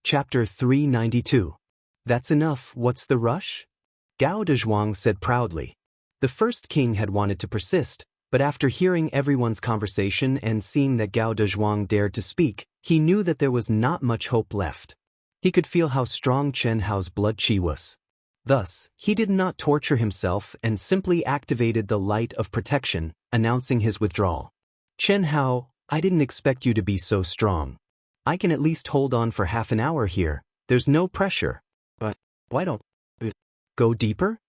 Chapter 392. That's enough, what's the rush? Gao Dezhuang said proudly. The first king had wanted to persist, but after hearing everyone's conversation and seeing that Gao Dezhuang dared to speak, he knew that there was not much hope left. He could feel how strong Chen Hao's blood qi was. Thus, he did not torture himself and simply activated the light of protection, announcing his withdrawal. Chen Hao, I didn't expect you to be so strong. I can at least hold on for half an hour here, there's no pressure. But why don't we go deeper?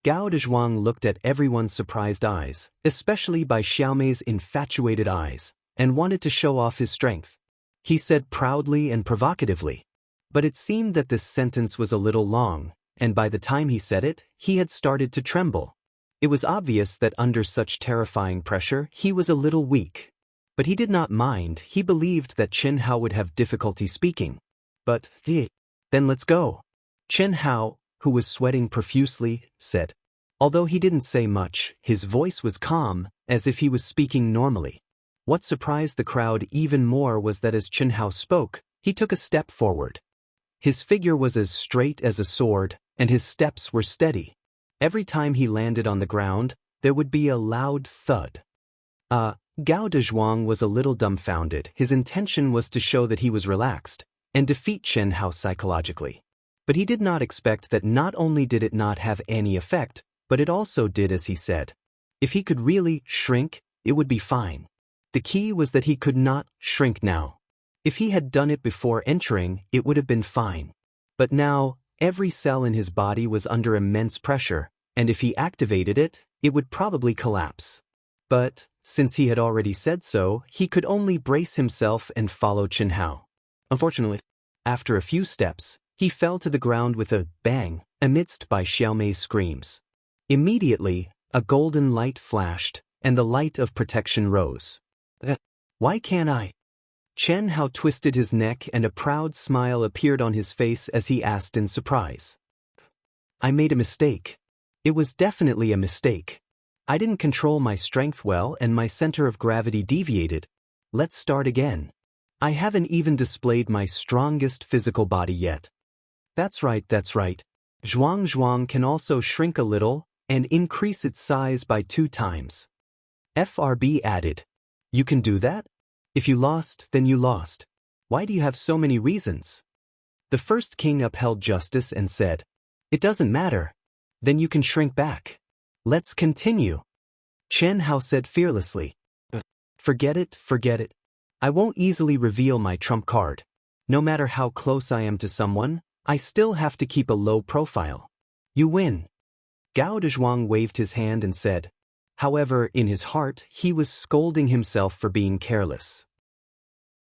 Gao Dezhuang looked at everyone's surprised eyes, especially by Xiaomei's infatuated eyes, and wanted to show off his strength. He said proudly and provocatively. But it seemed that this sentence was a little long, and by the time he said it, he had started to tremble. It was obvious that under such terrifying pressure, he was a little weak. But he did not mind, he believed that Chen Hao would have difficulty speaking. But, then let's go. Chen Hao, who was sweating profusely, said. Although he didn't say much, his voice was calm, as if he was speaking normally. What surprised the crowd even more was that as Chen Hao spoke, he took a step forward. His figure was as straight as a sword, and his steps were steady. Every time he landed on the ground, there would be a loud thud. Gao Dezhuang was a little dumbfounded. His intention was to show that he was relaxed, and defeat Chen Hao psychologically. But he did not expect that not only did it not have any effect, but it also did as he said. If he could really shrink, it would be fine. The key was that he could not shrink now. If he had done it before entering, it would have been fine. But now, every cell in his body was under immense pressure, and if he activated it, it would probably collapse. But, since he had already said so, he could only brace himself and follow Chen Hao. Unfortunately, after a few steps, he fell to the ground with a bang, amidst by Xiaomei's screams. Immediately, a golden light flashed, and the light of protection rose. Why can't I? Chen Hao twisted his neck and a proud smile appeared on his face as he asked in surprise. I made a mistake. It was definitely a mistake. I didn't control my strength well and my center of gravity deviated. Let's start again. I haven't even displayed my strongest physical body yet. That's right. Zhuang can also shrink a little and increase its size by 2 times. FRB added. You can do that? If you lost, then you lost. Why do you have so many reasons? The first king upheld justice and said, it doesn't matter. Then you can shrink back. Let's continue. Chen Hao said fearlessly. Forget it. I won't easily reveal my trump card. No matter how close I am to someone, I still have to keep a low profile. You win. Gao Dezhuang waved his hand and said. However, in his heart, he was scolding himself for being careless.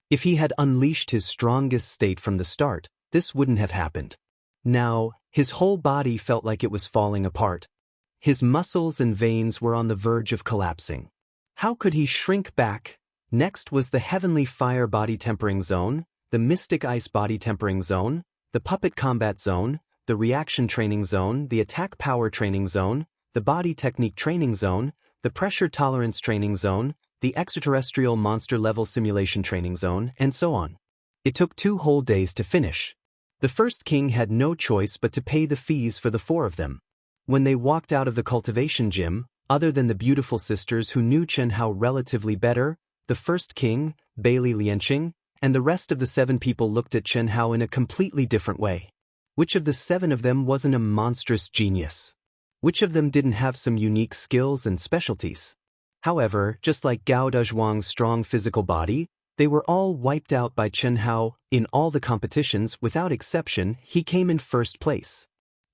If he had unleashed his strongest state from the start, this wouldn't have happened. Now, his whole body felt like it was falling apart. His muscles and veins were on the verge of collapsing. How could he shrink back? Next was the heavenly fire body tempering zone, the mystic ice body tempering zone, the puppet combat zone, the reaction training zone, the attack power training zone, the body technique training zone, the pressure tolerance training zone, the extraterrestrial monster level simulation training zone, and so on. It took 2 whole days to finish. The first king had no choice but to pay the fees for the 4 of them. When they walked out of the cultivation gym, other than the beautiful sisters who knew Chen Hao relatively better, the first king, Bailey Lianqing, and the rest of the 7 people looked at Chen Hao in a completely different way. Which of the 7 of them wasn't a monstrous genius? Which of them didn't have some unique skills and specialties? However, just like Gao Dezhuang's strong physical body, they were all wiped out by Chen Hao. In all the competitions, without exception, he came in first place.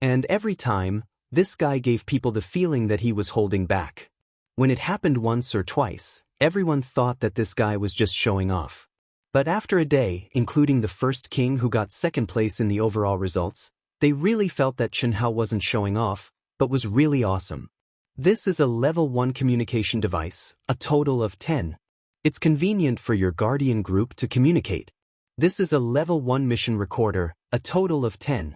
And every time, this guy gave people the feeling that he was holding back. When it happened once or twice, everyone thought that this guy was just showing off. But after a day, including the first king who got second place in the overall results, they really felt that Chen Hao wasn't showing off, but was really awesome. This is a level 1 communication device, a total of 10. It's convenient for your guardian group to communicate. This is a level 1 mission recorder, a total of 10.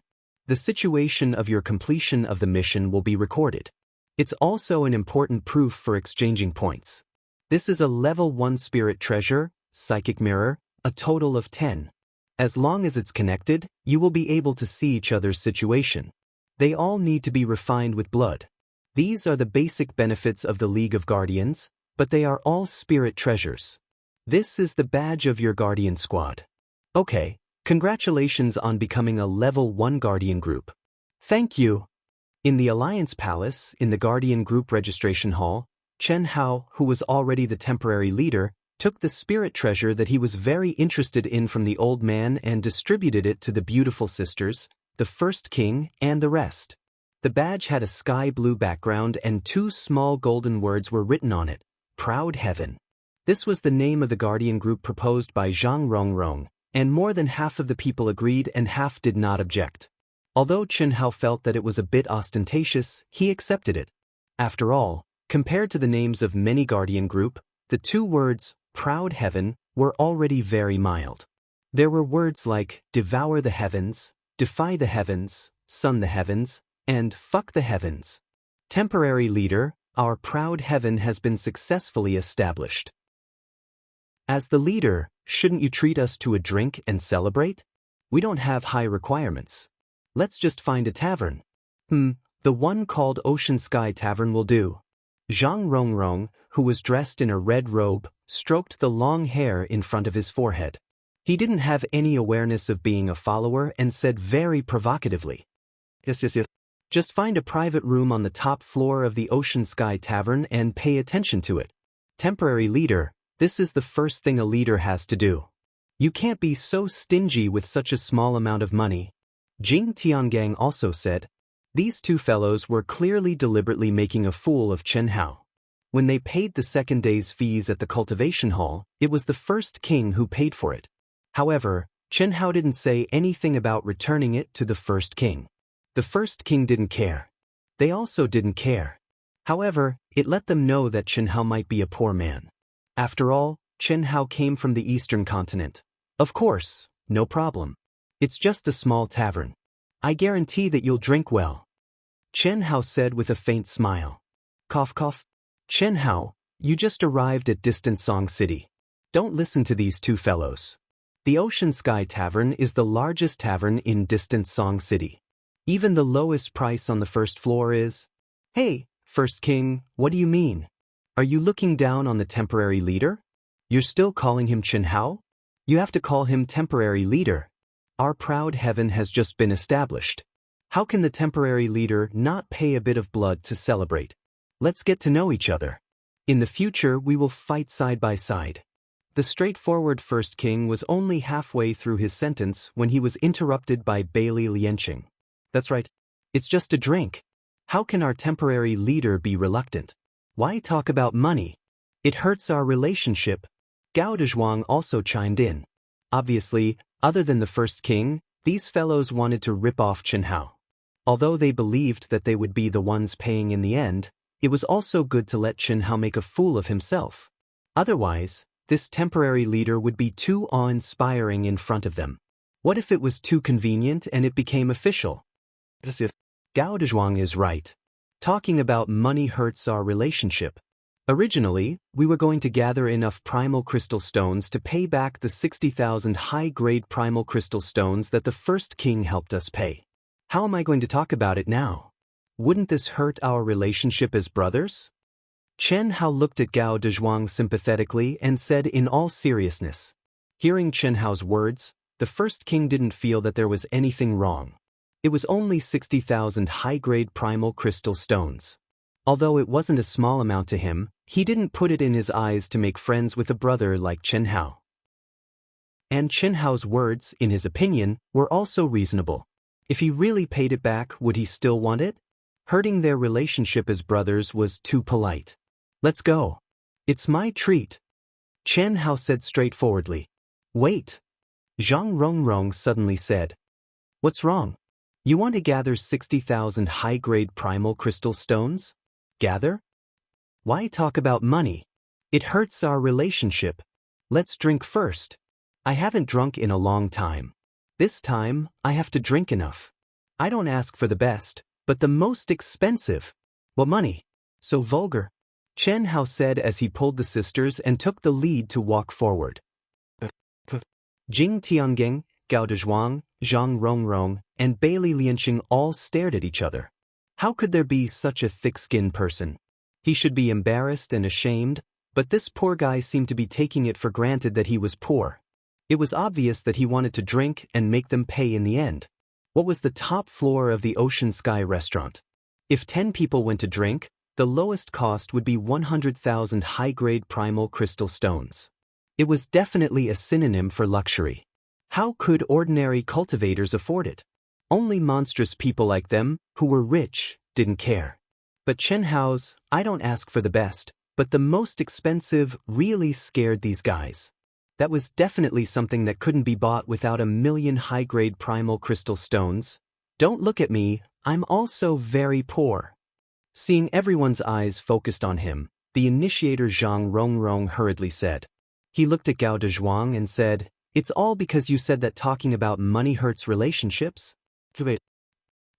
The situation of your completion of the mission will be recorded. It's also an important proof for exchanging points. This is a level 1 spirit treasure, psychic mirror, a total of 10. As long as it's connected, you will be able to see each other's situation. They all need to be refined with blood. These are the basic benefits of the League of Guardians, but they are all spirit treasures. This is the badge of your Guardian squad. Okay, congratulations on becoming a Level 1 Guardian group. Thank you. In the Alliance Palace, in the Guardian Group Registration Hall, Chen Hao, who was already the temporary leader, took the spirit treasure that he was very interested in from the old man and distributed it to the beautiful sisters, the first king, and the rest. The badge had a sky blue background and 2 small golden words were written on it, Proud Heaven. This was the name of the Guardian group proposed by Zhang Rongrong, and more than half of the people agreed and half did not object. Although Chen Hao felt that it was a bit ostentatious, he accepted it. After all, compared to the names of many Guardian group, the 2 words, Proud Heaven, were already very mild. There were words like, Devour the Heavens, Defy the Heavens, Sun the Heavens, and Fuck the Heavens. Temporary leader, our Proud Heaven has been successfully established. As the leader, shouldn't you treat us to a drink and celebrate? We don't have high requirements. Let's just find a tavern. The one called Ocean Sky Tavern will do. Zhang Rongrong, who was dressed in a red robe, stroked the long hair in front of his forehead. He didn't have any awareness of being a follower and said very provocatively, Yes. Just find a private room on the top floor of the Ocean Sky Tavern and pay attention to it. Temporary leader, this is the first thing a leader has to do. You can't be so stingy with such a small amount of money. Jing Tiangang also said. These 2 fellows were clearly deliberately making a fool of Chen Hao. When they paid the second day's fees at the cultivation hall, it was the first king who paid for it. However, Chen Hao didn't say anything about returning it to the first king. The first king didn't care. They also didn't care. However, it let them know that Chen Hao might be a poor man. After all, Chen Hao came from the eastern continent. Of course, no problem. It's just a small tavern. I guarantee that you'll drink well. Chen Hao said with a faint smile. Cough cough. Chen Hao, you just arrived at Distant Song City. Don't listen to these 2 fellows. The Ocean Sky Tavern is the largest tavern in Distant Song City. Even the lowest price on the first floor is... Hey, First King, what do you mean? Are you looking down on the temporary leader? You're still calling him Chen Hao? You have to call him temporary leader. Our Proud Heaven has just been established. How can the temporary leader not pay a bit of blood to celebrate? Let's get to know each other. In the future we will fight side by side. The straightforward First King was only halfway through his sentence when he was interrupted by Bailey Lianqing. That's right. It's just a drink. How can our temporary leader be reluctant? Why talk about money? It hurts our relationship. Gao Dezhuang also chimed in. Obviously, other than the First King, these fellows wanted to rip off Chen Hao. Although they believed that they would be the ones paying in the end, it was also good to let Chen Hao make a fool of himself. Otherwise, this temporary leader would be too awe-inspiring in front of them. What if it was too convenient and it became official? Gao Dezhuang is right. Talking about money hurts our relationship. Originally, we were going to gather enough primal crystal stones to pay back the 60,000 high-grade primal crystal stones that the first king helped us pay. How am I going to talk about it now? Wouldn't this hurt our relationship as brothers? Chen Hao looked at Gao Dezhuang sympathetically and said in all seriousness. Hearing Chen Hao's words, the first king didn't feel that there was anything wrong. It was only 60,000 high-grade primal crystal stones. Although it wasn't a small amount to him, he didn't put it in his eyes to make friends with a brother like Chen Hao. And Chen Hao's words, in his opinion, were also reasonable. If he really paid it back, would he still want it? Hurting their relationship as brothers was too polite. Let's go. It's my treat. Chen Hao said straightforwardly. Wait. Zhang Rongrong suddenly said. What's wrong? You want to gather 60,000 high-grade primal crystal stones? Gather? Why talk about money? It hurts our relationship. Let's drink first. I haven't drunk in a long time. This time, I have to drink enough. I don't ask for the best, but the most expensive. What money? So vulgar. Chen Hao said as he pulled the sisters and took the lead to walk forward. Jing Tiangang, Gao Dezhuang, Zhang Rongrong, and Bailey Lianqing all stared at each other. How could there be such a thick-skinned person? He should be embarrassed and ashamed, but this poor guy seemed to be taking it for granted that he was poor. It was obvious that he wanted to drink and make them pay in the end. What was the top floor of the Ocean Sky restaurant? If 10 people went to drink, the lowest cost would be 100,000 high-grade primal crystal stones. It was definitely a synonym for luxury. How could ordinary cultivators afford it? Only monstrous people like them, who were rich, didn't care. But Chen Hao's, I don't ask for the best, but the most expensive really scared these guys. That was definitely something that couldn't be bought without 1,000,000 high-grade primal crystal stones. Don't look at me, I'm also very poor. Seeing everyone's eyes focused on him, the initiator Zhang Rongrong hurriedly said. He looked at Gao Dezhuang and said, "It's all because you said that talking about money hurts relationships?"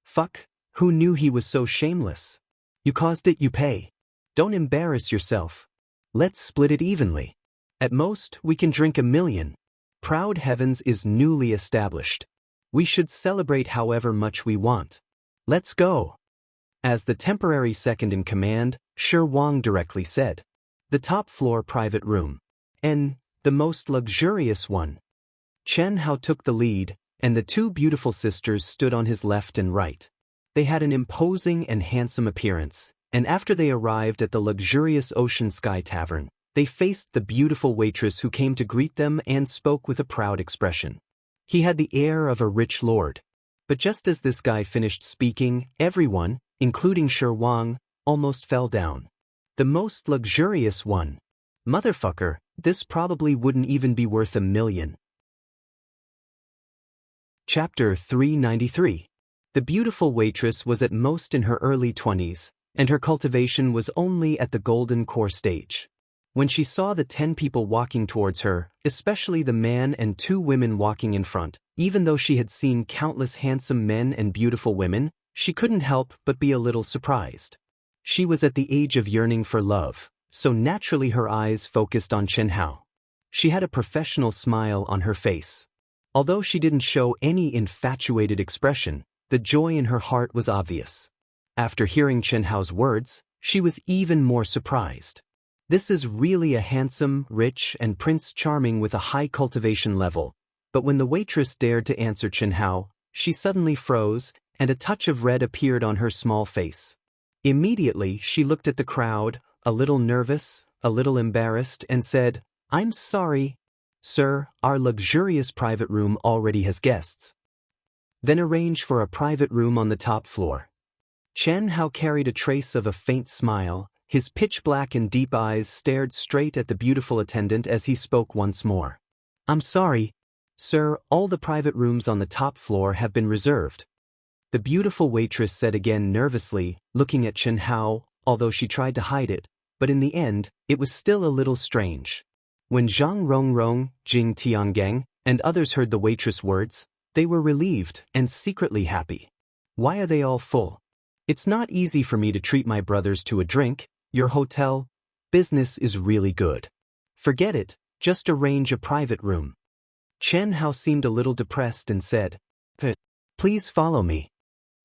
Fuck, who knew he was so shameless? You caused it, you pay. Don't embarrass yourself. Let's split it evenly. At most, we can drink 1,000,000. Proud Heavens is newly established. We should celebrate however much we want. Let's go. As the temporary second in command, Shi Wang directly said. The top floor private room. And the most luxurious one. Chen Hao took the lead, and the two beautiful sisters stood on his left and right. They had an imposing and handsome appearance, and after they arrived at the luxurious Ocean Sky Tavern, they faced the beautiful waitress who came to greet them and spoke with a proud expression. He had the air of a rich lord. But just as this guy finished speaking, everyone, including Shi Wang, almost fell down. The most luxurious one. Motherfucker, this probably wouldn't even be worth 1,000,000. Chapter 393. The beautiful waitress was at most in her early 20s, and her cultivation was only at the golden core stage. When she saw the 10 people walking towards her, especially the man and 2 women walking in front, even though she had seen countless handsome men and beautiful women, she couldn't help but be a little surprised. She was at the age of yearning for love, so naturally her eyes focused on Chen Hao. She had a professional smile on her face. Although she didn't show any infatuated expression, the joy in her heart was obvious. After hearing Chen Hao's words, she was even more surprised. This is really a handsome, rich, and Prince Charming with a high cultivation level. But when the waitress dared to answer Chen Hao, she suddenly froze, and a touch of red appeared on her small face. Immediately, she looked at the crowd, a little nervous, a little embarrassed, and said, "I'm sorry, sir, our luxurious private room already has guests." Then arrange for a private room on the top floor. Chen Hao carried a trace of a faint smile. His pitch-black and deep eyes stared straight at the beautiful attendant as he spoke once more. "I'm sorry, sir, all the private rooms on the top floor have been reserved." The beautiful waitress said again nervously, looking at Chen Hao, although she tried to hide it, but in the end, it was still a little strange. When Zhang Rongrong, Jing Tiangang, and others heard the waitress' words, they were relieved and secretly happy. Why are they all full? It's not easy for me to treat my brothers to a drink. Your hotel business is really good. Forget it, just arrange a private room. Chen Hao seemed a little depressed and said, "Please follow me."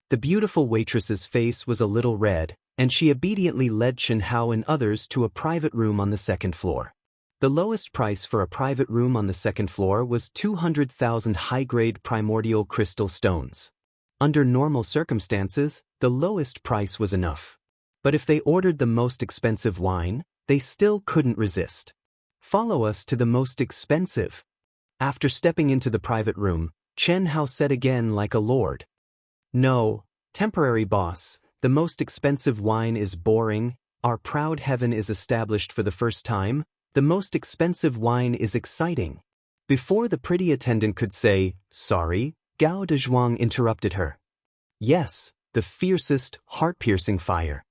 The beautiful waitress's face was a little red, and she obediently led Chen Hao and others to a private room on the second floor. The lowest price for a private room on the second floor was 200,000 high-grade primordial crystal stones. Under normal circumstances, the lowest price was enough. But if they ordered the most expensive wine, they still couldn't resist. "Follow us to the most expensive." After stepping into the private room, Chen Hao said again like a lord. "No, temporary boss, the most expensive wine is boring, our proud heaven is established for the first time, the most expensive wine is exciting." Before the pretty attendant could say, "Sorry," Gao Dezhuang interrupted her. "Yes, the fiercest, heart-piercing fire.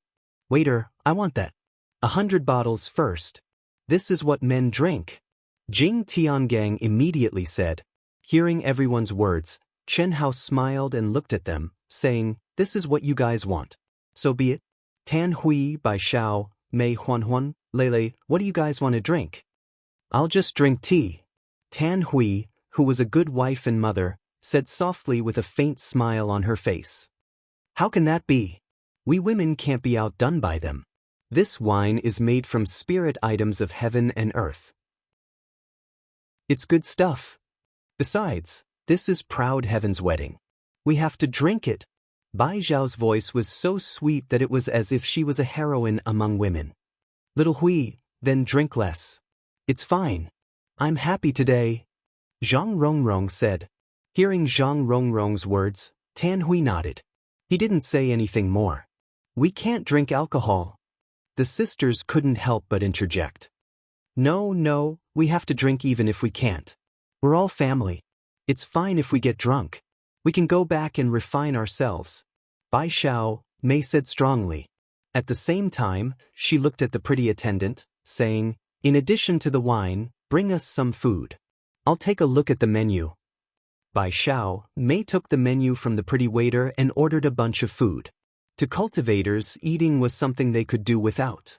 Waiter, I want that. 100 bottles first. This is what men drink." Jing Tiangang immediately said. Hearing everyone's words, Chen Hao smiled and looked at them, saying, "This is what you guys want. So be it." Tan Hui by Xiao, Mei Huanhuan, Lele, what do you guys want to drink? "I'll just drink tea." Tan Hui, who was a good wife and mother, said softly with a faint smile on her face. How can that be? We women can't be outdone by them. This wine is made from spirit items of heaven and earth. It's good stuff. Besides, this is proud heaven's wedding. We have to drink it. Bai Zhao's voice was so sweet that it was as if she was a heroine among women. Little Hui, then drink less. It's fine. I'm happy today, Zhang Rongrong said. Hearing Zhang Rongrong's words, Tan Hui nodded. He didn't say anything more. We can't drink alcohol. The sisters couldn't help but interject. No, we have to drink even if we can't. We're all family. It's fine if we get drunk. We can go back and refine ourselves. Bai Xiao, Mei said strongly. At the same time, she looked at the pretty attendant, saying, in addition to the wine, bring us some food. I'll take a look at the menu. Bai Xiao, Mei took the menu from the pretty waiter and ordered a bunch of food. To cultivators, eating was something they could do without.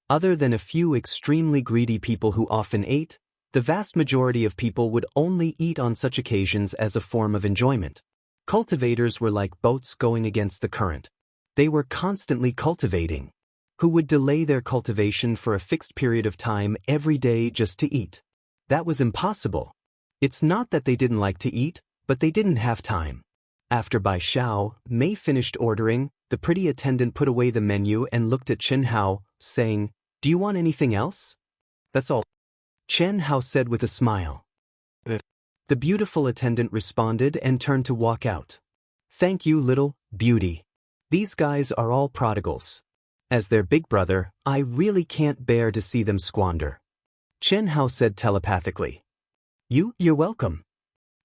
Other than a few extremely greedy people who often ate, the vast majority of people would only eat on such occasions as a form of enjoyment. Cultivators were like boats going against the current. They were constantly cultivating. Who would delay their cultivation for a fixed period of time every day just to eat? That was impossible. It's not that they didn't like to eat, but they didn't have time. After Bai Xiao, Mei finished ordering, the pretty attendant put away the menu and looked at Chen Hao, saying, Do you want anything else? That's all. Chen Hao said with a smile. The beautiful attendant responded and turned to walk out. Thank you, little beauty. These guys are all prodigals. As their big brother, I really can't bear to see them squander. Chen Hao said telepathically. You're welcome.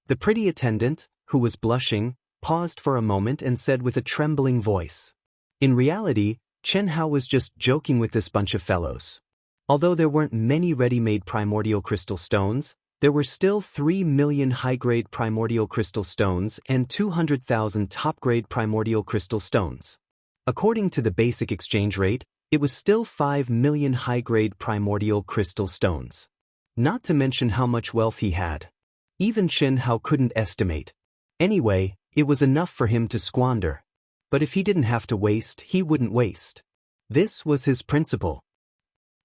The pretty attendant, who was blushing, paused for a moment and said with a trembling voice. In reality, Chen Hao was just joking with this bunch of fellows. Although there weren't many ready-made primordial crystal stones, there were still 3 million high-grade primordial crystal stones and 200,000 top-grade primordial crystal stones. According to the basic exchange rate, it was still 5 million high-grade primordial crystal stones. Not to mention how much wealth he had. Even Chen Hao couldn't estimate. Anyway, it was enough for him to squander. But if he didn't have to waste, he wouldn't waste. This was his principle.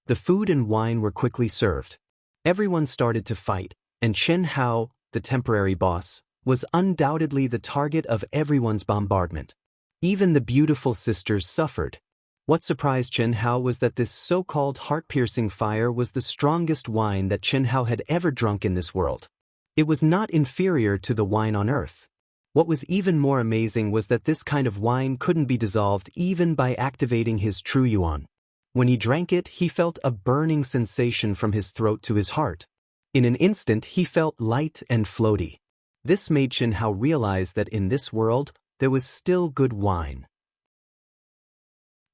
The food and wine were quickly served. Everyone started to fight, and Chen Hao, the temporary boss, was undoubtedly the target of everyone's bombardment. Even the beautiful sisters suffered. What surprised Chen Hao was that this so-called heart-piercing fire was the strongest wine that Chen Hao had ever drunk in this world. It was not inferior to the wine on earth. What was even more amazing was that this kind of wine couldn't be dissolved even by activating his true yuan. When he drank it, he felt a burning sensation from his throat to his heart. In an instant, he felt light and floaty. This made Chen Hao realize that in this world, there was still good wine.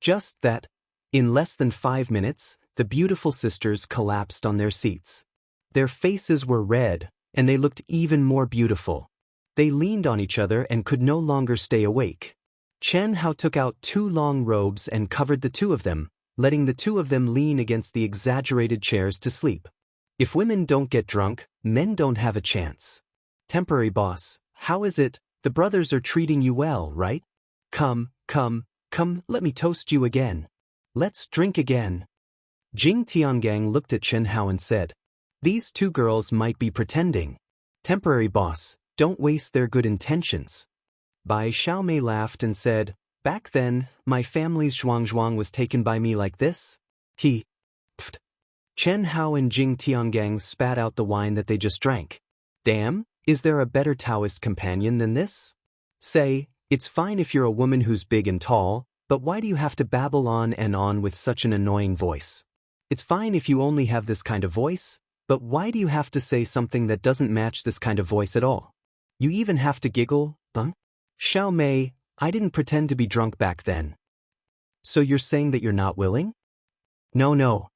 Just that, in less than 5 minutes, the beautiful sisters collapsed on their seats. Their faces were red, and they looked even more beautiful. They leaned on each other and could no longer stay awake. Chen Hao took out 2 long robes and covered the 2 of them, letting the 2 of them lean against the exaggerated chairs to sleep. If women don't get drunk, men don't have a chance. Temporary boss, how is it? The brothers are treating you well, right? Come, let me toast you again. Let's drink again. Jing Tiangang looked at Chen Hao and said, These 2 girls might be pretending. Temporary boss, don't waste their good intentions. Bai Xiaomei laughed and said, Back then, my family's zhuang was taken by me like this. Pfft. Chen Hao and Jing Tiangang spat out the wine that they just drank. Damn, is there a better Taoist companion than this? Say, it's fine if you're a woman who's big and tall, but why do you have to babble on and on with such an annoying voice? It's fine if you only have this kind of voice, but why do you have to say something that doesn't match this kind of voice at all? You even have to giggle, huh? Xiao Mei, I didn't pretend to be drunk back then. So you're saying that you're not willing? No.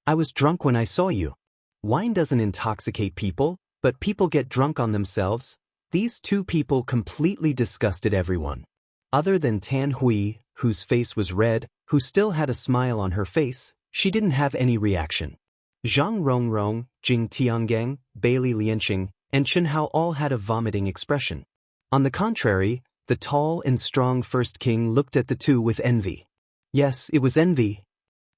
I was drunk when I saw you. Wine doesn't intoxicate people, but people get drunk on themselves. These 2 people completely disgusted everyone. Other than Tan Hui, whose face was red, who still had a smile on her face, she didn't have any reaction. Zhang Rongrong, Jing Tiangang, Bailey Lianqing, and Chen Hao all had a vomiting expression. On the contrary, the tall and strong first king looked at the two with envy. Yes, it was envy.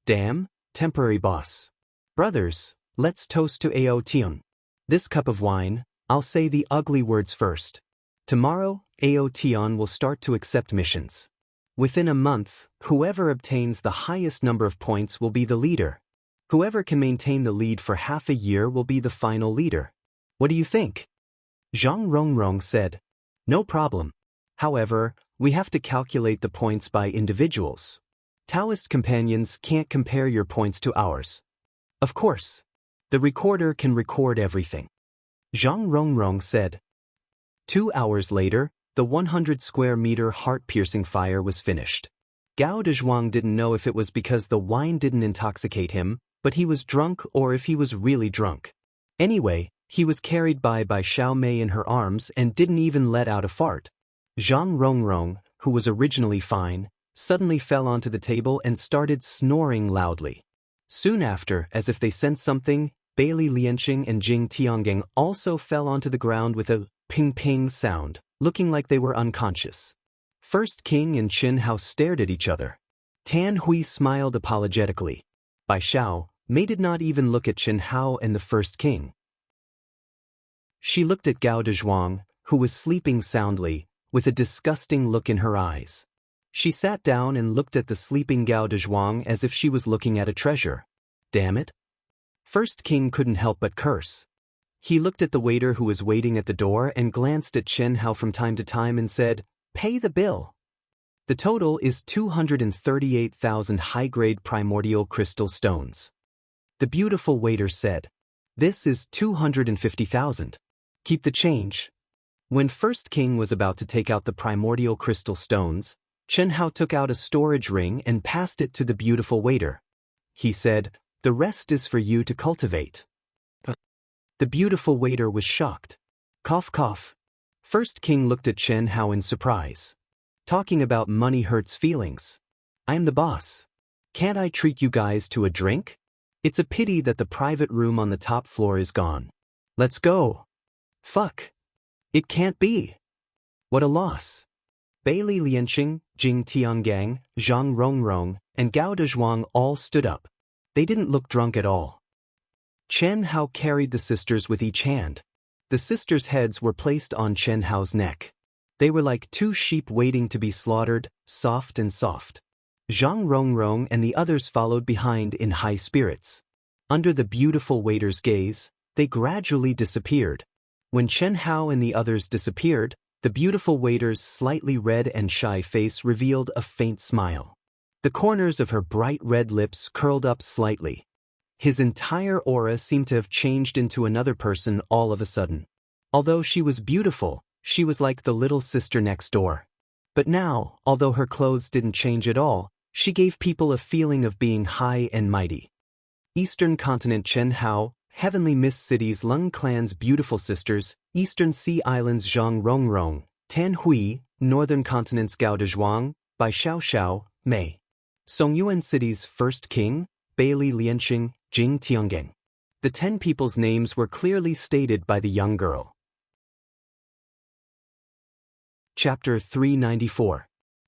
Damn, temporary boss. Brothers, let's toast to Ao Tian. This cup of wine, I'll say the ugly words first. Tomorrow, Ao Tian will start to accept missions. Within a month, whoever obtains the highest number of points will be the leader. Whoever can maintain the lead for half a year will be the final leader. What do you think? Zhang Rongrong said. No problem. However, we have to calculate the points by individuals. Taoist companions can't compare your points to ours. Of course. The recorder can record everything. Zhang Rongrong said. 2 hours later, the 100 square meter heart-piercing fire was finished. Gao Dezhuang didn't know if it was because the wine didn't intoxicate him, but he was drunk, or if he was really drunk. Anyway, he was carried by Xiao Mei in her arms and didn't even let out a fart. Zhang Rongrong, who was originally fine, suddenly fell onto the table and started snoring loudly. Soon after, as if they sensed something, Bailey Lianqing and Jing Tiangang also fell onto the ground with a ping-ping sound, looking like they were unconscious. First King and Chen Hao stared at each other. Tan Hui smiled apologetically. Bai Xiao, Mei did not even look at Chen Hao and the First King. She looked at Gao Dezhuang, who was sleeping soundly, with a disgusting look in her eyes. She sat down and looked at the sleeping Gao Dezhuang as if she was looking at a treasure. Damn it. First King couldn't help but curse. He looked at the waiter who was waiting at the door and glanced at Chen Hao from time to time and said, "Pay the bill." The total is 238,000 high-grade primordial crystal stones. The beautiful waiter said, "This is 250,000. Keep the change." When First King was about to take out the primordial crystal stones, Chen Hao took out a storage ring and passed it to the beautiful waiter. He said, "The rest is for you to cultivate." The beautiful waiter was shocked. Cough cough. First King looked at Chen Hao in surprise. Talking about money hurts feelings. I'm the boss. Can't I treat you guys to a drink? It's a pity that the private room on the top floor is gone. Let's go. Fuck. It can't be. What a loss. Bailey Lianqing, Jing Tiangang, Zhang Rongrong, and Gao Dezhuang all stood up. They didn't look drunk at all. Chen Hao carried the sisters with each hand. The sisters' heads were placed on Chen Hao's neck. They were like two sheep waiting to be slaughtered, soft and soft. Zhang Rongrong and the others followed behind in high spirits. Under the beautiful waiter's gaze, they gradually disappeared. When Chen Hao and the others disappeared, the beautiful waiter's slightly red and shy face revealed a faint smile. The corners of her bright red lips curled up slightly. His entire aura seemed to have changed into another person all of a sudden. Although she was beautiful, she was like the little sister next door. But now, although her clothes didn't change at all, she gave people a feeling of being high and mighty. Eastern Continent Chen Hao, Heavenly Mist City's Lung Clan's beautiful sisters, Eastern Sea Islands Zhang Rongrong, Tan Hui, Northern Continent's Gao Dezhuang, Bai Xiao, Mei. Songyuan City's First King, Bailey Lianqing, Jing Tiangang. The 10 people's names were clearly stated by the young girl. Chapter 394.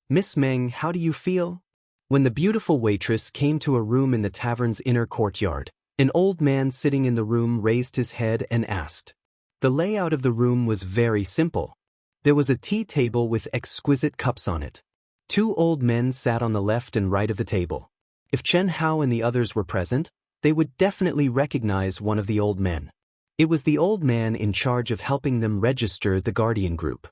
Miss Meng, how do you feel? When the beautiful waitress came to a room in the tavern's inner courtyard, an old man sitting in the room raised his head and asked. The layout of the room was very simple. There was a tea table with exquisite cups on it. 2 old men sat on the left and right of the table. If Chen Hao and the others were present, they would definitely recognize one of the old men. It was the old man in charge of helping them register the Guardian Group.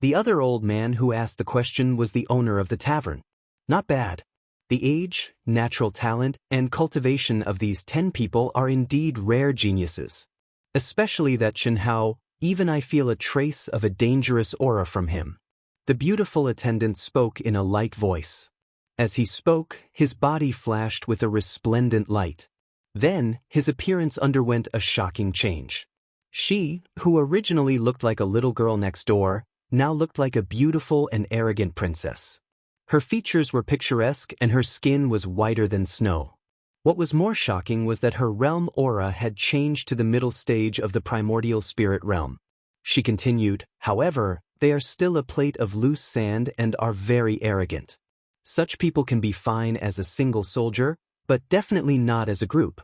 The other old man who asked the question was the owner of the tavern. Not bad. The age, natural talent, and cultivation of these 10 people are indeed rare geniuses. Especially that Chen Hao, even I feel a trace of a dangerous aura from him. The beautiful attendant spoke in a light voice. As he spoke, his body flashed with a resplendent light. Then, his appearance underwent a shocking change. She, who originally looked like a little girl next door, now looked like a beautiful and arrogant princess. Her features were picturesque and her skin was whiter than snow. What was more shocking was that her realm aura had changed to the middle stage of the primordial spirit realm. She continued, however, they are still a plate of loose sand and are very arrogant. Such people can be fine as a single soldier, but definitely not as a group.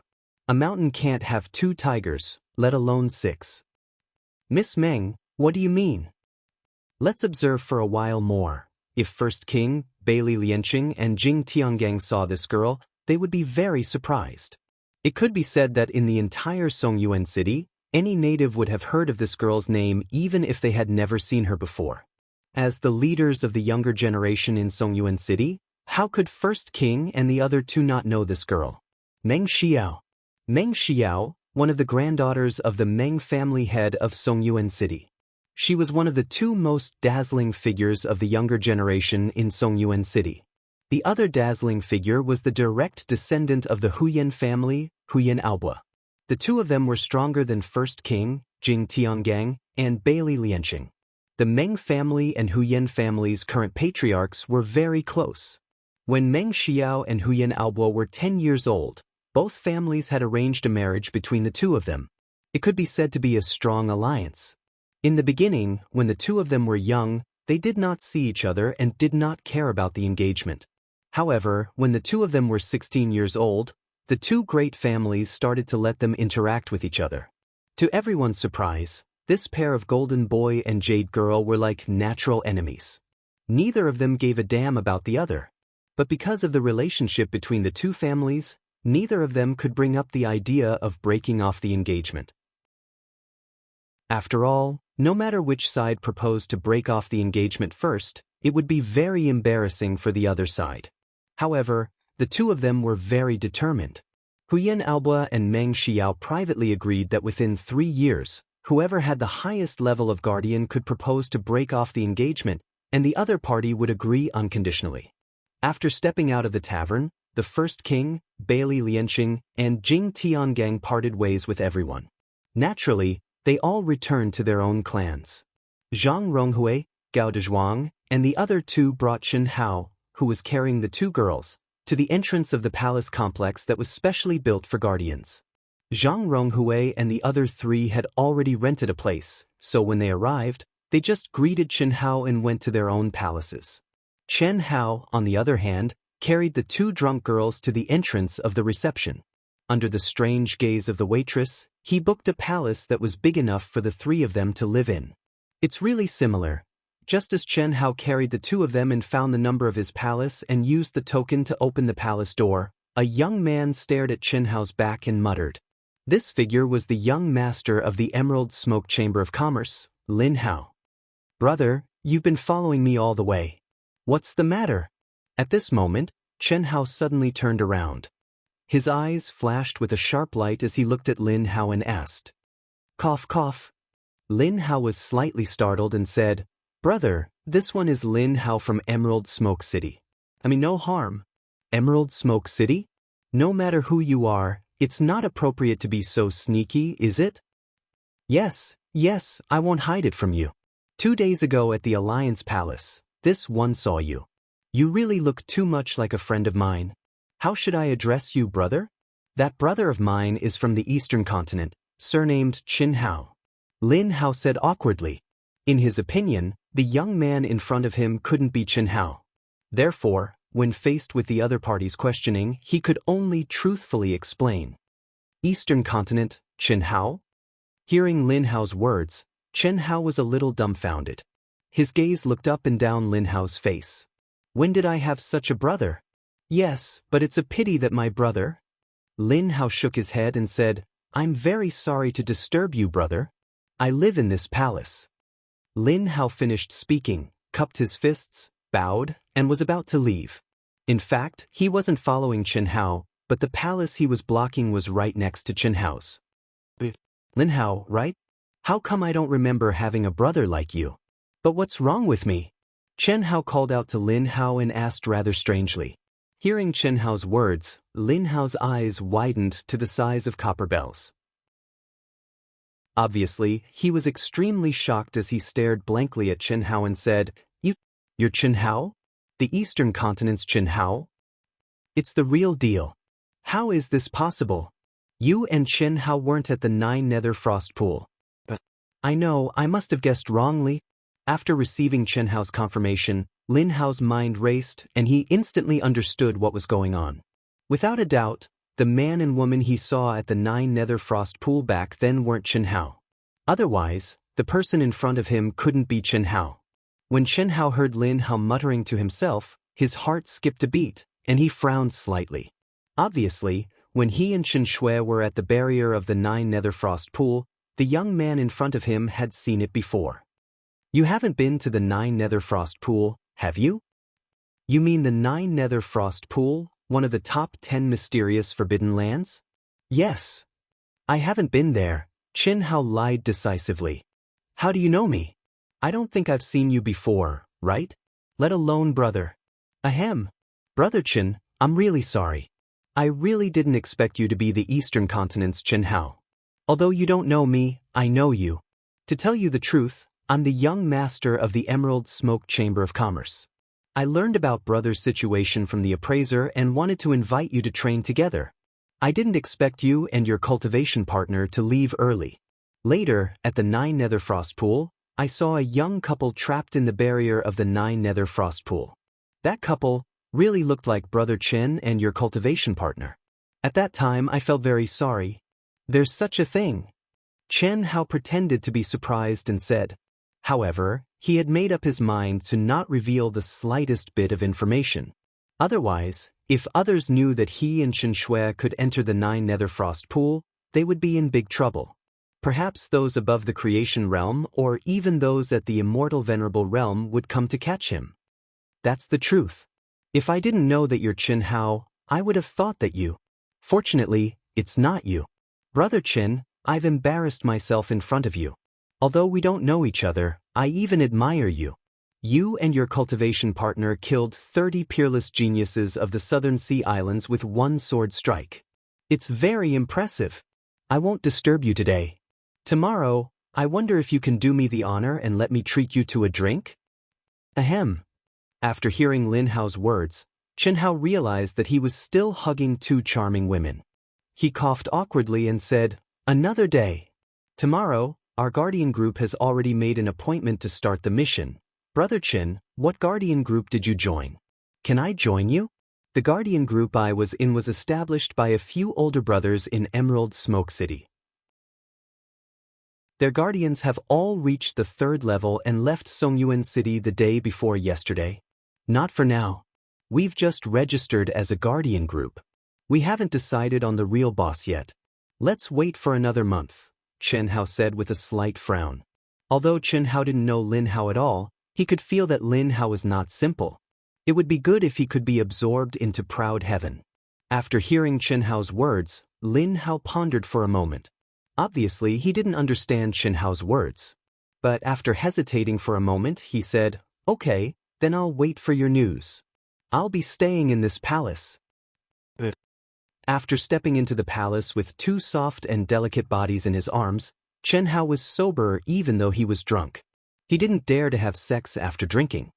A mountain can't have 2 tigers, let alone 6. Miss Meng, what do you mean? Let's observe for a while more. If First King, Bailey Lianqing and Jing Tiangang saw this girl, they would be very surprised. It could be said that in the entire Songyuan city, any native would have heard of this girl's name even if they had never seen her before. As the leaders of the younger generation in Songyuan city, how could First King and the other 2 not know this girl? Meng Xiao. Meng Xiao, one of the granddaughters of the Meng family head of Songyuan city. She was one of the 2 most dazzling figures of the younger generation in Songyuan city. The other dazzling figure was the direct descendant of the Huyan family, Huyan Aobua. The 2 of them were stronger than First King, Jing Tiangang, and Bailey Lianqing. The Meng family and Huyan family's current patriarchs were very close. When Meng Xiao and Huyan Aobua were 10 years old, both families had arranged a marriage between the 2 of them. It could be said to be a strong alliance. In the beginning, when the 2 of them were young, they did not see each other and did not care about the engagement. However, when the 2 of them were 16 years old, the 2 great families started to let them interact with each other. To everyone's surprise, this pair of golden boy and jade girl were like natural enemies. Neither of them gave a damn about the other. But because of the relationship between the 2 families, neither of them could bring up the idea of breaking off the engagement. After all, no matter which side proposed to break off the engagement first, it would be very embarrassing for the other side. However, the 2 of them were very determined. Huyan Aobua and Meng Xiao privately agreed that within 3 years, whoever had the highest level of guardian could propose to break off the engagement, and the other party would agree unconditionally. After stepping out of the tavern, the First King, Bailey Lianqing, and Jing Tiangang parted ways with everyone. Naturally, they all returned to their own clans. Zhang Ronghui, Gao Dezhuang, and the other 2 brought Chen Hao, who was carrying the 2 girls, to the entrance of the palace complex that was specially built for guardians. Zhang Ronghui and the other 3 had already rented a place, so when they arrived, they just greeted Chen Hao and went to their own palaces. Chen Hao, on the other hand, carried the 2 drunk girls to the entrance of the reception. Under the strange gaze of the waitress, he booked a palace that was big enough for the 3 of them to live in. It's really similar. Just as Chen Hao carried the 2 of them and found the number of his palace and used the token to open the palace door, a young man stared at Chen Hao's back and muttered. This figure was the young master of the Emerald Smoke Chamber of Commerce, Lin Hao. Brother, you've been following me all the way. What's the matter? At this moment, Chen Hao suddenly turned around. His eyes flashed with a sharp light as he looked at Lin Hao and asked. Cough, cough. Lin Hao was slightly startled and said, Brother, this one is Lin Hao from Emerald Smoke City. No harm. Emerald Smoke City? No matter who you are, it's not appropriate to be so sneaky, is it? Yes, I won't hide it from you. 2 days ago at the Alliance Palace, this one saw you. You really look too much like a friend of mine. How should I address you, brother? That brother of mine is from the Eastern Continent, surnamed Qin Hao. Lin Hao said awkwardly. In his opinion, the young man in front of him couldn't be Qin Hao. Therefore, when faced with the other party's questioning, he could only truthfully explain. Eastern Continent, Qin Hao? Hearing Lin Hao's words, Chen Hao was a little dumbfounded. His gaze looked up and down Lin Hao's face. When did I have such a brother? Yes, but it's a pity that my brother... Lin Hao shook his head and said, I'm very sorry to disturb you, brother. I live in this palace. Lin Hao finished speaking, cupped his fists, bowed, and was about to leave. In fact, he wasn't following Chen Hao, but the palace he was blocking was right next to Chen Hao's. Lin Hao, right? How come I don't remember having a brother like you? But what's wrong with me? Chen Hao called out to Lin Hao and asked rather strangely. Hearing Chen Hao's words, Lin Hao's eyes widened to the size of copper bells. Obviously, he was extremely shocked as he stared blankly at Chen Hao and said, You're Chen Hao? The Eastern Continent's Chen Hao? It's the real deal. How is this possible? You and Chen Hao weren't at the 9 Nether Frost Pool. But I know, I must have guessed wrongly. After receiving Chen Hao's confirmation, Lin Hao's mind raced and he instantly understood what was going on. Without a doubt, the man and woman he saw at the 9 Nether Frost Pool back then weren't Chen Hao. Otherwise, the person in front of him couldn't be Chen Hao. When Chen Hao heard Lin Hao muttering to himself, his heart skipped a beat, and he frowned slightly. Obviously, when he and Chen Shui were at the barrier of the 9 Nether Frost Pool, the young man in front of him had seen it before. You haven't been to the 9 Nether Frost Pool, have you? You mean the 9 Nether Frost Pool, one of the top 10 mysterious forbidden lands? Yes. I haven't been there, Chen Hao lied decisively. How do you know me? I don't think I've seen you before, right? Let alone brother. Ahem. Brother Chen, I'm really sorry. I really didn't expect you to be the Eastern Continent's Chen Hao. Although you don't know me, I know you. To tell you the truth, I'm the young master of the Emerald Smoke Chamber of Commerce. I learned about brother's situation from the appraiser and wanted to invite you to train together. I didn't expect you and your cultivation partner to leave early. Later, at the 9 Nether Frost Pool, I saw a young couple trapped in the barrier of the 9 Nether Frost Pool. That couple really looked like Brother Chen and your cultivation partner. At that time I felt very sorry. There's such a thing. Chen Hao pretended to be surprised and said. However, he had made up his mind to not reveal the slightest bit of information. Otherwise, if others knew that he and Chen Shui could enter the 9 Nether Frost Pool, they would be in big trouble. Perhaps those above the creation realm or even those at the immortal venerable realm would come to catch him. That's the truth. If I didn't know that you're Chen Hao, I would have thought that you. Fortunately, it's not you. Brother Chen, I've embarrassed myself in front of you. Although we don't know each other, I even admire you. You and your cultivation partner killed 30 peerless geniuses of the Southern Sea Islands with one sword strike. It's very impressive. I won't disturb you today. Tomorrow, I wonder if you can do me the honor and let me treat you to a drink? Ahem. After hearing Lin Hao's words, Chen Hao realized that he was still hugging two charming women. He coughed awkwardly and said, Another day. Tomorrow, our guardian group has already made an appointment to start the mission. Brother Chen, what guardian group did you join? Can I join you? The guardian group I was in was established by a few older brothers in Emerald Smoke City. Their guardians have all reached the 3rd level and left Songyuan City the day before yesterday. Not for now. We've just registered as a guardian group. We haven't decided on the real boss yet. Let's wait for another month, Chen Hao said with a slight frown. Although Chen Hao didn't know Lin Hao at all, he could feel that Lin Hao was not simple. It would be good if he could be absorbed into proud heaven. After hearing Chen Hao's words, Lin Hao pondered for a moment. Obviously, he didn't understand Chen Hao's words. But after hesitating for a moment, he said, Okay, then I'll wait for your news. I'll be staying in this palace. After stepping into the palace with two soft and delicate bodies in his arms, Chen Hao was sober even though he was drunk. He didn't dare to have sex after drinking.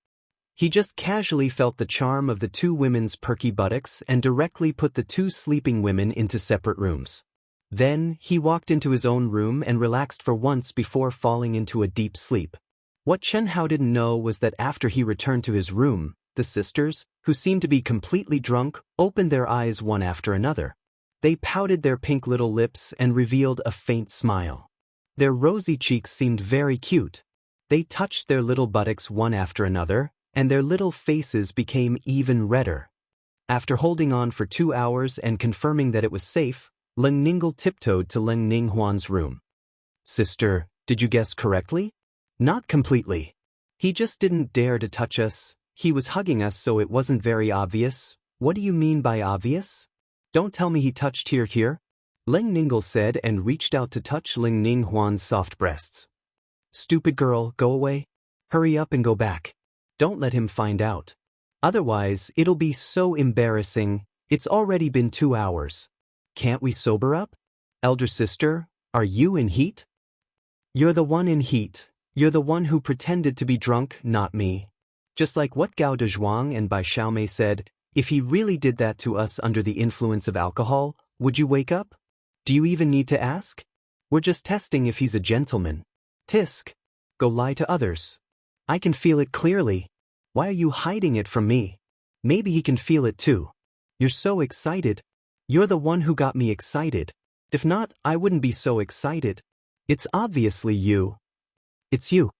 He just casually felt the charm of the two women's perky buttocks and directly put the two sleeping women into separate rooms. Then, he walked into his own room and relaxed for once before falling into a deep sleep. What Chen Hao didn't know was that after he returned to his room, the sisters, who seemed to be completely drunk, opened their eyes one after another. They pouted their pink little lips and revealed a faint smile. Their rosy cheeks seemed very cute. They touched their little buttocks one after another, and their little faces became even redder. After holding on for 2 hours and confirming that it was safe, Leng Ningle tiptoed to Leng Ninghuan's room. Sister, did you guess correctly? Not completely. He just didn't dare to touch us. He was hugging us so it wasn't very obvious. What do you mean by obvious? Don't tell me he touched here. Leng Ningle said and reached out to touch Leng Ninghuan's soft breasts. Stupid girl, go away. Hurry up and go back. Don't let him find out. Otherwise, it'll be so embarrassing. It's already been 2 hours. Can't we sober up? Elder sister, are you in heat? You're the one in heat. You're the one who pretended to be drunk, not me. Just like what Gao Dezhuang and Bai Xiaomei said, If he really did that to us under the influence of alcohol, would you wake up? Do you even need to ask? We're just testing if he's a gentleman. Tisk. Go lie to others. I can feel it clearly. Why are you hiding it from me? Maybe he can feel it too. You're so excited. You're the one who got me excited. If not, I wouldn't be so excited. It's obviously you. It's you.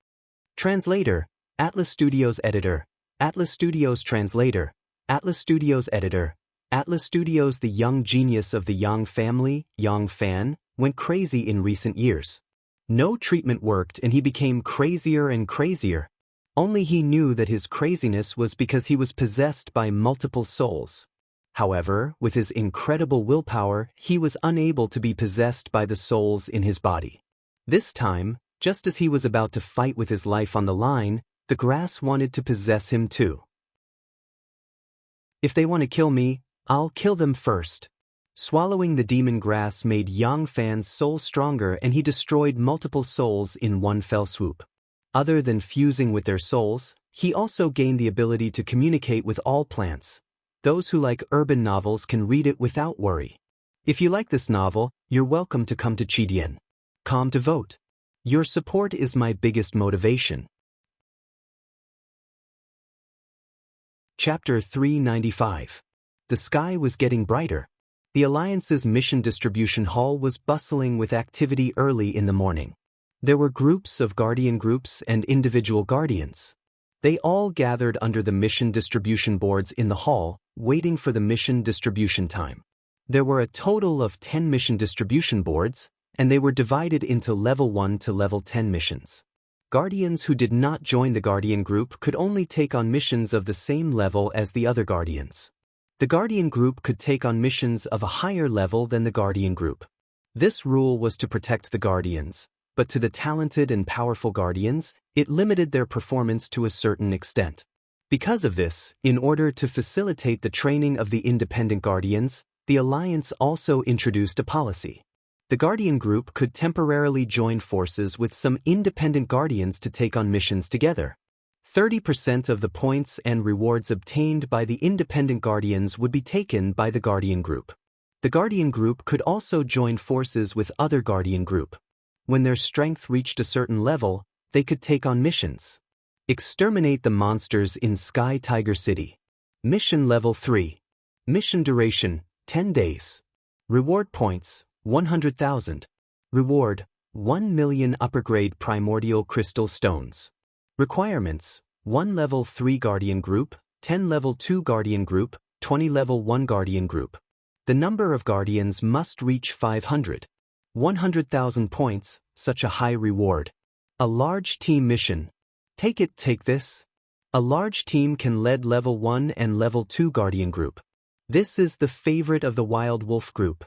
Translator, Atlas Studios editor, Atlas Studios translator, Atlas Studios editor, Atlas Studios. The young genius of the Yang family, Yang Fan, went crazy in recent years. No treatment worked and he became crazier and crazier. Only he knew that his craziness was because he was possessed by multiple souls. However, with his incredible willpower, he was unable to be possessed by the souls in his body. This time, just as he was about to fight with his life on the line, the grass wanted to possess him too. If they want to kill me, I'll kill them first. Swallowing the demon grass made Yang Fan's soul stronger and he destroyed multiple souls in one fell swoop. Other than fusing with their souls, he also gained the ability to communicate with all plants. Those who like urban novels can read it without worry. If you like this novel, you're welcome to come to Chidian. Come to vote. Your support is my biggest motivation. Chapter 395. The sky was getting brighter. The Alliance's mission distribution hall was bustling with activity early in the morning. There were groups of guardian groups and individual guardians. They all gathered under the mission distribution boards in the hall, waiting for the mission distribution time. There were a total of 10 mission distribution boards, and they were divided into level 1 to level 10 missions. Guardians who did not join the Guardian group could only take on missions of the same level as the other Guardians. The Guardian group could take on missions of a higher level than the Guardian group. This rule was to protect the Guardians, but to the talented and powerful Guardians, it limited their performance to a certain extent. Because of this, in order to facilitate the training of the independent Guardians, the Alliance also introduced a policy. The Guardian group could temporarily join forces with some independent Guardians to take on missions together. 30% of the points and rewards obtained by the independent Guardians would be taken by the Guardian group. The Guardian group could also join forces with other Guardian group. When their strength reached a certain level, they could take on missions. Exterminate the monsters in Sky Tiger City. Mission Level 3. Mission duration, 10 days. Reward points, 100,000. Reward, 1 million upper-grade primordial crystal stones. Requirements, 1 Level 3 Guardian Group, 10 Level 2 Guardian Group, 20 Level 1 Guardian Group. The number of Guardians must reach 500. 100,000 points, such a high reward. A large team mission. Take this. A large team can lead Level 1 and Level 2 Guardian Group. This is the favorite of the Wild Wolf Group.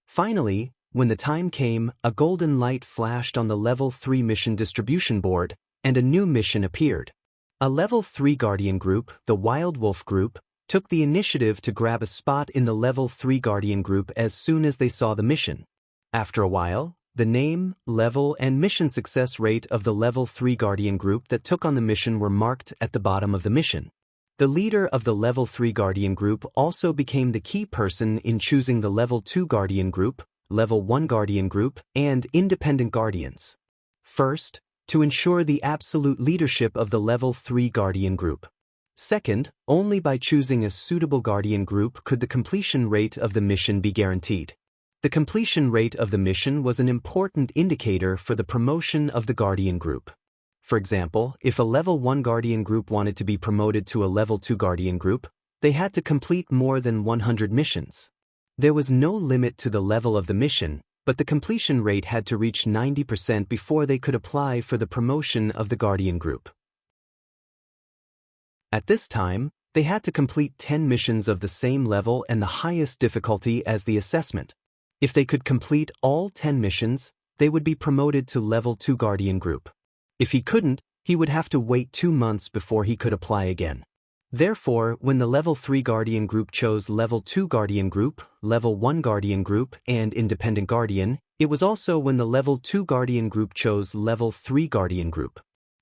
Finally, when the time came, a golden light flashed on the Level 3 mission distribution board, and a new mission appeared. A Level 3 Guardian Group, the Wild Wolf Group, took the initiative to grab a spot in the Level 3 Guardian Group as soon as they saw the mission. After a while, the name, level, and mission success rate of the Level 3 Guardian Group that took on the mission were marked at the bottom of the mission. The leader of the Level 3 Guardian Group also became the key person in choosing the Level 2 Guardian Group, Level 1 Guardian Group, and Independent Guardians. First, to ensure the absolute leadership of the Level 3 Guardian Group. Second, only by choosing a suitable Guardian Group could the completion rate of the mission be guaranteed. The completion rate of the mission was an important indicator for the promotion of the Guardian Group. For example, if a Level 1 Guardian Group wanted to be promoted to a Level 2 Guardian Group, they had to complete more than 100 missions. There was no limit to the level of the mission, but the completion rate had to reach 90% before they could apply for the promotion of the Guardian Group. At this time, they had to complete 10 missions of the same level and the highest difficulty as the assessment. If they could complete all 10 missions, they would be promoted to Level 2 Guardian Group. If he couldn't, he would have to wait 2 months before he could apply again. Therefore, when the Level 3 Guardian Group chose Level 2 Guardian Group, Level 1 Guardian Group, and Independent Guardian, it was also when the Level 2 Guardian Group chose Level 3 Guardian Group.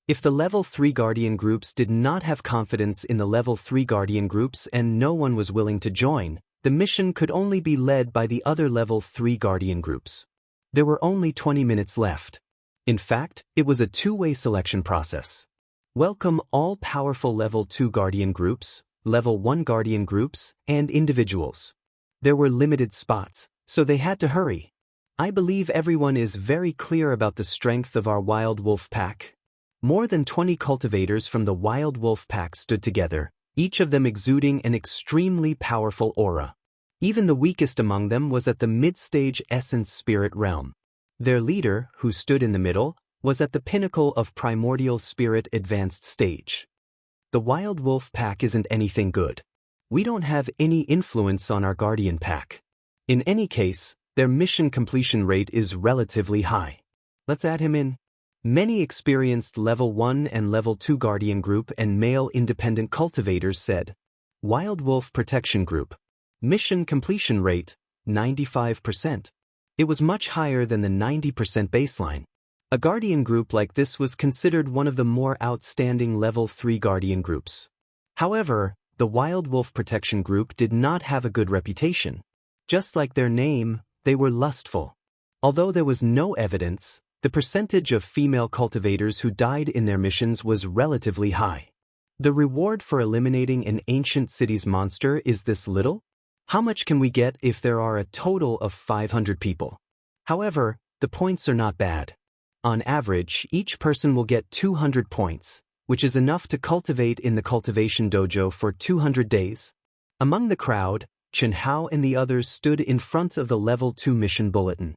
If the level 3 guardian groups did not have confidence in the level 3 guardian groups and no one was willing to join, the mission could only be led by the other level 3 guardian groups. There were only 20 minutes left. In fact, it was a two-way selection process. Welcome all powerful level 2 guardian groups, level 1 guardian groups, and individuals. There were limited spots, so they had to hurry. I believe everyone is very clear about the strength of our wild wolf pack. More than 20 cultivators from the wild wolf pack stood together, each of them exuding an extremely powerful aura. Even the weakest among them was at the mid-stage essence spirit realm. Their leader, who stood in the middle, was at the pinnacle of primordial spirit advanced stage. The wild wolf pack isn't anything good. We don't have any influence on our guardian pack. In any case, their mission completion rate is relatively high. Let's add him in. Many experienced level 1 and level 2 guardian group and male independent cultivators said. Wild wolf protection group. Mission completion rate, 95%. It was much higher than the 90% baseline. A guardian group like this was considered one of the more outstanding level 3 guardian groups. However, the wild wolf protection group did not have a good reputation. Just like their name, they were lustful. Although there was no evidence, the percentage of female cultivators who died in their missions was relatively high. The reward for eliminating an ancient city's monster is this little? How much can we get if there are a total of 500 people? However, the points are not bad. On average, each person will get 200 points, which is enough to cultivate in the cultivation dojo for 200 days. Among the crowd, Chen Hao and the others stood in front of the level 2 mission bulletin.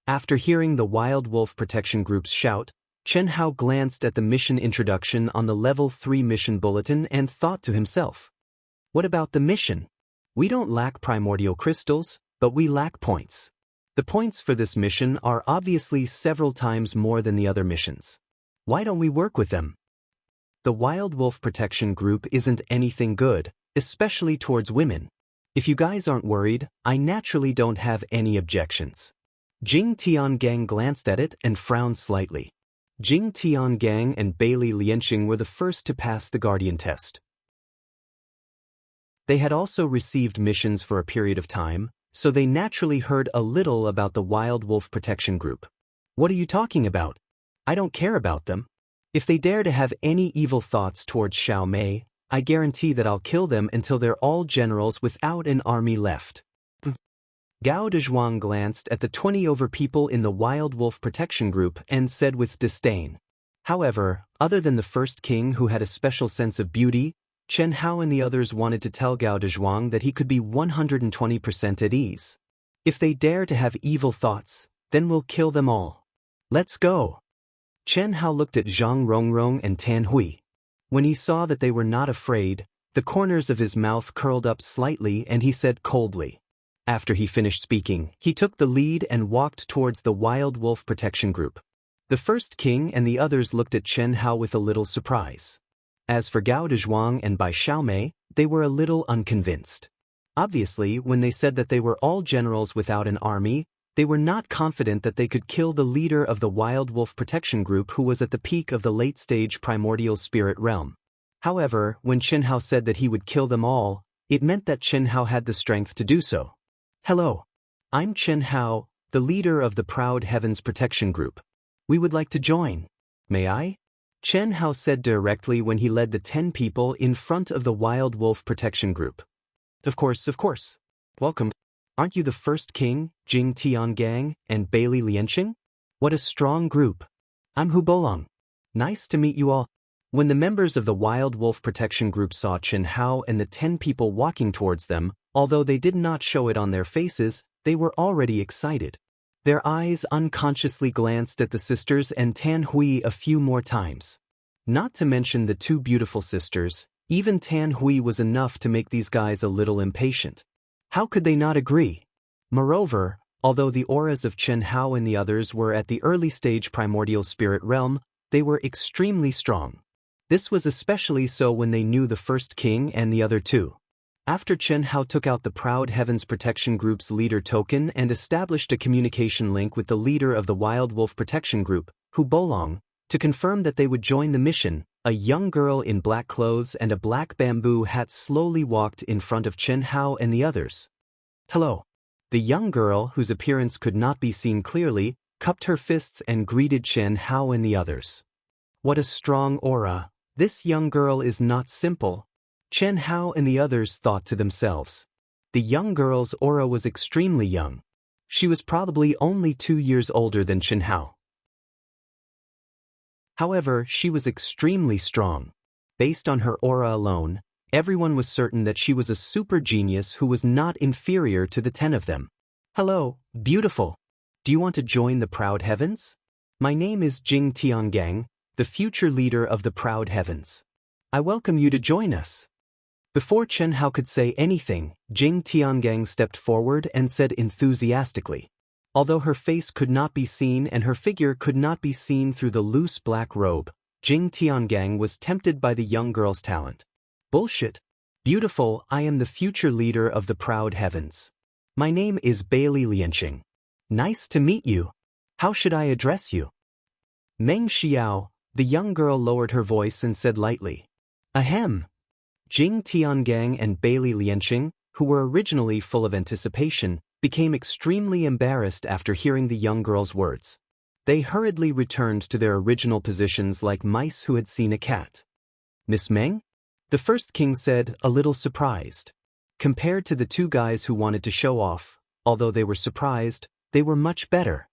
After hearing the Wild Wolf Protection Group's shout, Chen Hao glanced at the mission introduction on the level 3 mission bulletin and thought to himself, what about the mission? We don't lack primordial crystals, but we lack points. The points for this mission are obviously several times more than the other missions. Why don't we work with them? The Wild Wolf Protection Group isn't anything good, especially towards women. If you guys aren't worried, I naturally don't have any objections. Jing Tiangang glanced at it and frowned slightly. Jing Tiangang and Bailey Lianqing were the first to pass the Guardian test. They had also received missions for a period of time, so they naturally heard a little about the Wild Wolf Protection Group. What are you talking about? I don't care about them. If they dare to have any evil thoughts towards Xiao Mei, I guarantee that I'll kill them until they're all generals without an army left. Gao Dezhuang glanced at the 20 over people in the Wild Wolf Protection Group and said with disdain. However, other than the first king who had a special sense of beauty, Chen Hao and the others wanted to tell Gao Dezhuang that he could be 120% at ease. If they dare to have evil thoughts, then we'll kill them all. Let's go. Chen Hao looked at Zhang Rongrong and Tan Hui. When he saw that they were not afraid, the corners of his mouth curled up slightly and he said coldly. After he finished speaking, he took the lead and walked towards the Wild Wolf Protection Group. The first king and the others looked at Chen Hao with a little surprise. As for Gao Dezhuang and Bai Xiaomei, they were a little unconvinced. Obviously, when they said that they were all generals without an army, they were not confident that they could kill the leader of the Wild Wolf Protection Group who was at the peak of the late-stage primordial spirit realm. However, when Chen Hao said that he would kill them all, it meant that Chen Hao had the strength to do so. Hello. I'm Chen Hao, the leader of the Proud Heavens Protection Group. We would like to join. May I? Chen Hao said directly when he led the 10 people in front of the Wild Wolf Protection Group. Of course. Welcome. Aren't you the first king, Jing Tiangang, and Bailey Lianqing? What a strong group. I'm Hu Bolong. Nice to meet you all. When the members of the Wild Wolf Protection Group saw Chen Hao and the 10 people walking towards them, although they did not show it on their faces, they were already excited. Their eyes unconsciously glanced at the sisters and Tan Hui a few more times. Not to mention the two beautiful sisters, even Tan Hui was enough to make these guys a little impatient. How could they not agree? Moreover, although the auras of Chen Hao and the others were at the early stage primordial spirit realm, they were extremely strong. This was especially so when they knew the first king and the other two. After Chen Hao took out the Proud Heavens Protection Group's leader token and established a communication link with the leader of the Wild Wolf Protection Group, Hu Bolong, To confirm that they would join the mission, a young girl in black clothes and a black bamboo hat slowly walked in front of Chen Hao and the others. Hello. The young girl, whose appearance could not be seen clearly, cupped her fists and greeted Chen Hao and the others. What a strong aura. This young girl is not simple. Chen Hao and the others thought to themselves. The young girl's aura was extremely young. She was probably only 2 years older than Chen Hao. However, she was extremely strong. Based on her aura alone, everyone was certain that she was a super genius who was not inferior to the 10 of them. Hello, beautiful. Do you want to join the Proud Heavens? My name is Jing Tiangang, the future leader of the Proud Heavens. I welcome you to join us. Before Chen Hao could say anything, Jing Tiangang stepped forward and said enthusiastically. Although her face could not be seen and her figure could not be seen through the loose black robe, Jing Tiangang was tempted by the young girl's talent. Bullshit. Beautiful, I am the future leader of the Proud Heavens. My name is Bailey Lianqing. Nice to meet you. How should I address you? Meng Xiao, the young girl lowered her voice and said lightly. Ahem. Jing Tiangang and Bailey Lianqing, who were originally full of anticipation, became extremely embarrassed after hearing the young girl's words. They hurriedly returned to their original positions like mice who had seen a cat. Miss Meng? The first king said, a little surprised. Compared to the 2 guys who wanted to show off, although they were surprised, they were much better.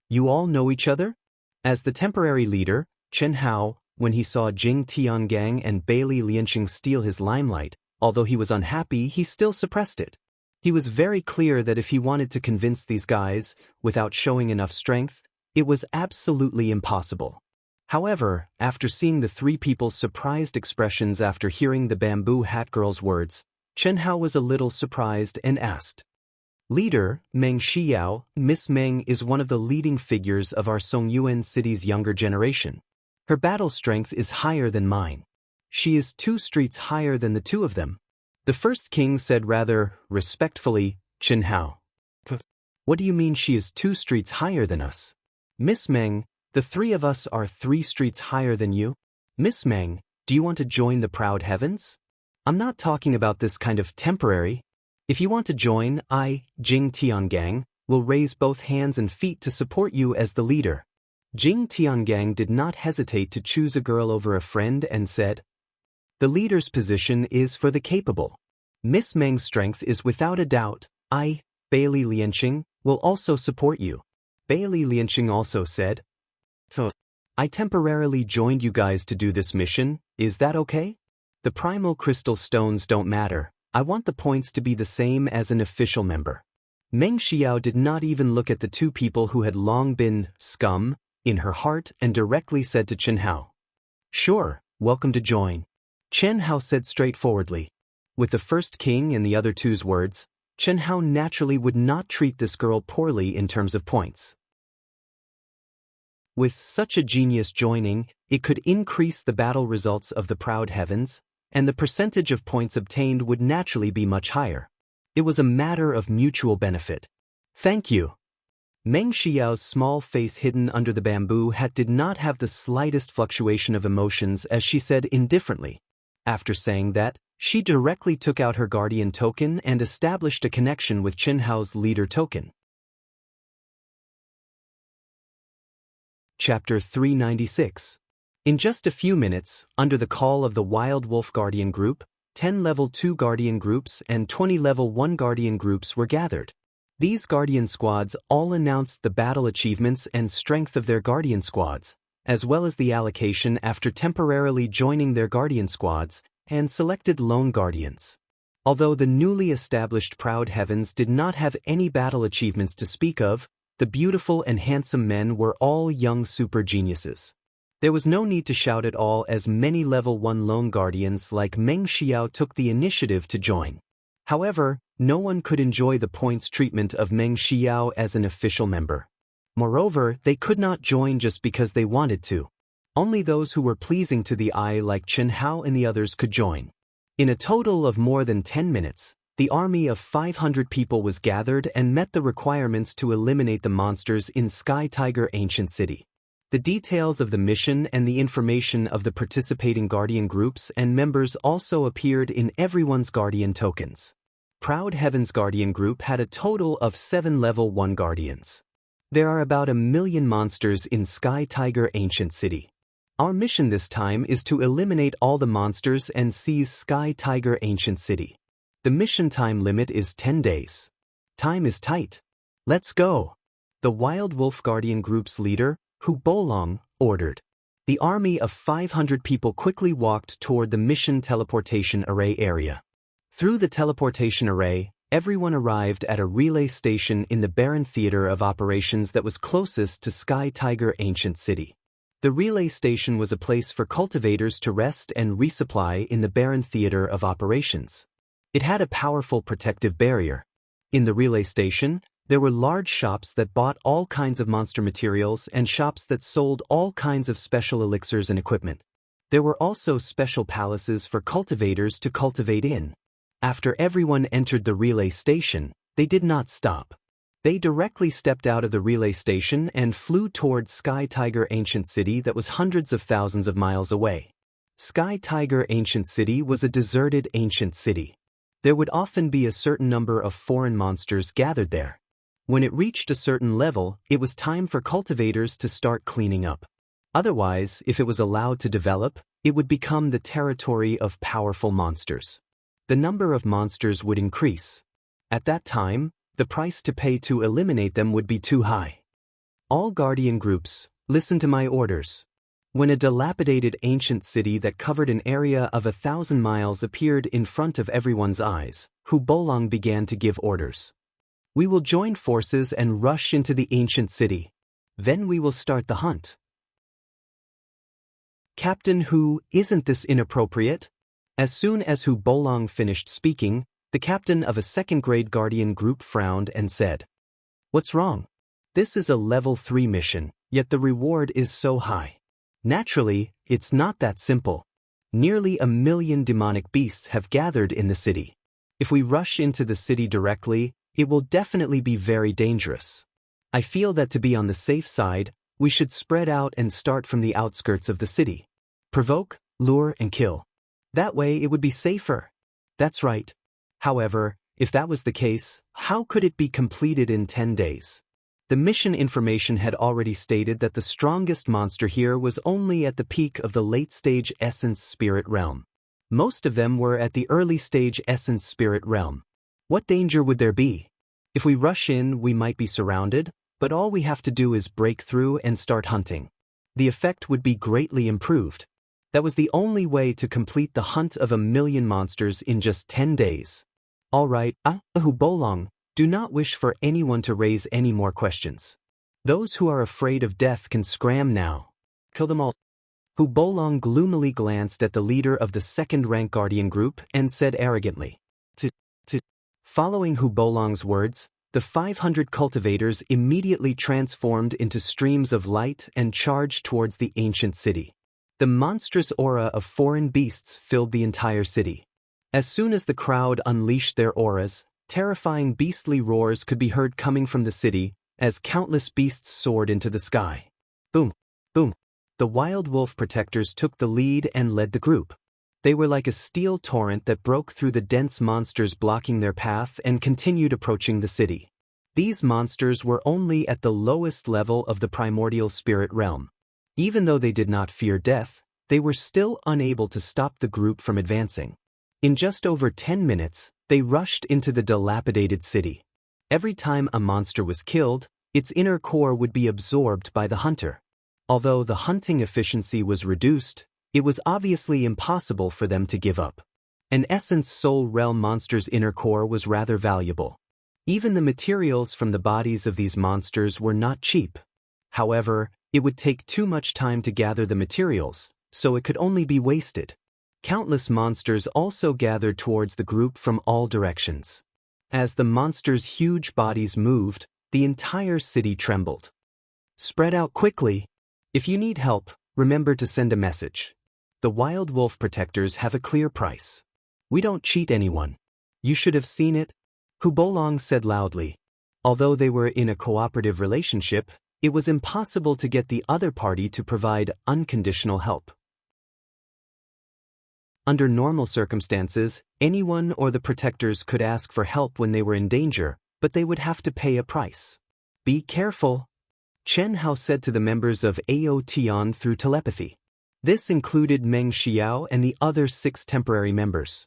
You all know each other? As the temporary leader, Chen Hao, when he saw Jing Tiangang and Bailey Lianqing steal his limelight, although he was unhappy, he still suppressed it. He was very clear that if he wanted to convince these guys, without showing enough strength, it was absolutely impossible. However, after seeing the 3 people's surprised expressions after hearing the bamboo hat girl's words, Chen Hao was a little surprised and asked. Leader, Meng Xiao, Miss Meng is one of the leading figures of our Songyuan city's younger generation. Her battle strength is higher than mine. She is 2 streets higher than the 2 of them. The first king said rather respectfully, Chen Hao. What do you mean she is 2 streets higher than us? Miss Meng, the 3 of us are 3 streets higher than you. Miss Meng, do you want to join the Proud Heavens? I'm not talking about this kind of temporary. If you want to join, I, Jing Tiangang, will raise both hands and feet to support you as the leader. Jing Tiangang did not hesitate to choose a girl over a friend and said, the leader's position is for the capable. Miss Meng's strength is without a doubt. I, Bailey Lianqing, will also support you. Bailey Lianqing also said, I temporarily joined you guys to do this mission, is that okay? The primal crystal stones don't matter. I want the points to be the same as an official member. Meng Xiao did not even look at the 2 people who had long been scum in her heart and directly said to Chen Hao. Sure, welcome to join. Chen Hao said straightforwardly. With the first king and the other 2's words, Chen Hao naturally would not treat this girl poorly in terms of points. With such a genius joining, it could increase the battle results of the Proud Heavens, and the percentage of points obtained would naturally be much higher. It was a matter of mutual benefit. Thank you. Meng Xiao's small face hidden under the bamboo hat did not have the slightest fluctuation of emotions as she said indifferently. After saying that, she directly took out her guardian token and established a connection with Chen Hao's leader token. Chapter 396. In just a few minutes, under the call of the Wild Wolf Guardian Group, 10 Level 2 Guardian Groups and 20 Level 1 Guardian Groups were gathered. These Guardian Squads all announced the battle achievements and strength of their Guardian Squads, as well as the allocation after temporarily joining their Guardian Squads, and selected lone Guardians. Although the newly established Proud Heavens did not have any battle achievements to speak of, the beautiful and handsome men were all young super geniuses. There was no need to shout at all as many Level 1 lone Guardians like Meng Xiao took the initiative to join. However, no one could enjoy the points treatment of Meng Xiao as an official member. Moreover, they could not join just because they wanted to. Only those who were pleasing to the eye like Chen Hao and the others could join. In a total of more than 10 minutes, the army of 500 people was gathered and met the requirements to eliminate the monsters in Sky Tiger Ancient City. The details of the mission and the information of the participating Guardian groups and members also appeared in everyone's Guardian tokens. Proud Heaven's Guardian group had a total of 7 level 1 Guardians. There are about 1 million monsters in Sky Tiger Ancient City. Our mission this time is to eliminate all the monsters and seize Sky Tiger Ancient City. The mission time limit is 10 days. Time is tight. Let's go. The Wild Wolf Guardian group's leader, Hu Bolong, ordered. The army of 500 people quickly walked toward the mission teleportation array area. Through the teleportation array, everyone arrived at a relay station in the barren theater of operations that was closest to Sky Tiger Ancient City. The relay station was a place for cultivators to rest and resupply in the barren theater of operations. It had a powerful protective barrier. In the relay station, there were large shops that bought all kinds of monster materials and shops that sold all kinds of special elixirs and equipment. There were also special palaces for cultivators to cultivate in. After everyone entered the relay station, they did not stop. They directly stepped out of the relay station and flew towards Sky Tiger Ancient City that was hundreds of thousands of miles away. Sky Tiger Ancient City was a deserted ancient city. There would often be a certain number of foreign monsters gathered there. When it reached a certain level, it was time for cultivators to start cleaning up. Otherwise, if it was allowed to develop, it would become the territory of powerful monsters. The number of monsters would increase. At that time, the price to pay to eliminate them would be too high. All Guardian groups, listen to my orders. When a dilapidated ancient city that covered an area of 1,000 miles appeared in front of everyone's eyes, Hu Bolong began to give orders. We will join forces and rush into the ancient city. Then we will start the hunt. Captain Hu, isn't this inappropriate? As soon as Hu Bolong finished speaking, the captain of a second-grade Guardian group frowned and said, "What's wrong? This is a level 3 mission, yet the reward is so high. Naturally, it's not that simple. Nearly 1 million demonic beasts have gathered in the city. If we rush into the city directly, it will definitely be very dangerous. I feel that to be on the safe side, we should spread out and start from the outskirts of the city. Provoke, lure, and kill. That way it would be safer." That's right. However, if that was the case, how could it be completed in 10 days? The mission information had already stated that the strongest monster here was only at the peak of the late-stage Essence Spirit Realm. Most of them were at the early-stage Essence Spirit Realm. What danger would there be? If we rush in, we might be surrounded, but all we have to do is break through and start hunting. The effect would be greatly improved. That was the only way to complete the hunt of 1 million monsters in just 10 days. All right, Hu Bolong, do not wish for anyone to raise any more questions. Those who are afraid of death can scram now. Kill them all. Hu Bolong gloomily glanced at the leader of the second-rank Guardian group and said arrogantly, Following Hu Bolong's words, the 500 cultivators immediately transformed into streams of light and charged towards the ancient city. The monstrous aura of foreign beasts filled the entire city. As soon as the crowd unleashed their auras, terrifying beastly roars could be heard coming from the city as countless beasts soared into the sky. Boom, boom. The Wild Wolf protectors took the lead and led the group. They were like a steel torrent that broke through the dense monsters blocking their path and continued approaching the city. These monsters were only at the lowest level of the primordial spirit realm. Even though they did not fear death, they were still unable to stop the group from advancing. In just over 10 minutes, they rushed into the dilapidated city. Every time a monster was killed, its inner core would be absorbed by the hunter. Although the hunting efficiency was reduced, it was obviously impossible for them to give up. An Essence Soul Realm monster's inner core was rather valuable. Even the materials from the bodies of these monsters were not cheap. However, it would take too much time to gather the materials, so it could only be wasted. Countless monsters also gathered towards the group from all directions. As the monsters' huge bodies moved, the entire city trembled. Spread out quickly. If you need help, remember to send a message. The Wild Wolf protectors have a clear price. We don't cheat anyone. You should have seen it, Hu Bolong said loudly. Although they were in a cooperative relationship, It was impossible to get the other party to provide unconditional help. Under normal circumstances, anyone or the protectors could ask for help when they were in danger, but they would have to pay a price. Be careful, Chen Hao said to the members of Ao Tian through telepathy. This included Meng Xiao and the other 6 temporary members.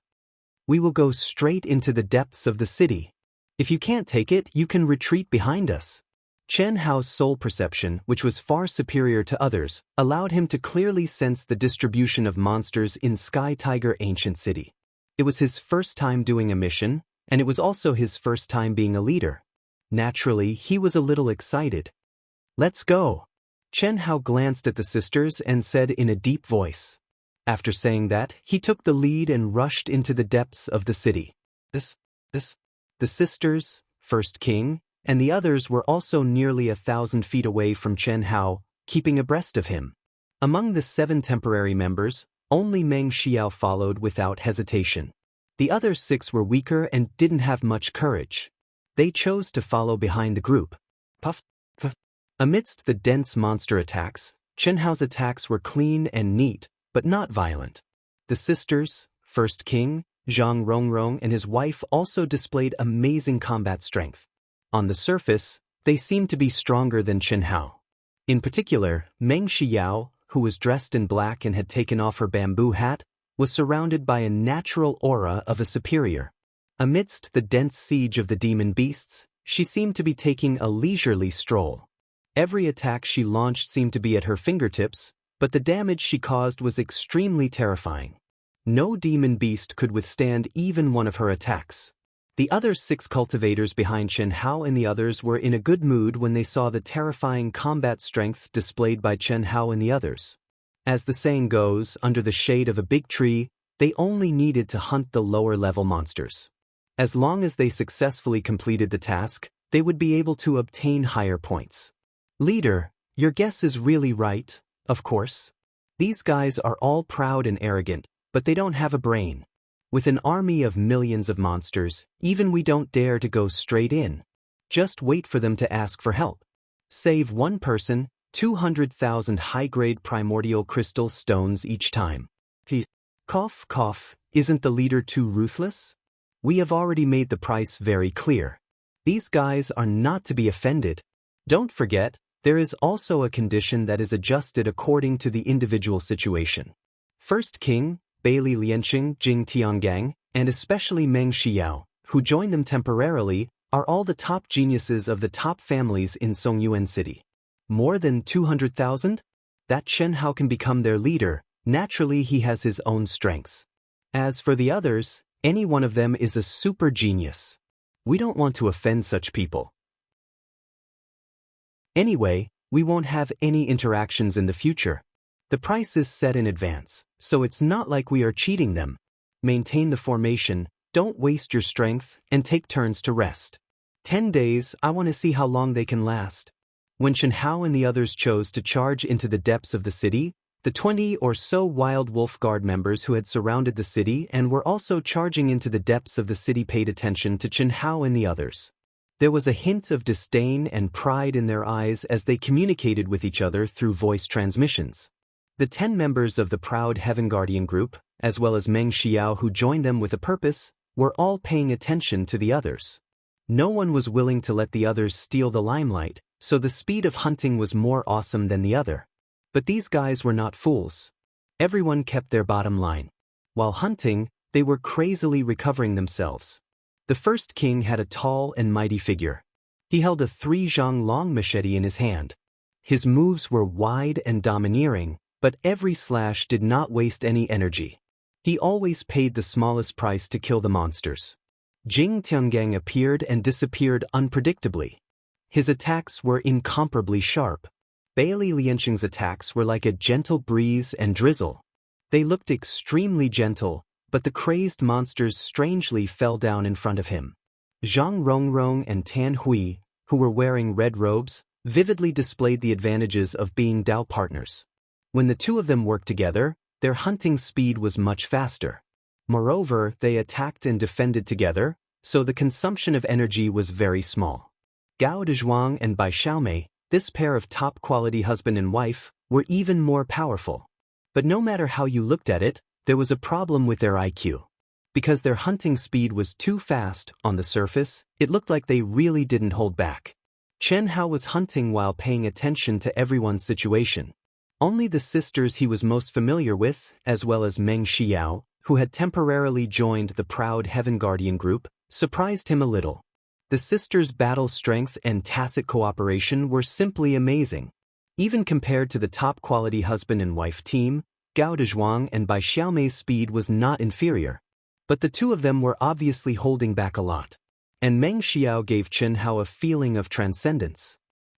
We will go straight into the depths of the city. If you can't take it, you can retreat behind us. Chen Hao's soul perception, which was far superior to others, allowed him to clearly sense the distribution of monsters in Sky Tiger Ancient City. It was his first time doing a mission, and it was also his first time being a leader. Naturally, he was a little excited. Let's go. Chen Hao glanced at the sisters and said in a deep voice. After saying that, he took the lead and rushed into the depths of the city. The sisters, First King, and the others were also nearly 1,000 feet away from Chen Hao, keeping abreast of him. Among the 7 temporary members, only Meng Xiao followed without hesitation. The other 6 were weaker and didn't have much courage. They chose to follow behind the group. Puff. Amidst the dense monster attacks, Chen Hao's attacks were clean and neat, but not violent. The sisters, First King, Zhang Rongrong and his wife also displayed amazing combat strength. On the surface, they seemed to be stronger than Chen Hao. In particular, Meng Xiao, who was dressed in black and had taken off her bamboo hat, was surrounded by a natural aura of a superior. Amidst the dense siege of the demon beasts, she seemed to be taking a leisurely stroll. Every attack she launched seemed to be at her fingertips, but the damage she caused was extremely terrifying. No demon beast could withstand even one of her attacks. The other 6 cultivators behind Chen Hao and the others were in a good mood when they saw the terrifying combat strength displayed by Chen Hao and the others. As the saying goes, under the shade of a big tree, they only needed to hunt the lower-level monsters. As long as they successfully completed the task, they would be able to obtain higher points. Leader, your guess is really right, of course. These guys are all proud and arrogant, but they don't have a brain. With an army of millions of monsters, even we don't dare to go straight in. Just wait for them to ask for help. Save one person, 200,000 high-grade primordial crystal stones each time. Cough, isn't the leader too ruthless? We have already made the price very clear. These guys are not to be offended. Don't forget, there is also a condition that is adjusted according to the individual situation. First King, Bailey Lianqing, Jing Tiangang, and especially Meng Xiao, who joined them temporarily, are all the top geniuses of the top families in Songyuan City. More than 200,000? That Chen Hao can become their leader. Naturally, he has his own strengths. As for the others, any one of them is a super genius. We don't want to offend such people. Anyway, we won't have any interactions in the future. The price is set in advance, so it's not like we are cheating them. Maintain the formation, don't waste your strength, and take turns to rest. 10 days, I want to see how long they can last. When Chen Hao and the others chose to charge into the depths of the city, the 20 or so Wild Wolf Guard members who had surrounded the city and were also charging into the depths of the city paid attention to Chen Hao and the others. There was a hint of disdain and pride in their eyes as they communicated with each other through voice transmissions. The 10 members of the proud Heaven Guardian group, as well as Meng Xiao who joined them with a purpose, were all paying attention to the others. No one was willing to let the others steal the limelight, so the speed of hunting was more awesome than the other. But these guys were not fools. Everyone kept their bottom line. While hunting, they were crazily recovering themselves. The First King had a tall and mighty figure. He held a 3-zhang long machete in his hand. His moves were wide and domineering, but every slash did not waste any energy. He always paid the smallest price to kill the monsters. Jing Tiangang appeared and disappeared unpredictably. His attacks were incomparably sharp. Bailey Lianqing's attacks were like a gentle breeze and drizzle. They looked extremely gentle, but the crazed monsters strangely fell down in front of him. Zhang Rongrong and Tan Hui, who were wearing red robes, vividly displayed the advantages of being Dao partners. When the two of them worked together, their hunting speed was much faster. Moreover, they attacked and defended together, so the consumption of energy was very small. Gao Dezhuang and Bai Xiaomei, This pair of top-quality husband and wife were even more powerful. But no matter how you looked at it, there was a problem with their IQ. Because their hunting speed was too fast, on the surface, it looked like they really didn't hold back. Chen Hao was hunting while paying attention to everyone's situation. Only the sisters he was most familiar with, as well as Meng Xiao, who had temporarily joined the proud Heaven Guardian group, surprised him a little. The sisters' battle strength and tacit cooperation were simply amazing. Even compared to the top-quality husband and wife team, Gao Dezhuang and Bai Xiaomei's speed was not inferior. But the two of them were obviously holding back a lot. And Meng Xiao gave Chen Hao a feeling of transcendence.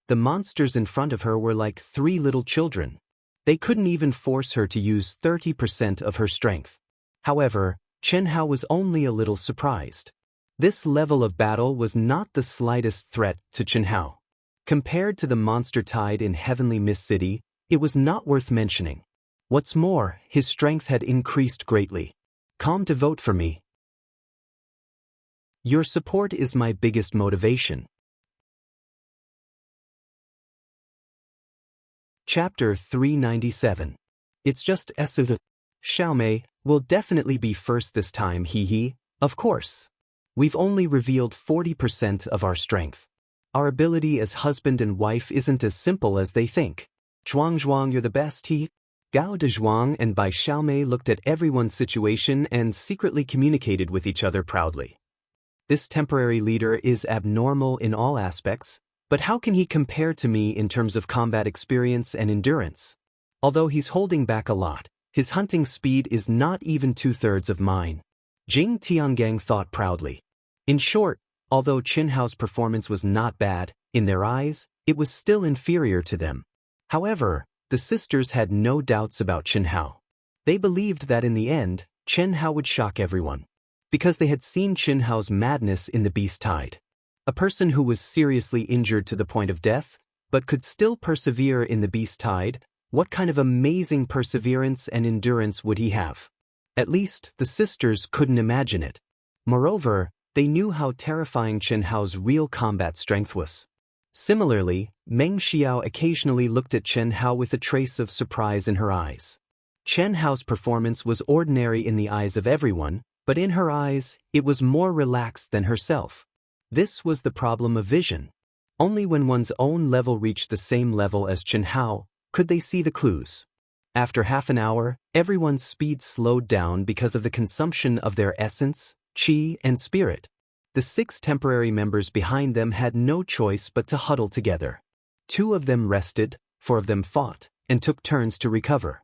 The monsters in front of her were like 3 little children. They couldn't even force her to use 30% of her strength. However, Chen Hao was only a little surprised. This level of battle was not the slightest threat to Chen Hao. Compared to the monster tide in Heavenly Mist City, it was not worth mentioning. What's more, his strength had increased greatly. Come to vote for me. Your support is my biggest motivation. Chapter 397. It's just the Xiaomei will definitely be first this time, hee. Of course. We've only revealed 40% of our strength. Our ability as husband and wife isn't as simple as they think. Zhuang, you're the best, he. Gao Dezhuang and Bai Xiaomei looked at everyone's situation and secretly communicated with each other proudly. This temporary leader is abnormal in all aspects, but how can he compare to me in terms of combat experience and endurance? Although he's holding back a lot, his hunting speed is not even 2/3 of mine. Jing Tiangang thought proudly. In short, although Chen Hao's performance was not bad, in their eyes, it was still inferior to them. However, the sisters had no doubts about Chen Hao. They believed that in the end, Chen Hao would shock everyone. Because they had seen Chen Hao's madness in the Beast Tide. A person who was seriously injured to the point of death, but could still persevere in the Beast Tide, what kind of amazing perseverance and endurance would he have? At least, the sisters couldn't imagine it. Moreover, they knew how terrifying Chen Hao's real combat strength was. Similarly, Meng Xiao occasionally looked at Chen Hao with a trace of surprise in her eyes. Chen Hao's performance was ordinary in the eyes of everyone, but in her eyes, it was more relaxed than herself. This was the problem of vision. Only when one's own level reached the same level as Chen Hao could they see the clues. After half an hour, everyone's speed slowed down because of the consumption of their essence, qi, and spirit. The 6 temporary members behind them had no choice but to huddle together. 2 of them rested, 4 of them fought, and took turns to recover.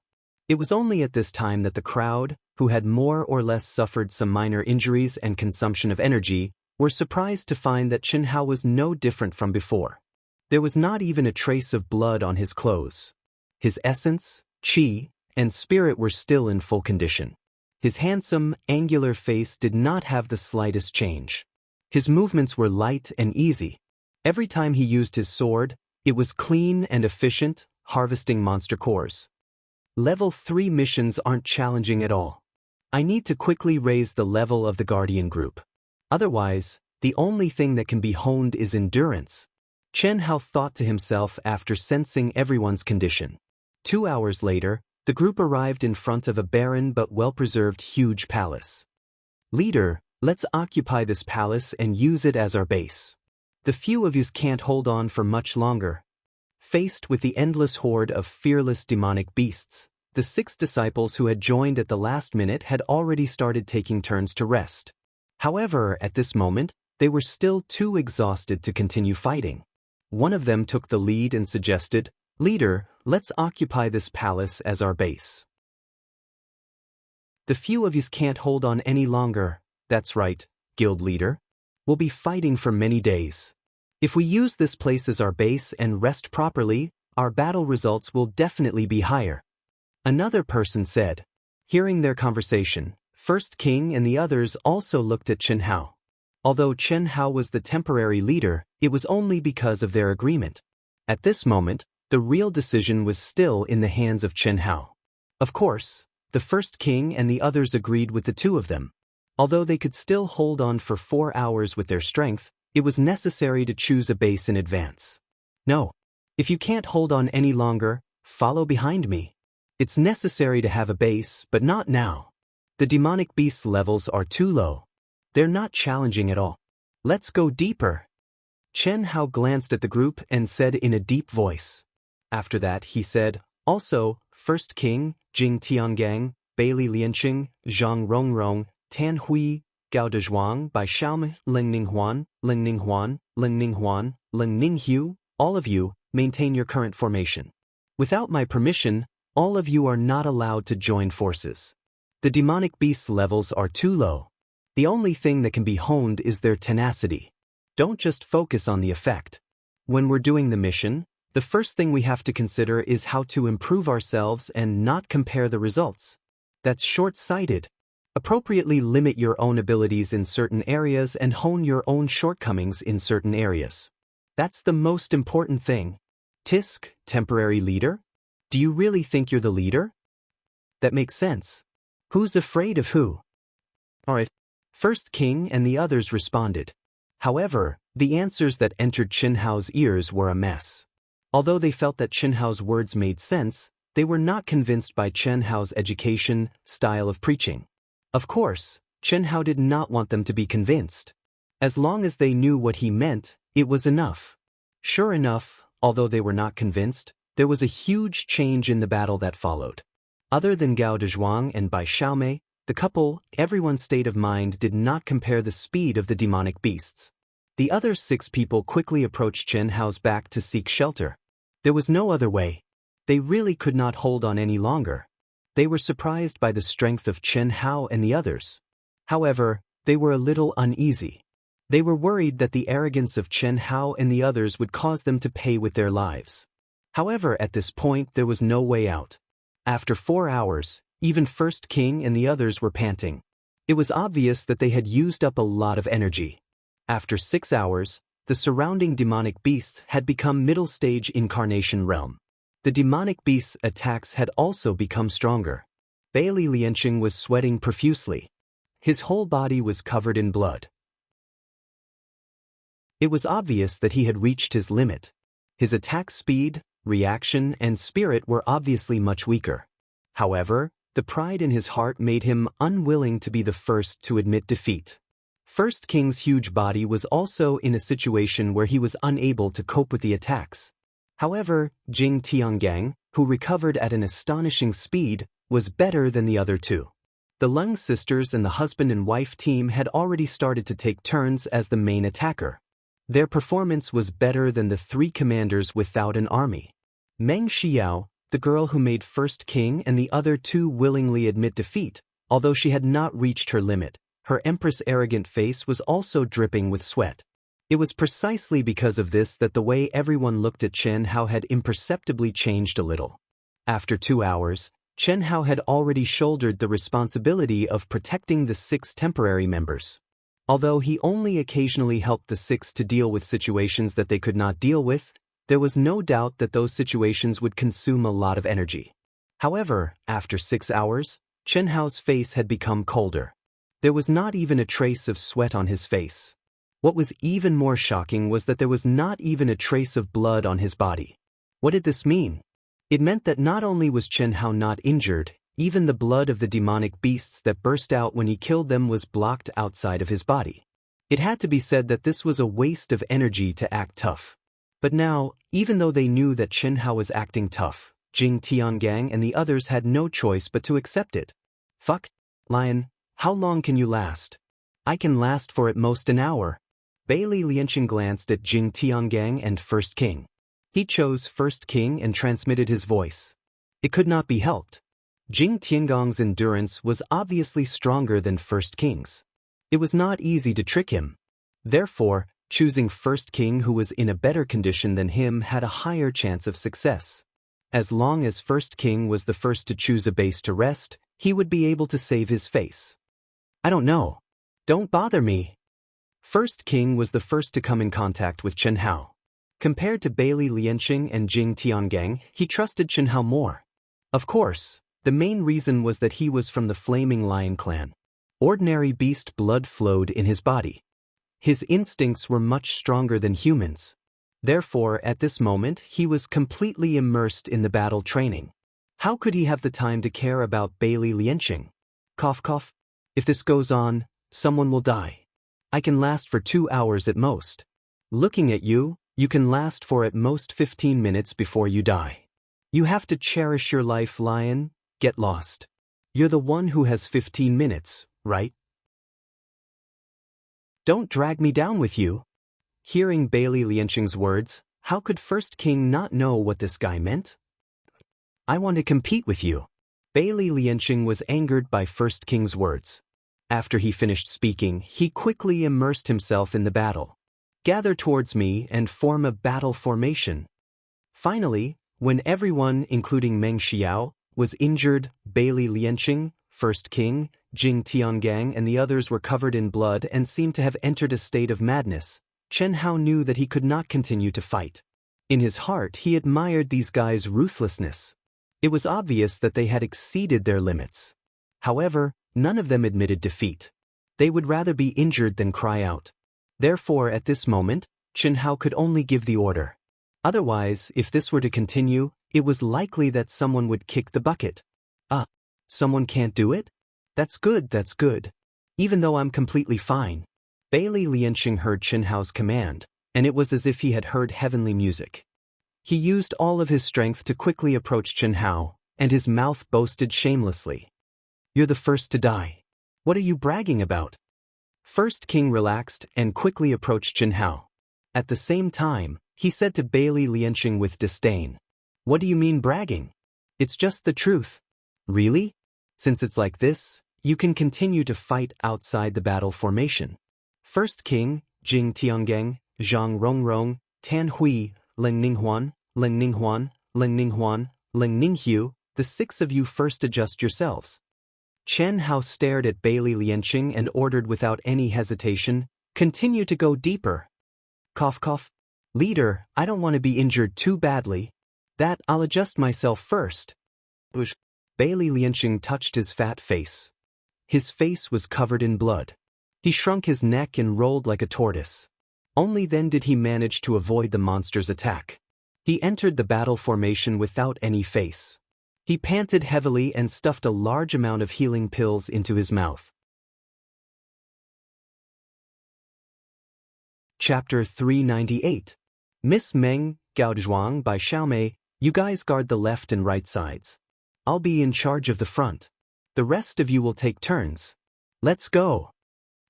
It was only at this time that the crowd, who had more or less suffered some minor injuries and consumption of energy, were surprised to find that Chen Hao was no different from before. There was not even a trace of blood on his clothes. His essence, qi, and spirit were still in full condition. His handsome, angular face did not have the slightest change. His movements were light and easy. Every time he used his sword, it was clean and efficient, harvesting monster cores. Level 3 missions aren't challenging at all. I need to quickly raise the level of the Guardian group. Otherwise, the only thing that can be honed is endurance. Chen Hao thought to himself after sensing everyone's condition. 2 hours later, the group arrived in front of a barren but well-preserved huge palace. Leader, let's occupy this palace and use it as our base. The few of yous can't hold on for much longer. Faced with the endless horde of fearless demonic beasts, the 6 disciples who had joined at the last minute had already started taking turns to rest. However, at this moment, they were still too exhausted to continue fighting. One of them took the lead and suggested, "Leader, let's occupy this palace as our base. The few of yous can't hold on any longer." "That's right, guild leader. We'll be fighting for many days. If we use this place as our base and rest properly, our battle results will definitely be higher." Another person said. Hearing their conversation, First King and the others also looked at Chen Hao. Although Chen Hao was the temporary leader, it was only because of their agreement. At this moment, the real decision was still in the hands of Chen Hao. Of course, the First King and the others agreed with the 2 of them. Although they could still hold on for 4 hours with their strength, it was necessary to choose a base in advance. No. If you can't hold on any longer, follow behind me. It's necessary to have a base, but not now. The demonic beast's levels are too low. They're not challenging at all. Let's go deeper. Chen Hao glanced at the group and said in a deep voice. After that, he said, also, First King, Jing Tiangang, Bailey Lianqing, Zhang Rongrong, Tan Hui, Gao Dezhuang, Bai Xiaomi, Ling Ninghuan, Ling Ninghuan, Ling Ninghuan, Ling Ninghu, all of you, maintain your current formation. Without my permission, all of you are not allowed to join forces. The demonic beast's levels are too low. The only thing that can be honed is their tenacity. Don't just focus on the effect. When we're doing the mission, the first thing we have to consider is how to improve ourselves and not compare the results. That's short-sighted. Appropriately limit your own abilities in certain areas and hone your own shortcomings in certain areas. That's the most important thing. Tisk, temporary leader? Do you really think you're the leader? That makes sense. Who's afraid of who? Alright. First King and the others responded. However, the answers that entered Chen Hao's ears were a mess. Although they felt that Chen Hao's words made sense, they were not convinced by Chen Hao's education, style of preaching. Of course, Chen Hao did not want them to be convinced. As long as they knew what he meant, it was enough. Sure enough, although they were not convinced, there was a huge change in the battle that followed. Other than Gao Dezhuang and Bai Xiaomei, the couple, everyone's state of mind did not compare the speed of the demonic beasts. The other 6 people quickly approached Chen Hao's back to seek shelter. There was no other way. They really could not hold on any longer. They were surprised by the strength of Chen Hao and the others. However, they were a little uneasy. They were worried that the arrogance of Chen Hao and the others would cause them to pay with their lives. However, at this point there was no way out. After 4 hours, even First King and the others were panting. It was obvious that they had used up a lot of energy. After 6 hours, the surrounding demonic beasts had become middle-stage incarnation realm. The demonic beast's attacks had also become stronger. Bailey Lianqing was sweating profusely. His whole body was covered in blood. It was obvious that he had reached his limit. His attack speed, reaction, and spirit were obviously much weaker. However, the pride in his heart made him unwilling to be the first to admit defeat. First King's huge body was also in a situation where he was unable to cope with the attacks. However, Jing Tiangang, who recovered at an astonishing speed, was better than the other 2. The Leng sisters and the husband and wife team had already started to take turns as the main attacker. Their performance was better than the 3 commanders without an army. Meng Xiao, the girl who made First King and the other 2 willingly admit defeat, although she had not reached her limit. Her empress' arrogant face was also dripping with sweat. It was precisely because of this that the way everyone looked at Chen Hao had imperceptibly changed a little. After 2 hours, Chen Hao had already shouldered the responsibility of protecting the 6 temporary members. Although he only occasionally helped the 6 to deal with situations that they could not deal with, there was no doubt that those situations would consume a lot of energy. However, after 6 hours, Chen Hao's face had become colder. There was not even a trace of sweat on his face. What was even more shocking was that there was not even a trace of blood on his body. What did this mean? It meant that not only was Chen Hao not injured, even the blood of the demonic beasts that burst out when he killed them was blocked outside of his body. It had to be said that this was a waste of energy to act tough. But now, even though they knew that Chen Hao was acting tough, Jing Tiangang and the others had no choice but to accept it. Fuck, Lion, how long can you last? I can last for at most an hour. Bailey Lianqing glanced at Jing Tiangang and First King. He chose First King and transmitted his voice. It could not be helped. Jing Tiangong's endurance was obviously stronger than First King's. It was not easy to trick him. Therefore, choosing First King who was in a better condition than him had a higher chance of success. As long as First King was the first to choose a base to rest, he would be able to save his face. I don't know. Don't bother me. First King was the first to come in contact with Chen Hao. Compared to Bailey Lianqing and Jing Tiangang, he trusted Chen Hao more. Of course, the main reason was that he was from the Flaming Lion clan. Ordinary beast blood flowed in his body. His instincts were much stronger than humans. Therefore, at this moment, he was completely immersed in the battle training. How could he have the time to care about Bailey Lianqing? Cough cough. If this goes on, someone will die. I can last for 2 hours at most. Looking at you, you can last for at most 15 minutes before you die. You have to cherish your life, lion. Get lost. You're the one who has 15 minutes, right? Don't drag me down with you. Hearing Bailey Lianqing's words, how could First King not know what this guy meant? I want to compete with you. Bailey Lianqing was angered by First King's words. After he finished speaking, he quickly immersed himself in the battle. Gather towards me and form a battle formation. Finally, when everyone, including Meng Xiao, was injured, Bailey Lianqing, First King, Jing Tiangang and the others were covered in blood and seemed to have entered a state of madness, Chen Hao knew that he could not continue to fight. In his heart, he admired these guys' ruthlessness. It was obvious that they had exceeded their limits. However, none of them admitted defeat. They would rather be injured than cry out. Therefore, at this moment, Chen Hao could only give the order. Otherwise, if this were to continue, it was likely that someone would kick the bucket. Someone can't do it? That's good. Even though I'm completely fine. Bailey Lianqing heard Chen Hao's command, and it was as if he had heard heavenly music. He used all of his strength to quickly approach Chen Hao, and his mouth boasted shamelessly. You're the first to die. What are you bragging about? First King relaxed and quickly approached Chen Hao. At the same time, he said to Bailey Lianqing with disdain, What do you mean bragging? It's just the truth. Really? Since it's like this, you can continue to fight outside the battle formation. First King, Jing Tiangang, Zhang Rongrong, Tan Hui, Leng Ninghuan, Leng Ninghu, the 6 of you first adjust yourselves. Chen Hao stared at Bailey Lianqing and ordered without any hesitation, Continue to go deeper. Cough cough. Leader, I don't want to be injured too badly. I'll adjust myself first. Bailey Lianqing touched his fat face. His face was covered in blood. He shrunk his neck and rolled like a tortoise. Only then did he manage to avoid the monster's attack. He entered the battle formation without any face. He panted heavily and stuffed a large amount of healing pills into his mouth. Chapter 398. Miss Meng, Gao Zhuang by Xiaomei, you guys guard the left and right sides. I'll be in charge of the front. The rest of you will take turns. Let's go.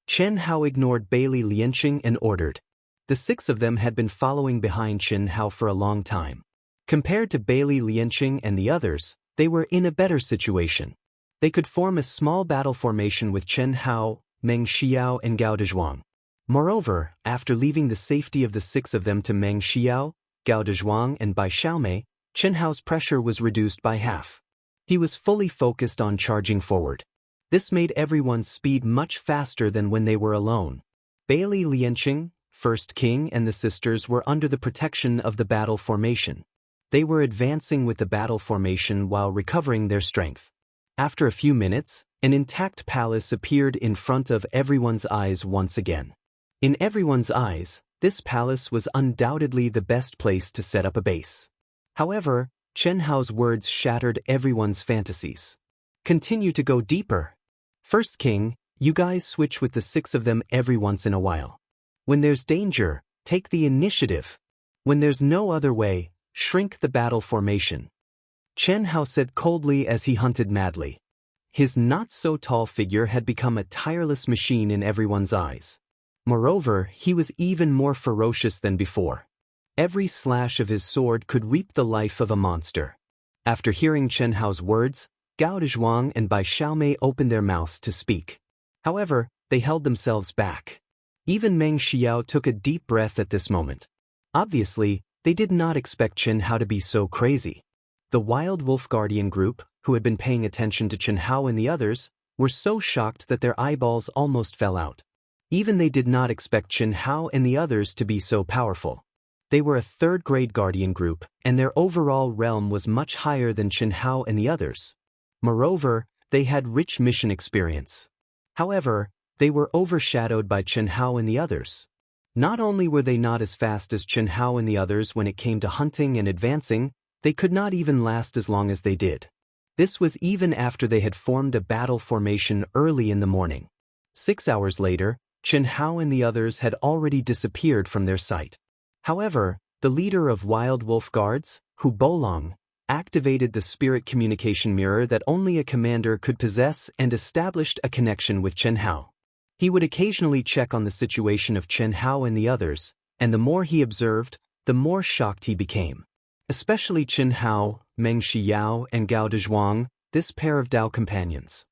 Chen Hao ignored Bailey Lianqing and ordered. The 6 of them had been following behind Chen Hao for a long time. Compared to Bailey Lianqing and the others, they were in a better situation. They could form a small battle formation with Chen Hao, Meng Xiao and Gao Zhuang. Moreover, after leaving the safety of the 6 of them to Meng Xiao, Gao Zhuang and Bai Xiaomei, Chen Hao's pressure was reduced by half. He was fully focused on charging forward. This made everyone's speed much faster than when they were alone. Bailey Lianqing, First King and the sisters were under the protection of the battle formation. They were advancing with the battle formation while recovering their strength. After a few minutes, an intact palace appeared in front of everyone's eyes once again. In everyone's eyes, this palace was undoubtedly the best place to set up a base. However, Chen Hao's words shattered everyone's fantasies. Continue to go deeper. First King, you guys switch with the 6 of them every once in a while. When there's danger, take the initiative. When there's no other way, shrink the battle formation. Chen Hao said coldly as he hunted madly. His not-so-tall figure had become a tireless machine in everyone's eyes. Moreover, he was even more ferocious than before. Every slash of his sword could reap the life of a monster. After hearing Chen Hao's words, Gao Zhuang and Bai Xiaomei opened their mouths to speak. However, they held themselves back. Even Meng Xiao took a deep breath at this moment. Obviously, they did not expect Chen Hao to be so crazy. The Wild Wolf Guardian group, who had been paying attention to Chen Hao and the others, were so shocked that their eyeballs almost fell out. Even they did not expect Chen Hao and the others to be so powerful. They were a 3rd-grade Guardian group, and their overall realm was much higher than Chen Hao and the others. Moreover, they had rich mission experience. However, they were overshadowed by Chen Hao and the others. Not only were they not as fast as Chen Hao and the others when it came to hunting and advancing, they could not even last as long as they did. This was even after they had formed a battle formation early in the morning. 6 hours later, Chen Hao and the others had already disappeared from their sight. However, the leader of Wild Wolf Guards, Hu Bolong, activated the spirit communication mirror that only a commander could possess and established a connection with Chen Hao. He would occasionally check on the situation of Chen Hao and the others, and the more he observed, the more shocked he became. Especially Chen Hao, Meng Shiyao, and Gao Dezhuang, this pair of Dao companions.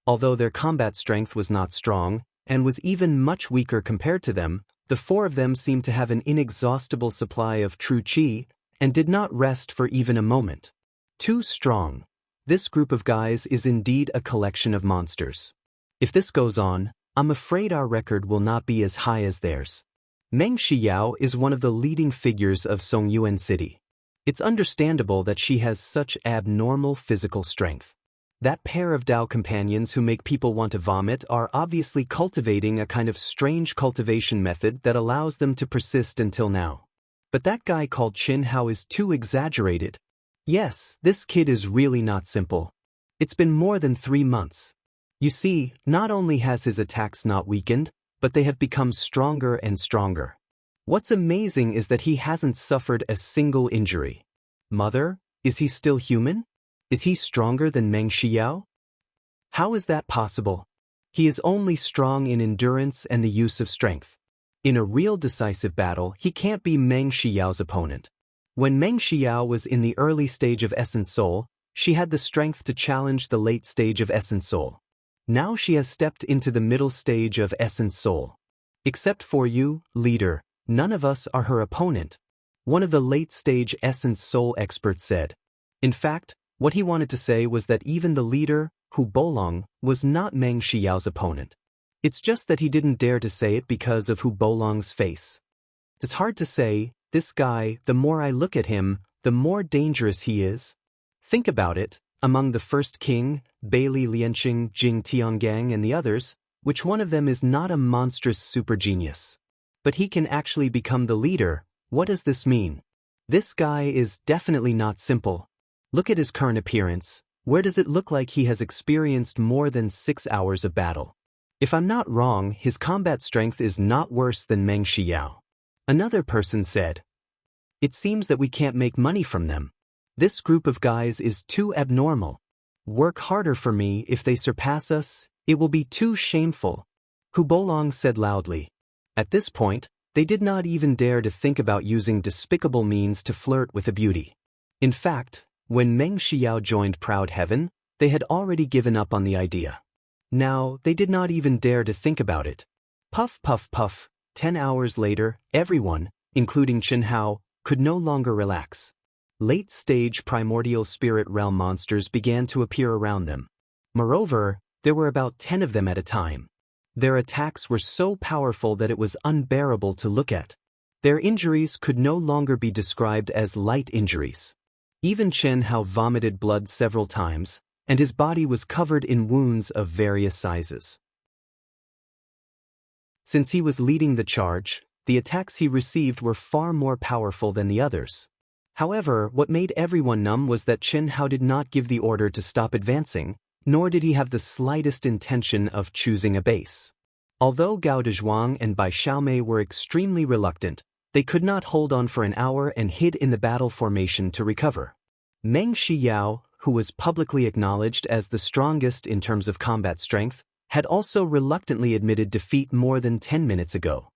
Although their combat strength was not strong, and was even much weaker compared to them, the four of them seemed to have an inexhaustible supply of true qi, and did not rest for even a moment. Too strong. This group of guys is indeed a collection of monsters. If this goes on, I'm afraid our record will not be as high as theirs. Meng Shiyao is one of the leading figures of Songyuan City. It's understandable that she has such abnormal physical strength. That pair of Dao companions who make people want to vomit are obviously cultivating a kind of strange cultivation method that allows them to persist until now. But that guy called Chen Hao is too exaggerated. Yes, this kid is really not simple. It's been more than 3 months. You see, not only has his attacks not weakened, but they have become stronger and stronger. What's amazing is that he hasn't suffered a single injury. Mother, is he still human? Is he stronger than Meng Shiyao? How is that possible? He is only strong in endurance and the use of strength. In a real decisive battle, he can't be Meng Shiyao's opponent. When Meng Shiyao was in the early stage of Essence Soul, she had the strength to challenge the late stage of Essence Soul. Now she has stepped into the middle stage of Essence Soul. Except for you, leader, none of us are her opponent, one of the late-stage Essence Soul experts said. In fact, what he wanted to say was that even the leader, Hu Bolong, was not Meng Shiyao's opponent. It's just that he didn't dare to say it because of Hu Bolong's face. It's hard to say, this guy, the more I look at him, the more dangerous he is. Think about it, among the first king, Bailey Lianqing, Jing Tiangang and the others, which one of them is not a monstrous super genius? But he can actually become the leader. What does this mean? This guy is definitely not simple. Look at his current appearance. Where does it look like he has experienced more than 6 hours of battle? If I'm not wrong, his combat strength is not worse than Meng Shiyao. Another person said, "It seems that we can't make money from them. This group of guys is too abnormal. Work harder for me. If they surpass us, it will be too shameful," Hu Bolong said loudly. At this point, they did not even dare to think about using despicable means to flirt with a beauty. In fact, when Meng Shiyao joined Proud Heaven, they had already given up on the idea. Now, they did not even dare to think about it. Puff puff puff, 10 hours later, everyone, including Chen Hao, could no longer relax. Late-stage primordial spirit realm monsters began to appear around them. Moreover, there were about 10 of them at a time. Their attacks were so powerful that it was unbearable to look at. Their injuries could no longer be described as light injuries. Even Chen Hao vomited blood several times, and his body was covered in wounds of various sizes. Since he was leading the charge, the attacks he received were far more powerful than the others. However, what made everyone numb was that Chen Hao did not give the order to stop advancing, nor did he have the slightest intention of choosing a base. Although Gao Dezhuang and Bai Xiaomei were extremely reluctant, they could not hold on for an hour and hid in the battle formation to recover. Meng Shiyao, who was publicly acknowledged as the strongest in terms of combat strength, had also reluctantly admitted defeat more than 10 minutes ago.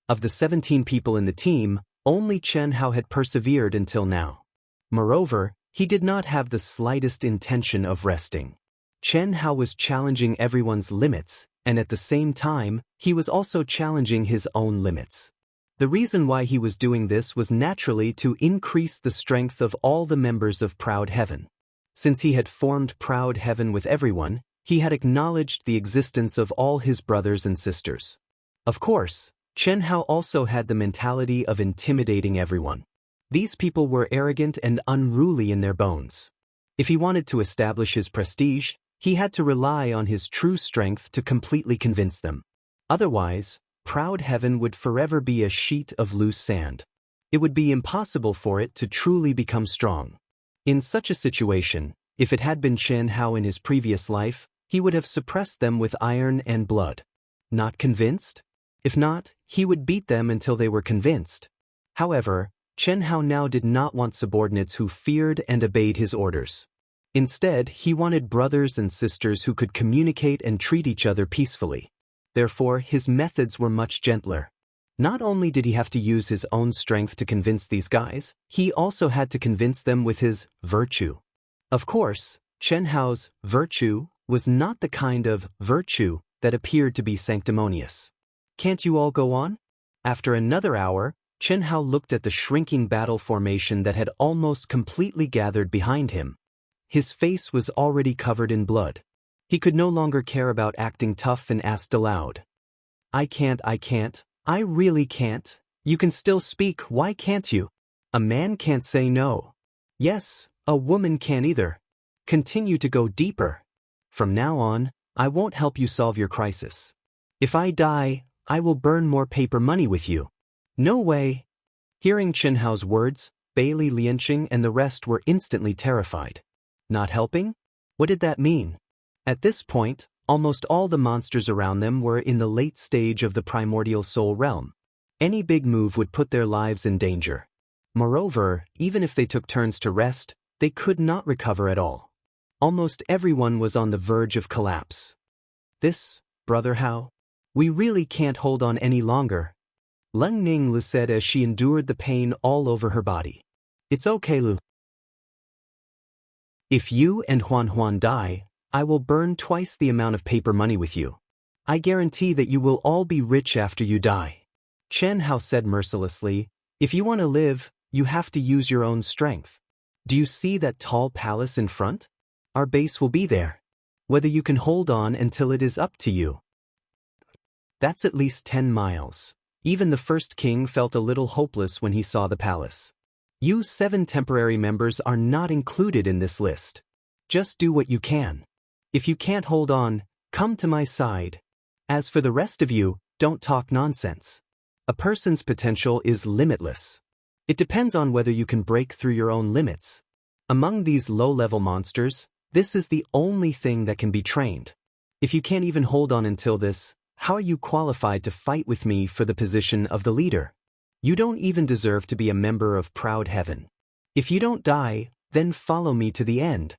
Of the 17 people in the team, only Chen Hao had persevered until now. Moreover, he did not have the slightest intention of resting. Chen Hao was challenging everyone's limits, and at the same time, he was also challenging his own limits. The reason why he was doing this was naturally to increase the strength of all the members of Proud Heaven. Since he had formed Proud Heaven with everyone, he had acknowledged the existence of all his brothers and sisters. Of course, Chen Hao also had the mentality of intimidating everyone. These people were arrogant and unruly in their bones. If he wanted to establish his prestige, he had to rely on his true strength to completely convince them. Otherwise, proud heaven would forever be a sheet of loose sand. It would be impossible for it to truly become strong. In such a situation, if it had been Chen Hao in his previous life, he would have suppressed them with iron and blood. Not convinced? If not, he would beat them until they were convinced. However, Chen Hao now did not want subordinates who feared and obeyed his orders. Instead, he wanted brothers and sisters who could communicate and treat each other peacefully. Therefore, his methods were much gentler. Not only did he have to use his own strength to convince these guys, he also had to convince them with his virtue. Of course, Chen Hao's virtue was not the kind of virtue that appeared to be sanctimonious. Can't you all go on? After another hour, Chen Hao looked at the shrinking battle formation that had almost completely gathered behind him. His face was already covered in blood. He could no longer care about acting tough and asked aloud. I can't, I really can't. You can still speak, why can't you? A man can't say no. Yes, a woman can't either. Continue to go deeper. From now on, I won't help you solve your crisis. If I die, I will burn more paper money with you. No way. Hearing Chen Hao's words, Bailey Lianqing and the rest were instantly terrified. Not helping? What did that mean? At this point, almost all the monsters around them were in the late stage of the primordial soul realm. Any big move would put their lives in danger. Moreover, even if they took turns to rest, they could not recover at all. Almost everyone was on the verge of collapse. This, Brother Hao? We really can't hold on any longer. Leng Ning said as she endured the pain all over her body. It's okay, Lu. If you and Huan Huan die, I will burn twice the amount of paper money with you. I guarantee that you will all be rich after you die. Chen Hao said mercilessly, if you want to live, you have to use your own strength. Do you see that tall palace in front? Our base will be there. Whether you can hold on until it is up to you. That's at least 10 miles. Even the first king felt a little hopeless when he saw the palace. You 7 temporary members are not included in this list. Just do what you can. If you can't hold on, come to my side. As for the rest of you, don't talk nonsense. A person's potential is limitless. It depends on whether you can break through your own limits. Among these low-level monsters, this is the only thing that can be trained. If you can't even hold on until this, how are you qualified to fight with me for the position of the leader? You don't even deserve to be a member of Proud Heaven. If you don't die, then follow me to the end.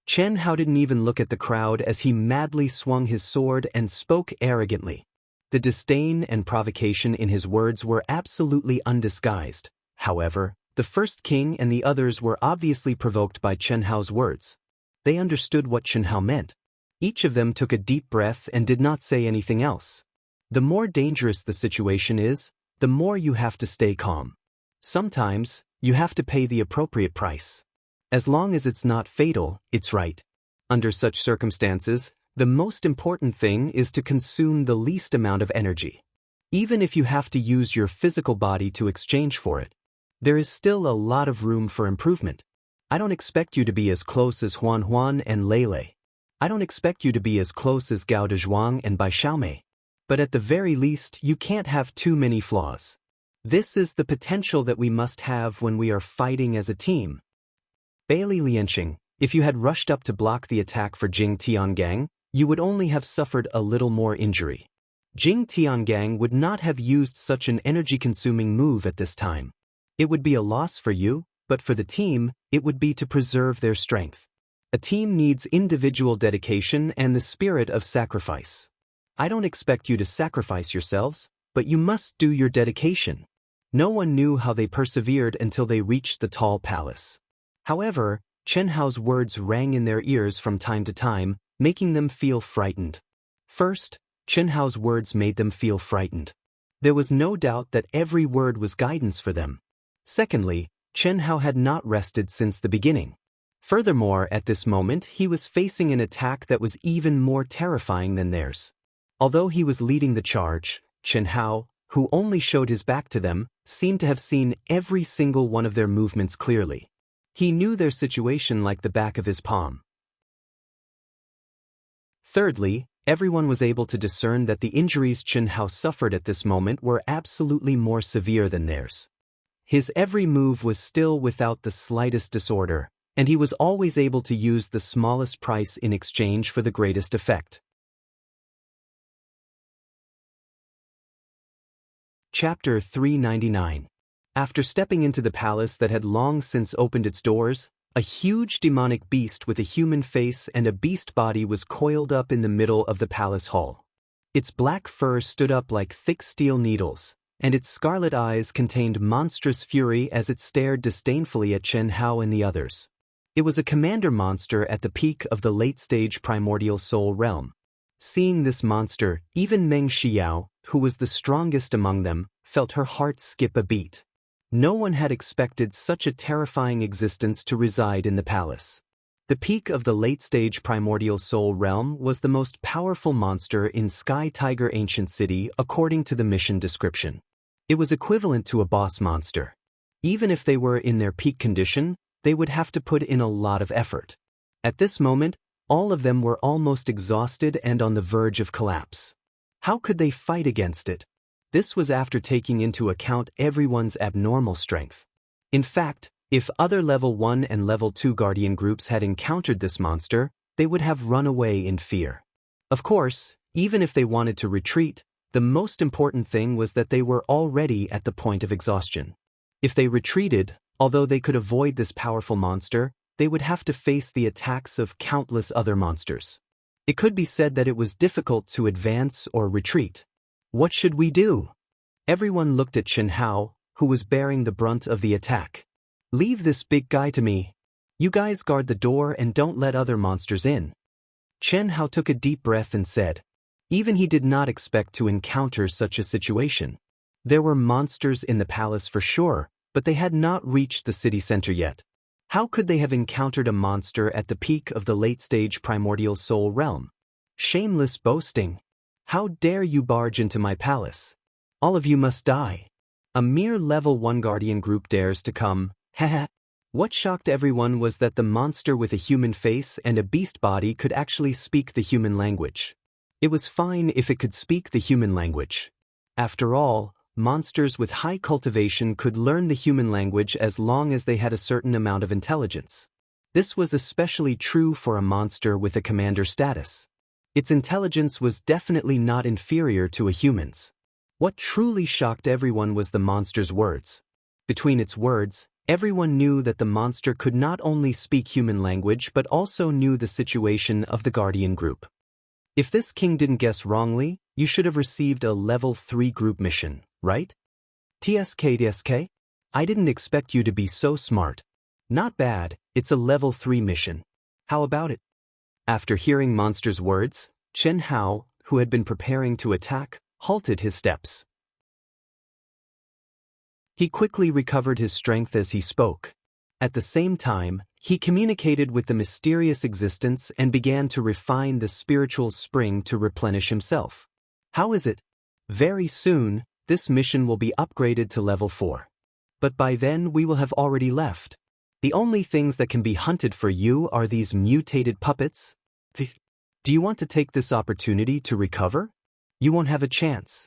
Chen Hao didn't even look at the crowd as he madly swung his sword and spoke arrogantly. The disdain and provocation in his words were absolutely undisguised. However, the first king and the others were obviously provoked by Chen Hao's words. They understood what Chen Hao meant. Each of them took a deep breath and did not say anything else. The more dangerous the situation is, the more you have to stay calm. Sometimes, you have to pay the appropriate price. As long as it's not fatal, it's right. Under such circumstances, the most important thing is to consume the least amount of energy. Even if you have to use your physical body to exchange for it, there is still a lot of room for improvement. I don't expect you to be as close as Huan Huan and Lei Lei. I don't expect you to be as close as Gao Dezhuang and Bai Xiaomei. But at the very least, you can't have too many flaws. This is the potential that we must have when we are fighting as a team. Bailey Lianqing, if you had rushed up to block the attack for Jing Tiangang, you would only have suffered a little more injury. Jing Tiangang would not have used such an energy-consuming move at this time. It would be a loss for you, but for the team, it would be to preserve their strength. A team needs individual dedication and the spirit of sacrifice. I don't expect you to sacrifice yourselves, but you must do your dedication. No one knew how they persevered until they reached the tall palace. However, Chen Hao's words rang in their ears from time to time, making them feel frightened. First, Chen Hao's words made them feel frightened. There was no doubt that every word was guidance for them. Secondly, Chen Hao had not rested since the beginning. Furthermore, at this moment he was facing an attack that was even more terrifying than theirs. Although he was leading the charge, Chen Hao, who only showed his back to them, seemed to have seen every single one of their movements clearly. He knew their situation like the back of his palm. Thirdly, Everyone was able to discern that the injuries Chen Hao suffered at this moment were absolutely more severe than theirs. His every move was still without the slightest disorder, and he was always able to use the smallest price in exchange for the greatest effect. Chapter 399. After stepping into the palace that had long since opened its doors, a huge demonic beast with a human face and a beast body was coiled up in the middle of the palace hall. Its black fur stood up like thick steel needles, and its scarlet eyes contained monstrous fury as it stared disdainfully at Chen Hao and the others. It was a commander monster at the peak of the late-stage primordial soul realm. Seeing this monster, even Meng Xiao, who was the strongest among them, felt her heart skip a beat. No one had expected such a terrifying existence to reside in the palace. The peak of the late-stage primordial soul realm was the most powerful monster in Sky Tiger Ancient City according to the mission description. It was equivalent to a boss monster. Even if they were in their peak condition, they would have to put in a lot of effort. At this moment, all of them were almost exhausted and on the verge of collapse. How could they fight against it? This was after taking into account everyone's abnormal strength. In fact, if other level 1 and level 2 guardian groups had encountered this monster, they would have run away in fear. Of course, even if they wanted to retreat, the most important thing was that they were already at the point of exhaustion. If they retreated, although they could avoid this powerful monster, they would have to face the attacks of countless other monsters. It could be said that it was difficult to advance or retreat. What should we do? Everyone looked at Chen Hao, who was bearing the brunt of the attack. Leave this big guy to me. You guys guard the door and don't let other monsters in. Chen Hao took a deep breath and said. Even he did not expect to encounter such a situation. There were monsters in the palace for sure, but they had not reached the city center yet. How could they have encountered a monster at the peak of the late-stage primordial soul realm? Shameless boasting. How dare you barge into my palace? All of you must die. A mere level 1 guardian group dares to come, haha. What shocked everyone was that the monster with a human face and a beast body could actually speak the human language. It was fine if it could speak the human language. After all, monsters with high cultivation could learn the human language as long as they had a certain amount of intelligence. This was especially true for a monster with a commander status. Its intelligence was definitely not inferior to a human's. What truly shocked everyone was the monster's words. Between its words, everyone knew that the monster could not only speak human language but also knew the situation of the guardian group. If this king didn't guess wrongly, you should have received a level 3 group mission, right? TSK? I didn't expect you to be so smart. Not bad, it's a level 3 mission. How about it? After hearing monster's words, Chen Hao, who had been preparing to attack, halted his steps. He quickly recovered his strength as he spoke. At the same time, he communicated with the mysterious existence and began to refine the spiritual spring to replenish himself. How is it? Very soon, this mission will be upgraded to level 4. But by then we will have already left. The only things that can be hunted for you are these mutated puppets. Do you want to take this opportunity to recover? You won't have a chance.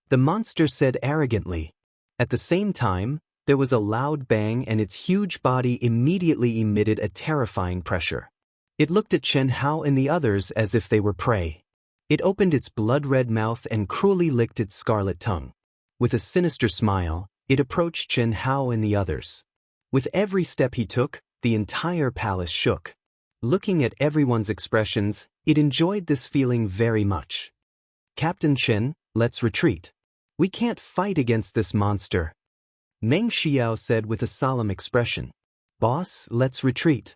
The monster said arrogantly. At the same time, there was a loud bang and its huge body immediately emitted a terrifying pressure. It looked at Chen Hao and the others as if they were prey. It opened its blood-red mouth and cruelly licked its scarlet tongue. With a sinister smile, it approached Chen Hao and the others. With every step he took, the entire palace shook. Looking at everyone's expressions, it enjoyed this feeling very much. Captain Chen, let's retreat. We can't fight against this monster. Meng Xiao said with a solemn expression. Boss, let's retreat.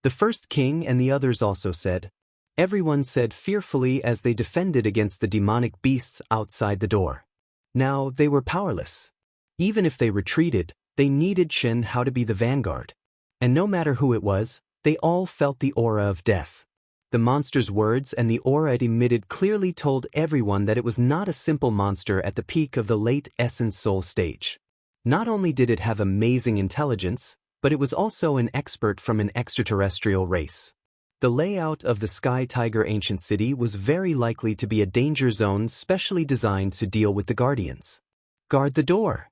The first king and the others also said. Everyone said fearfully as they defended against the demonic beasts outside the door. Now they were powerless. Even if they retreated, they needed Chen Hao to be the vanguard. And no matter who it was, they all felt the aura of death. The monster's words and the aura it emitted clearly told everyone that it was not a simple monster at the peak of the late essence soul stage. Not only did it have amazing intelligence, but it was also an expert from an extraterrestrial race. The layout of the Sky Tiger ancient city was very likely to be a danger zone specially designed to deal with the guardians. Guard the door.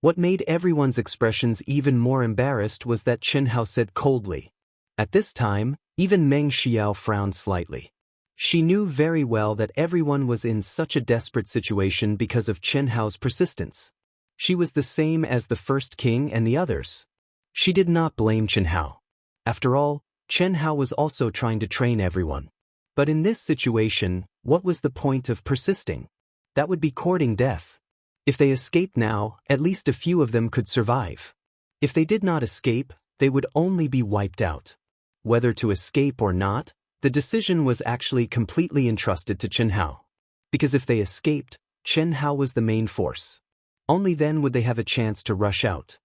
What made everyone's expressions even more embarrassed was that Chen Hao said coldly. At this time, even Meng Xiao frowned slightly. She knew very well that everyone was in such a desperate situation because of Chen Hao's persistence. She was the same as the first king and the others. She did not blame Chen Hao. After all, Chen Hao was also trying to train everyone. But in this situation, what was the point of persisting? That would be courting death. If they escaped now, at least a few of them could survive. If they did not escape, they would only be wiped out. Whether to escape or not, the decision was actually completely entrusted to Chen Hao. Because if they escaped, Chen Hao was the main force. Only then would they have a chance to rush out.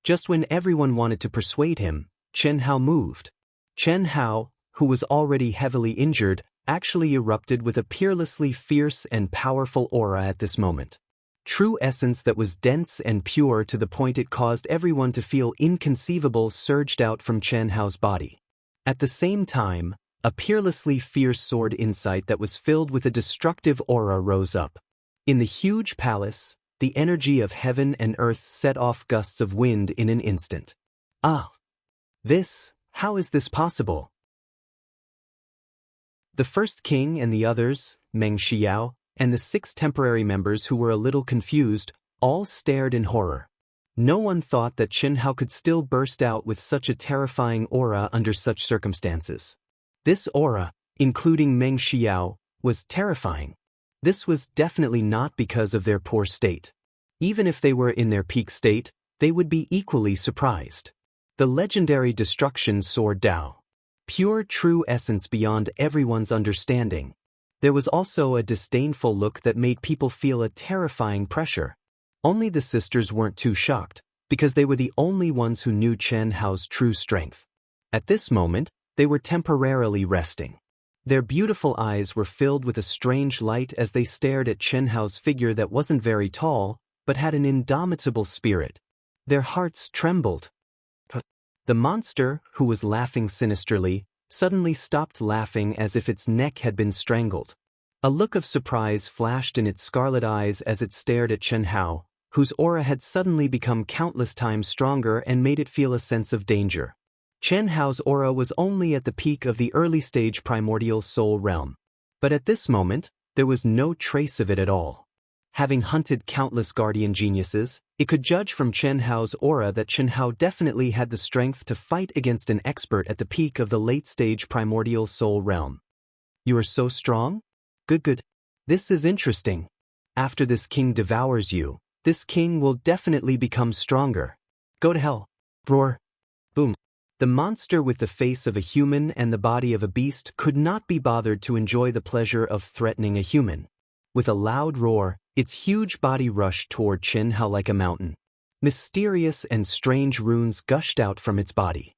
Just when everyone wanted to persuade him, Chen Hao moved. Chen Hao, who was already heavily injured, actually erupted with a peerlessly fierce and powerful aura at this moment. True essence that was dense and pure to the point it caused everyone to feel inconceivable surged out from Chen Hao's body. At the same time, a peerlessly fierce sword insight that was filled with a destructive aura rose up. In the huge palace, the energy of heaven and earth set off gusts of wind in an instant. How is this possible? The first king and the others, Meng Xiao, and the 6 temporary members who were a little confused, all stared in horror. No one thought that Chen Hao could still burst out with such a terrifying aura under such circumstances. This aura, including Meng Xiao, was terrifying. This was definitely not because of their poor state. Even if they were in their peak state, they would be equally surprised. The legendary destruction sword Dao. Pure true essence beyond everyone's understanding. There was also a disdainful look that made people feel a terrifying pressure. Only the sisters weren't too shocked, because they were the only ones who knew Chen Hao's true strength. At this moment, they were temporarily resting. Their beautiful eyes were filled with a strange light as they stared at Chen Hao's figure that wasn't very tall, but had an indomitable spirit. Their hearts trembled. The monster, who was laughing sinisterly, suddenly stopped laughing as if its neck had been strangled. A look of surprise flashed in its scarlet eyes as it stared at Chen Hao, whose aura had suddenly become countless times stronger and made it feel a sense of danger. Chen Hao's aura was only at the peak of the early-stage primordial soul realm. But at this moment, there was no trace of it at all. Having hunted countless guardian geniuses, it could judge from Chen Hao's aura that Chen Hao definitely had the strength to fight against an expert at the peak of the late-stage primordial soul realm. You are so strong? Good. This is interesting. After this king devours you, this king will definitely become stronger. Go to hell. Roar. Boom. The monster with the face of a human and the body of a beast could not be bothered to enjoy the pleasure of threatening a human. With a loud roar, its huge body rushed toward Chen Hao like a mountain. Mysterious and strange runes gushed out from its body.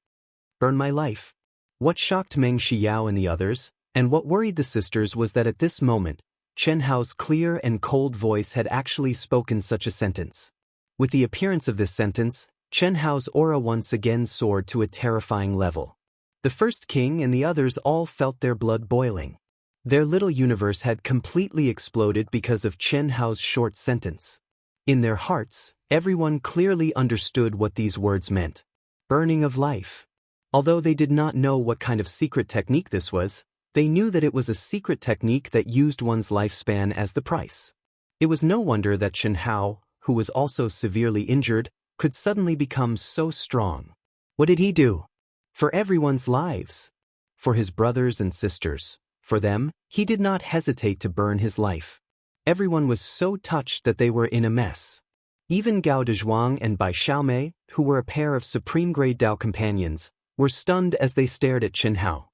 Burn my life. What shocked Meng Xiao and the others, and what worried the sisters was that at this moment, Chen Hao's clear and cold voice had actually spoken such a sentence. With the appearance of this sentence, Chen Hao's aura once again soared to a terrifying level. The first king and the others all felt their blood boiling. Their little universe had completely exploded because of Chen Hao's short sentence. In their hearts, everyone clearly understood what these words meant. Burning of life. Although they did not know what kind of secret technique this was, they knew that it was a secret technique that used one's lifespan as the price. It was no wonder that Chen Hao, who was also severely injured, could suddenly become so strong. What did he do? For everyone's lives. For his brothers and sisters. For them, he did not hesitate to burn his life. Everyone was so touched that they were in a mess. Even Gao Dezhuang and Bai Xiaomei, who were a pair of supreme-grade Dao companions, were stunned as they stared at Chen Hao.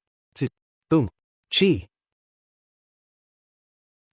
Boom. Chi.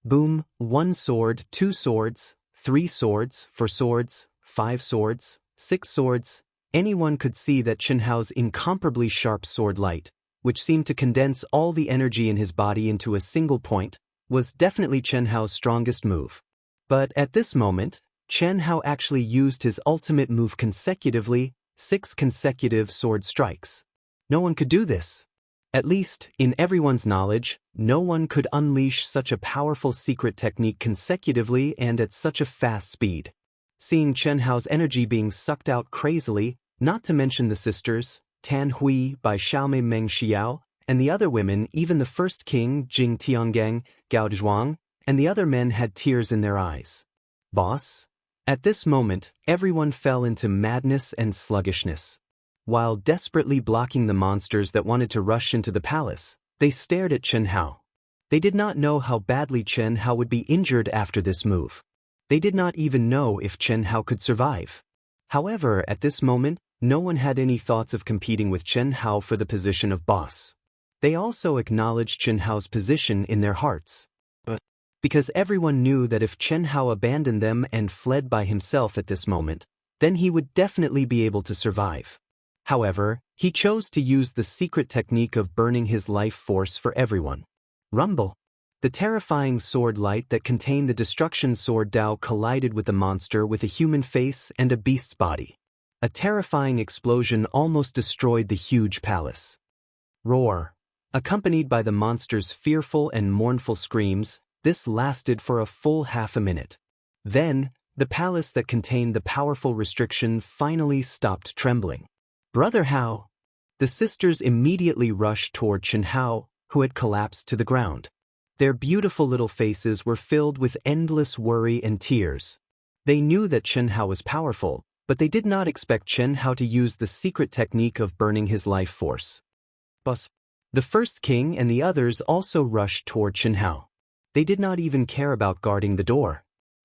Boom, 1 sword, 2 swords, 3 swords, 4 swords, 5 swords, 6 swords. Anyone could see that Chen Hao's incomparably sharp sword light, which seemed to condense all the energy in his body into a single point, was definitely Chen Hao's strongest move. But at this moment, Chen Hao actually used his ultimate move consecutively, 6 consecutive sword strikes. No one could do this. At least, in everyone's knowledge, no one could unleash such a powerful secret technique consecutively and at such a fast speed. Seeing Chen Hao's energy being sucked out crazily, not to mention the sisters, Tan Hui by Xiaomei Meng Xiao, and the other women, even the first king, Jing Tiangang, Gao Zhuang, and the other men had tears in their eyes. Boss? At this moment, everyone fell into madness and sluggishness. While desperately blocking the monsters that wanted to rush into the palace, they stared at Chen Hao. They did not know how badly Chen Hao would be injured after this move. They did not even know if Chen Hao could survive. However, at this moment, no one had any thoughts of competing with Chen Hao for the position of boss. They also acknowledged Chen Hao's position in their hearts. But because everyone knew that if Chen Hao abandoned them and fled by himself at this moment, then he would definitely be able to survive. However, he chose to use the secret technique of burning his life force for everyone. Rumble. The terrifying sword light that contained the destruction sword Dao collided with the monster with a human face and a beast's body. A terrifying explosion almost destroyed the huge palace. Roar. Accompanied by the monster's fearful and mournful screams, this lasted for a full half a minute. Then, the palace that contained the powerful restriction finally stopped trembling. Brother Hao! The sisters immediately rushed toward Chen Hao, who had collapsed to the ground. Their beautiful little faces were filled with endless worry and tears. They knew that Chen Hao was powerful, but they did not expect Chen Hao to use the secret technique of burning his life force. Boss. The first king and the others also rushed toward Chen Hao. They did not even care about guarding the door.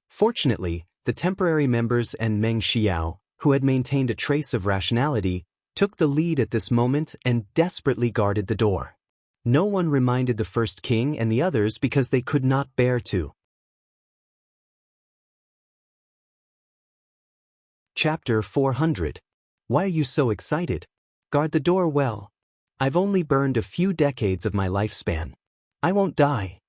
Fortunately, the temporary members and Meng Xiao, who had maintained a trace of rationality, took the lead at this moment and desperately guarded the door. No one reminded the first king and the others because they could not bear to. Chapter 400. Why are you so excited? Guard the door well. I've only burned a few decades of my lifespan. I won't die.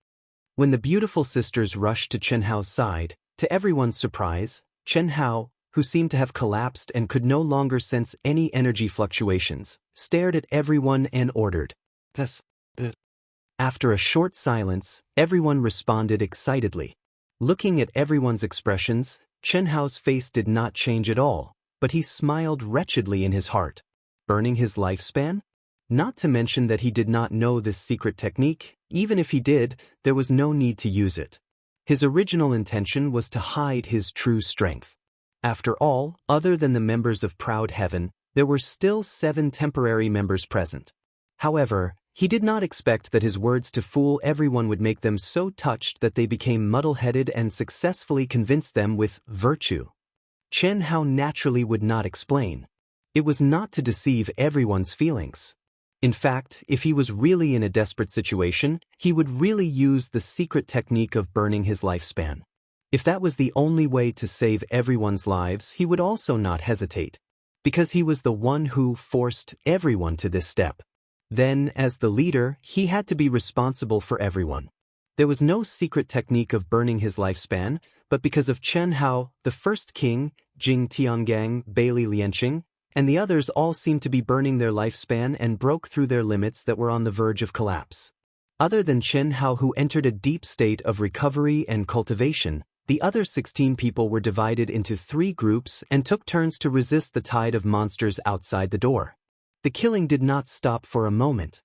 When the beautiful sisters rushed to Chen Hao's side, to everyone's surprise, Chen Hao, who seemed to have collapsed and could no longer sense any energy fluctuations, stared at everyone and ordered, "Yes." After a short silence, everyone responded excitedly. Looking at everyone's expressions, Chen Hao's face did not change at all, but he smiled wretchedly in his heart. Burning his lifespan? Not to mention that he did not know this secret technique. Even if he did, there was no need to use it. His original intention was to hide his true strength. After all, other than the members of Proud Heaven, there were still 7 temporary members present. However, he did not expect that his words to fool everyone would make them so touched that they became muddle-headed and successfully convinced them with virtue. Chen Hao naturally would not explain. It was not to deceive everyone's feelings. In fact, if he was really in a desperate situation, he would really use the secret technique of burning his lifespan. If that was the only way to save everyone's lives, he would also not hesitate, because he was the one who forced everyone to this step. Then, as the leader, he had to be responsible for everyone. There was no secret technique of burning his lifespan, but because of Chen Hao, the first king, Jing Tiangang, Bailey Lianqing, and the others all seemed to be burning their lifespan and broke through their limits that were on the verge of collapse. Other than Chen Hao, who entered a deep state of recovery and cultivation, the other 16 people were divided into 3 groups and took turns to resist the tide of monsters outside the door. The killing did not stop for a moment.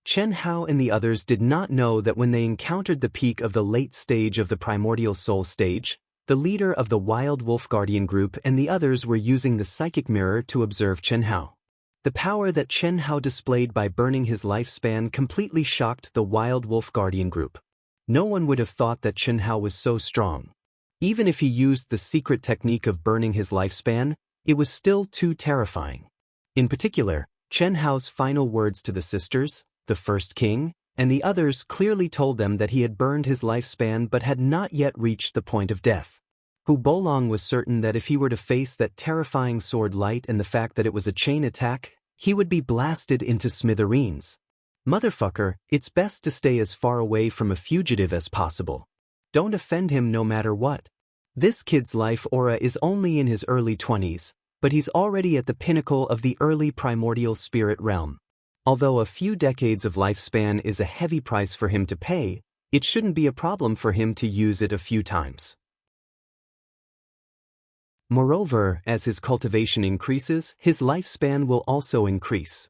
Chen Hao and the others did not know that when they encountered the peak of the late stage of the primordial soul stage, the leader of the Wild Wolf Guardian group and the others were using the psychic mirror to observe Chen Hao. The power that Chen Hao displayed by burning his lifespan completely shocked the Wild Wolf Guardian group. No one would have thought that Chen Hao was so strong. Even if he used the secret technique of burning his lifespan, it was still too terrifying. In particular, Chen Hao's final words to the sisters, the first king, and the others clearly told them that he had burned his lifespan but had not yet reached the point of death. Hu Bolong was certain that if he were to face that terrifying sword light and the fact that it was a chain attack, he would be blasted into smithereens. Motherfucker, it's best to stay as far away from a fugitive as possible. Don't offend him no matter what. This kid's life aura is only in his early 20s, but he's already at the pinnacle of the early primordial spirit realm. Although a few decades of lifespan is a heavy price for him to pay, it shouldn't be a problem for him to use it a few times. Moreover, as his cultivation increases, his lifespan will also increase.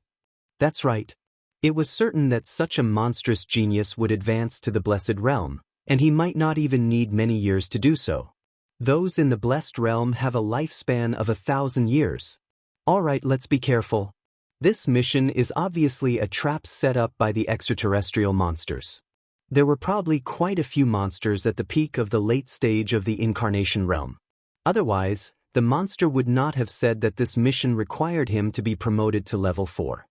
That's right. It was certain that such a monstrous genius would advance to the blessed realm, and he might not even need many years to do so. Those in the blessed realm have a lifespan of 1,000 years. Alright, let's be careful. This mission is obviously a trap set up by the extraterrestrial monsters. There were probably quite a few monsters at the peak of the late stage of the incarnation realm. Otherwise, the monster would not have said that this mission required him to be promoted to level 4.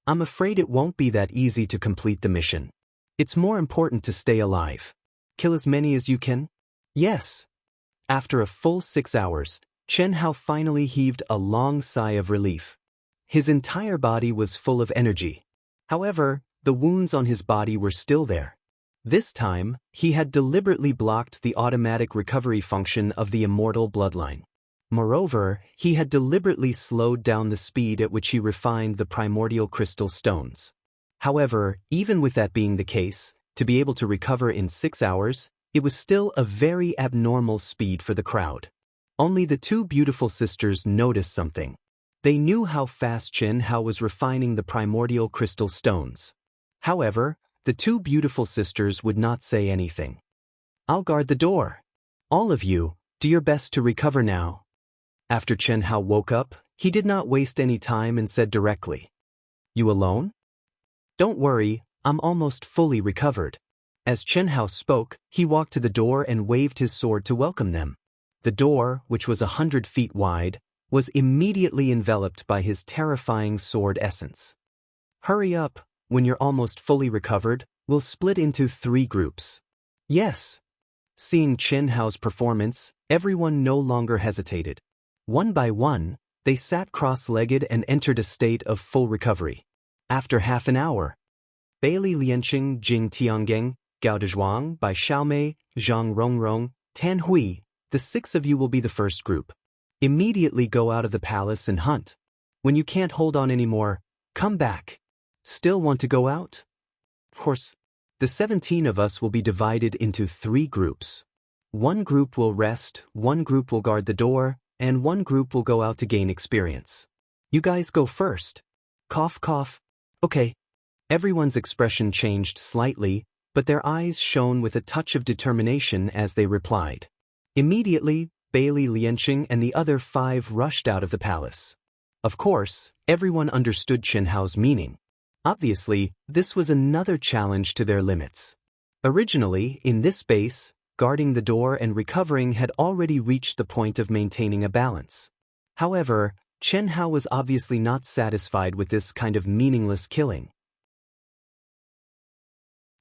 I'm afraid it won't be that easy to complete the mission. It's more important to stay alive. Kill as many as you can? Yes. After a full 6 hours, Chen Hao finally heaved a long sigh of relief. His entire body was full of energy. However, the wounds on his body were still there. This time, he had deliberately blocked the automatic recovery function of the immortal bloodline. Moreover, he had deliberately slowed down the speed at which he refined the primordial crystal stones. However, even with that being the case, to be able to recover in 6 hours, it was still a very abnormal speed for the crowd. Only the two beautiful sisters noticed something. They knew how fast Chen Hao was refining the primordial crystal stones. However, the two beautiful sisters would not say anything. I'll guard the door. All of you, do your best to recover now. After Chen Hao woke up, he did not waste any time and said directly, You alone? Don't worry, I'm almost fully recovered. As Chen Hao spoke, he walked to the door and waved his sword to welcome them. The door, which was 100 feet wide, was immediately enveloped by his terrifying sword essence. Hurry up, when you're almost fully recovered, we'll split into 3 groups. Yes. Seeing Chen Hao's performance, everyone no longer hesitated. One by one, they sat cross-legged and entered a state of full recovery. After half an hour, Bailey Lianqing, Jing Tianggeng, Gao Dezhuang, Bai Xiaomei, Zhang Rongrong, Tan Hui, the 6 of you will be the first group. Immediately go out of the palace and hunt. When you can't hold on anymore, come back. Still want to go out? Of course. The 17 of us will be divided into 3 groups. One group will rest, one group will guard the door, and one group will go out to gain experience. You guys go first. Cough, cough. Okay. Everyone's expression changed slightly, but their eyes shone with a touch of determination as they replied. Immediately, Bailey Lianqing and the other 5 rushed out of the palace. Of course, everyone understood Chen Hao's meaning. Obviously, this was another challenge to their limits. Originally, in this base, guarding the door and recovering had already reached the point of maintaining a balance. However, Chen Hao was obviously not satisfied with this kind of meaningless killing.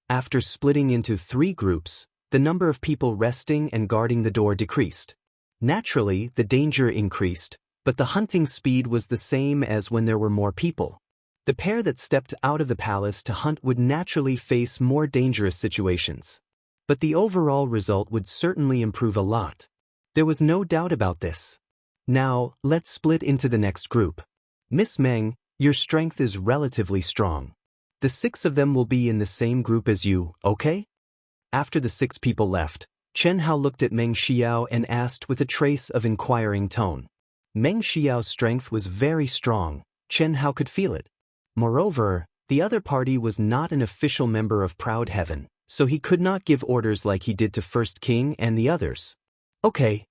After splitting into 3 groups, the number of people resting and guarding the door decreased. Naturally, the danger increased, but the hunting speed was the same as when there were more people. The pair that stepped out of the palace to hunt would naturally face more dangerous situations. But the overall result would certainly improve a lot. There was no doubt about this. Now, let's split into the next group. Miss Meng, your strength is relatively strong. The 6 of them will be in the same group as you, okay? After the 6 people left, Chen Hao looked at Meng Xiao and asked with a trace of inquiring tone. Meng Xiao's strength was very strong. Chen Hao could feel it. Moreover, the other party was not an official member of Proud Heaven, so he could not give orders like he did to First King and the others. Okay.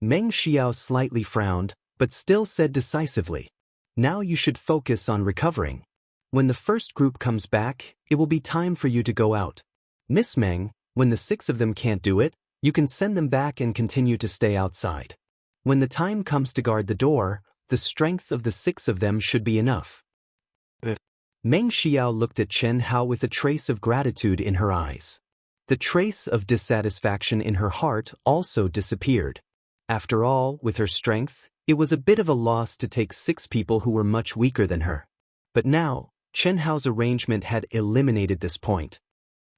Meng Xiao slightly frowned, but still said decisively, Now you should focus on recovering. When the first group comes back, it will be time for you to go out. Miss Meng, when the 6 of them can't do it, you can send them back and continue to stay outside. When the time comes to guard the door, the strength of the 6 of them should be enough. Meng Xiao looked at Chen Hao with a trace of gratitude in her eyes. The trace of dissatisfaction in her heart also disappeared. After all, with her strength, it was a bit of a loss to take 6 people who were much weaker than her. But now, Chen Hao's arrangement had eliminated this point.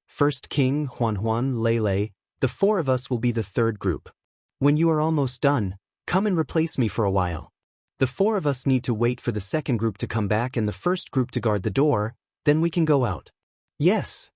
First King, Huan, Lei, the 4 of us will be the 3rd group. When you are almost done, come and replace me for a while. The four of us need to wait for the second group to come back and the first group to guard the door, then we can go out. Yes.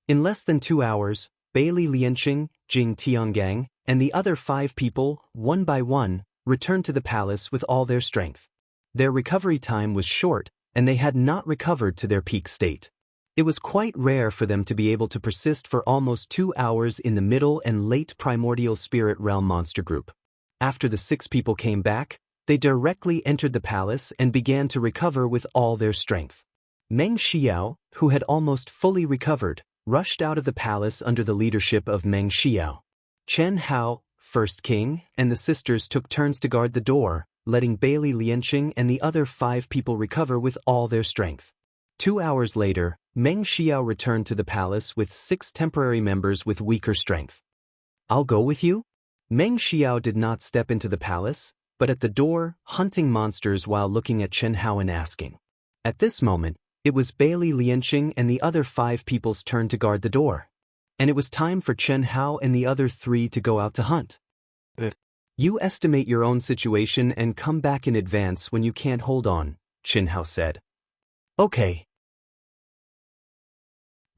In less than 2 hours, Bailey Lianqing, Jing Tiangang, and the other 5 people, one by one, returned to the palace with all their strength. Their recovery time was short, and they had not recovered to their peak state. It was quite rare for them to be able to persist for almost 2 hours in the middle and late primordial spirit realm monster group. After the 6 people came back, they directly entered the palace and began to recover with all their strength. Meng Xiao, who had almost fully recovered, rushed out of the palace under the leadership of Meng Xiao. Chen Hao, first king, and the sisters took turns to guard the door, letting Bailey Lianqing and the other 5 people recover with all their strength. 2 hours later, Meng Xiao returned to the palace with 6 temporary members with weaker strength. I'll go with you? Meng Xiao did not step into the palace, but at the door, hunting monsters while looking at Chen Hao and asking. At this moment, it was Bailey Lianqing and the other 5 people's turn to guard the door. And it was time for Chen Hao and the other 3 to go out to hunt. You estimate your own situation and come back in advance when you can't hold on, Chen Hao said. Okay.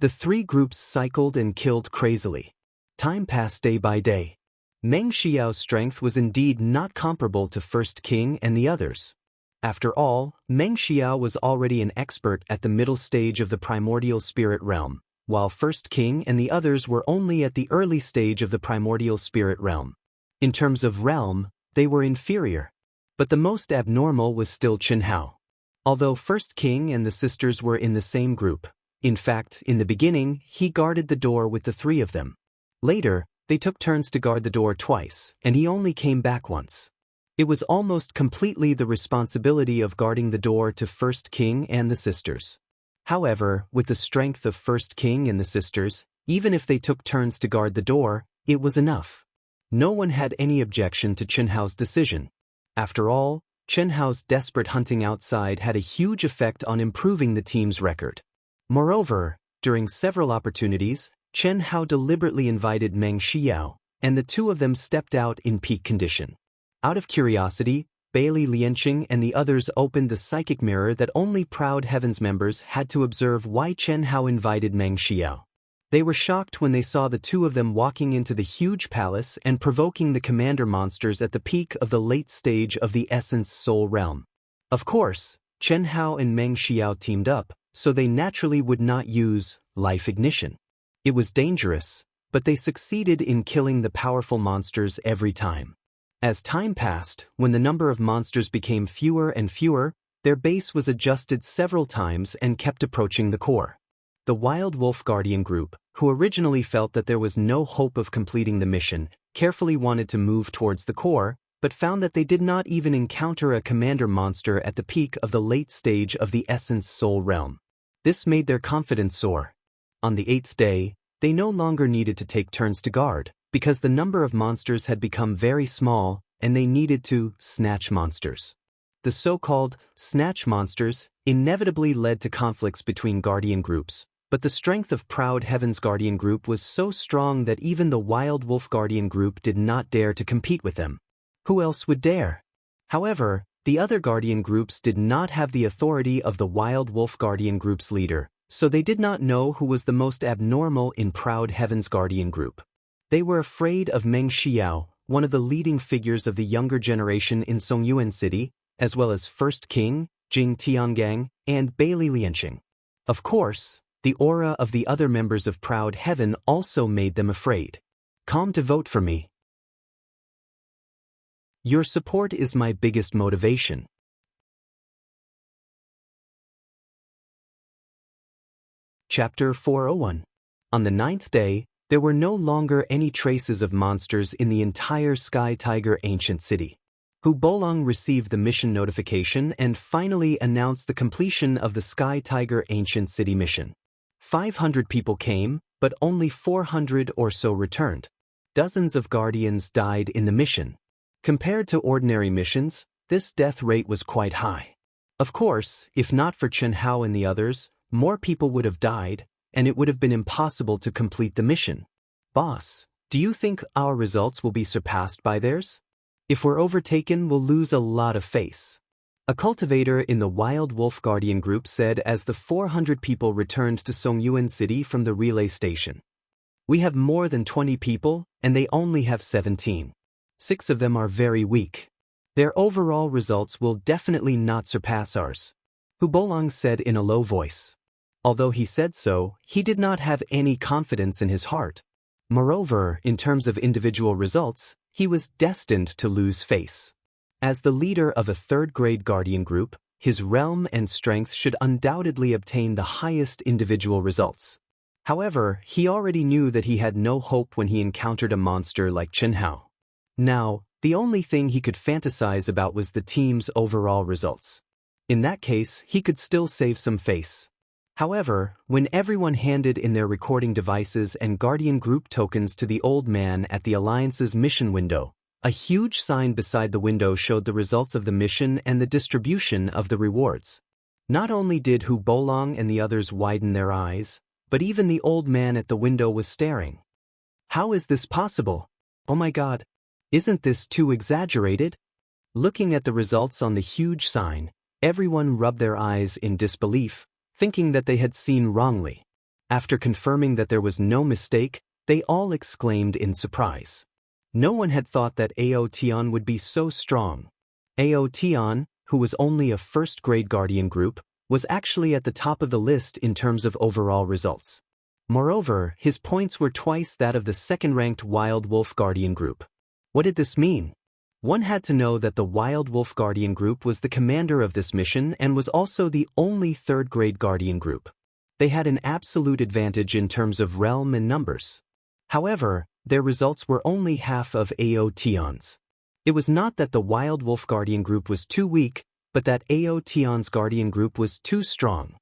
The 3 groups cycled and killed crazily. Time passed day by day. Meng Xiao's strength was indeed not comparable to First King and the others. After all, Meng Xiao was already an expert at the middle stage of the primordial spirit realm, while First King and the others were only at the early stage of the primordial spirit realm. In terms of realm, they were inferior. But the most abnormal was still Chen Hao. Although First King and the sisters were in the same group, in fact, in the beginning, he guarded the door with the 3 of them. Later, they took turns to guard the door twice, and he only came back once. It was almost completely the responsibility of guarding the door to First King and the sisters. However, with the strength of First King and the sisters, even if they took turns to guard the door, it was enough. No one had any objection to Chen Hao's decision. After all, Chen Hao's desperate hunting outside had a huge effect on improving the team's record. Moreover, during several opportunities, Chen Hao deliberately invited Meng Xiao, and the 2 of them stepped out in peak condition. Out of curiosity, Bailey Lianqing and the others opened the psychic mirror that only Proud Heavens members had to observe why Chen Hao invited Meng Xiao. They were shocked when they saw the 2 of them walking into the huge palace and provoking the commander monsters at the peak of the late stage of the Essence Soul realm. Of course, Chen Hao and Meng Xiao teamed up, so they naturally would not use life ignition. It was dangerous, but they succeeded in killing the powerful monsters every time. As time passed, when the number of monsters became fewer and fewer, their base was adjusted several times and kept approaching the core. The Wild Wolf Guardian group, who originally felt that there was no hope of completing the mission, carefully wanted to move towards the core, but found that they did not even encounter a commander monster at the peak of the late stage of the Essence Soul realm. This made their confidence soar. On the 8th day, they no longer needed to take turns to guard, because the number of monsters had become very small, and they needed to snatch monsters. The so-called snatch monsters inevitably led to conflicts between guardian groups, but the strength of Proud Heaven's Guardian group was so strong that even the Wild Wolf Guardian group did not dare to compete with them. Who else would dare? However, the other guardian groups did not have the authority of the Wild Wolf Guardian group's leader, so they did not know who was the most abnormal in Proud Heaven's Guardian group. They were afraid of Meng Xiao, one of the leading figures of the younger generation in Songyuan City, as well as First King, Jing Tiangang, and Bailey Lianqing. Of course, the aura of the other members of Proud Heaven also made them afraid. Come to vote for me. Your support is my biggest motivation. Chapter 401. On the 9th day, there were no longer any traces of monsters in the entire Sky Tiger ancient city. Hu Bolong received the mission notification and finally announced the completion of the Sky Tiger ancient city mission. 500 people came, but only 400 or so returned. Dozens of guardians died in the mission. Compared to ordinary missions, this death rate was quite high. Of course, if not for Chen Hao and the others, more people would have died, and it would have been impossible to complete the mission. Boss, do you think our results will be surpassed by theirs? If we're overtaken, we'll lose a lot of face. A cultivator in the Wild Wolf Guardian group said as the 400 people returned to Songyuan City from the relay station. We have more than 20 people, and they only have 17. 6 of them are very weak. Their overall results will definitely not surpass ours. Hu Bolong said in a low voice. Although he said so, he did not have any confidence in his heart. Moreover, in terms of individual results, he was destined to lose face. As the leader of a third-grade guardian group, his realm and strength should undoubtedly obtain the highest individual results. However, he already knew that he had no hope when he encountered a monster like Chen Hao. Now, the only thing he could fantasize about was the team's overall results. In that case, he could still save some face. However, when everyone handed in their recording devices and guardian group tokens to the old man at the Alliance's mission window, a huge sign beside the window showed the results of the mission and the distribution of the rewards. Not only did Hu Bolong and the others widen their eyes, but even the old man at the window was staring. How is this possible? Oh my God! Isn't this too exaggerated? Looking at the results on the huge sign, everyone rubbed their eyes in disbelief, thinking that they had seen wrongly. After confirming that there was no mistake, they all exclaimed in surprise. No one had thought that Ao Tian would be so strong. Ao Tian, who was only a first-grade guardian group, was actually at the top of the list in terms of overall results. Moreover, his points were twice that of the second-ranked Wild Wolf Guardian group. What did this mean? One had to know that the Wild Wolf Guardian group was the commander of this mission and was also the only third-grade guardian group. They had an absolute advantage in terms of realm and numbers. However, their results were only half of Ao Tian's. It was not that the Wild Wolf Guardian group was too weak, but that Ao Tian's guardian group was too strong.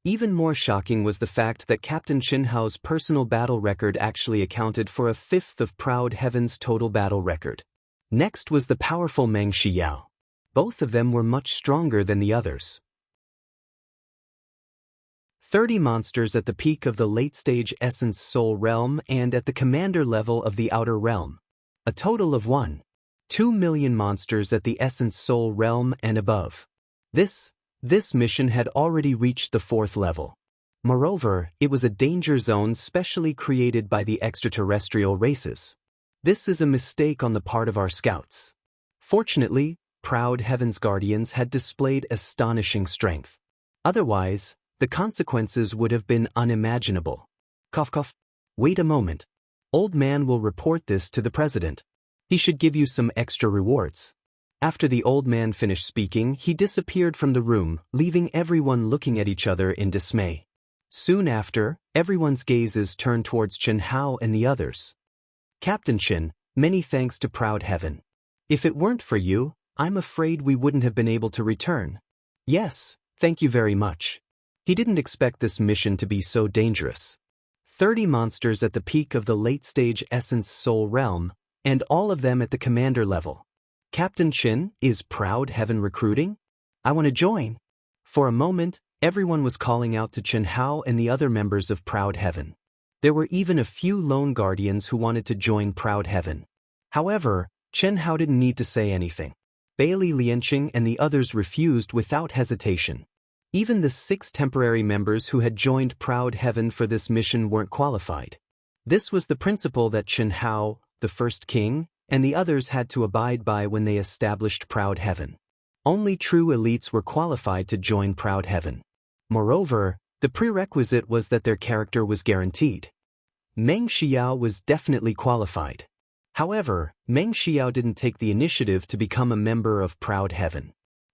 Even more shocking was the fact that Captain Chen Hao's personal battle record actually accounted for a fifth of Proud Heaven's total battle record. Next was the powerful Meng Xiao. Both of them were much stronger than the others. 30 monsters at the peak of the late-stage Essence Soul Realm and at the commander level of the Outer Realm. A total of 1.2 million monsters at the Essence Soul Realm and above. This mission had already reached the 4th level. Moreover, it was a danger zone specially created by the extraterrestrial races. This is a mistake on the part of our scouts. Fortunately, Proud Heaven's Guardians had displayed astonishing strength. Otherwise, the consequences would have been unimaginable. Cough cough. Wait a moment. Old man will report this to the president. He should give you some extra rewards. After the old man finished speaking, he disappeared from the room, leaving everyone looking at each other in dismay. Soon after, everyone's gazes turned towards Chen Hao and the others. Captain Chen, many thanks to Proud Heaven. If it weren't for you, I'm afraid we wouldn't have been able to return. Yes, thank you very much. He didn't expect this mission to be so dangerous. 30 monsters at the peak of the late-stage Essence Soul Realm, and all of them at the commander level. Captain Chen, is Proud Heaven recruiting? I want to join. For a moment, everyone was calling out to Chen Hao and the other members of Proud Heaven. There were even a few lone guardians who wanted to join Proud Heaven. However, Chen Hao didn't need to say anything. Bailey Lianqing and the others refused without hesitation. Even the 6 temporary members who had joined Proud Heaven for this mission weren't qualified. This was the principle that Chen Hao, the first king, and the others had to abide by when they established Proud Heaven. Only true elites were qualified to join Proud Heaven. Moreover, the prerequisite was that their character was guaranteed. Meng Xiao was definitely qualified. However, Meng Xiao didn't take the initiative to become a member of Proud Heaven.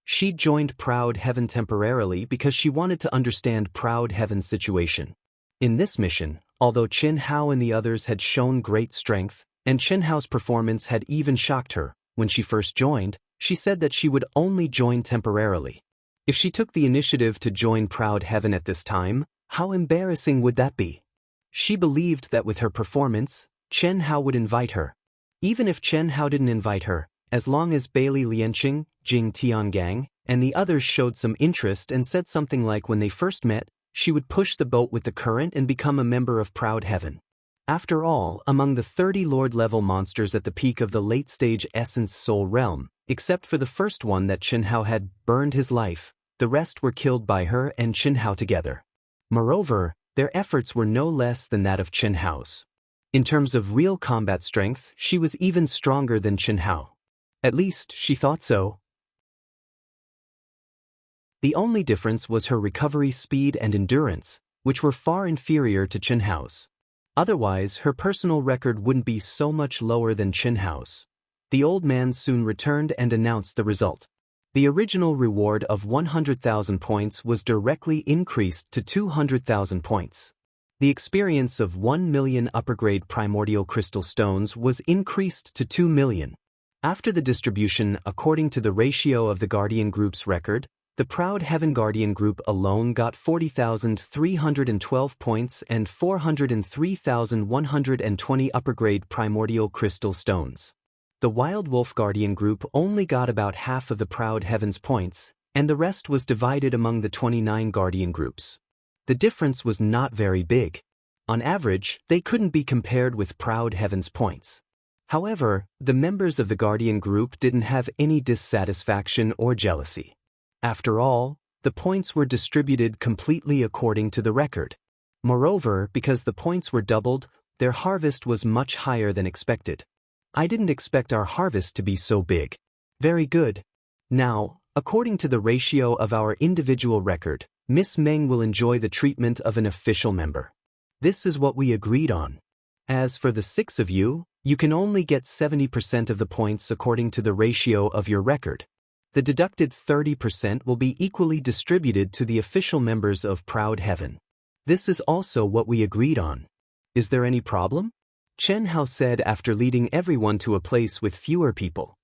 She joined Proud Heaven temporarily because she wanted to understand Proud Heaven's situation. In this mission, although Chen Hao and the others had shown great strength, and Chen Hao's performance had even shocked her, when she first joined, she said that she would only join temporarily. If she took the initiative to join Proud Heaven at this time, how embarrassing would that be? She believed that with her performance, Chen Hao would invite her. Even if Chen Hao didn't invite her, as long as Bailey Lianqing, Jing Tiangang, and the others showed some interest and said something like when they first met, she would push the boat with the current and become a member of Proud Heaven. After all, among the 30 Lord-level monsters at the peak of the late-stage Essence Soul Realm, Except for the first one that Chen Hao had burned his life, the rest were killed by her and Chen Hao together. Moreover, their efforts were no less than that of Chen Hao's. In terms of real combat strength, she was even stronger than Chen Hao. At least, she thought so. The only difference was her recovery speed and endurance, which were far inferior to Chen Hao's. Otherwise, her personal record wouldn't be so much lower than Chen Hao's. The old man soon returned and announced the result. The original reward of 100,000 points was directly increased to 200,000 points. The experience of 1 million upper-grade primordial crystal stones was increased to 2 million. After the distribution according to the ratio of the Guardian Group's record, the Proud Heaven Guardian Group alone got 40,312 points and 403,120 upper-grade primordial crystal stones. The Wild Wolf Guardian Group only got about half of the Proud Heaven's points, and the rest was divided among the 29 Guardian Groups. The difference was not very big. On average, they couldn't be compared with Proud Heaven's points. However, the members of the Guardian Group didn't have any dissatisfaction or jealousy. After all, the points were distributed completely according to the record. Moreover, because the points were doubled, their harvest was much higher than expected. I didn't expect our harvest to be so big. Very good. Now, according to the ratio of our individual record, Miss Meng will enjoy the treatment of an official member. This is what we agreed on. As for the 6 of you, you can only get 70% of the points according to the ratio of your record. The deducted 30% will be equally distributed to the official members of Proud Heaven. This is also what we agreed on. Is there any problem? Chen Hao said after leading everyone to a place with fewer people.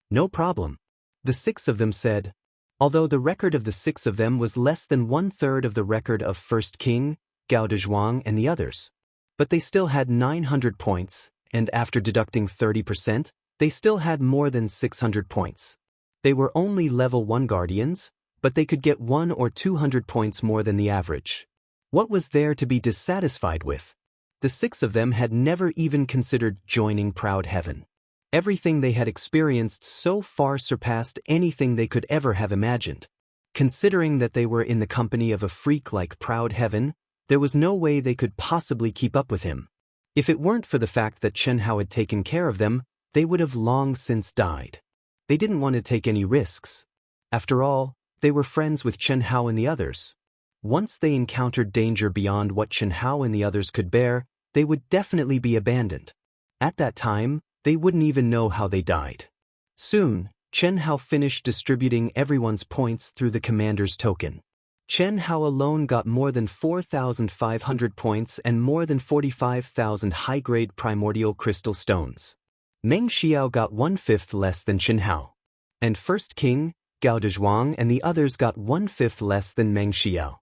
No problem. The 6 of them said. Although the record of the 6 of them was less than 1/3 of the record of First King, Gao Dezhuang and the others. But they still had 900 points, and after deducting 30%, they still had more than 600 points. They were only level 1 guardians, but they could get 100 or 200 points more than the average. What was there to be dissatisfied with? The 6 of them had never even considered joining Proud Heaven. Everything they had experienced so far surpassed anything they could ever have imagined. Considering that they were in the company of a freak like Proud Heaven, there was no way they could possibly keep up with him. If it weren't for the fact that Chen Hao had taken care of them, they would have long since died. They didn't want to take any risks. After all, they were friends with Chen Hao and the others. Once they encountered danger beyond what Chen Hao and the others could bear, they would definitely be abandoned. At that time, they wouldn't even know how they died. Soon, Chen Hao finished distributing everyone's points through the commander's token. Chen Hao alone got more than 4,500 points and more than 45,000 high-grade primordial crystal stones. Meng Xiao got 1/5 less than Chen Hao. And First King, Gao Dezhuang and the others got 1/5 less than Meng Xiao.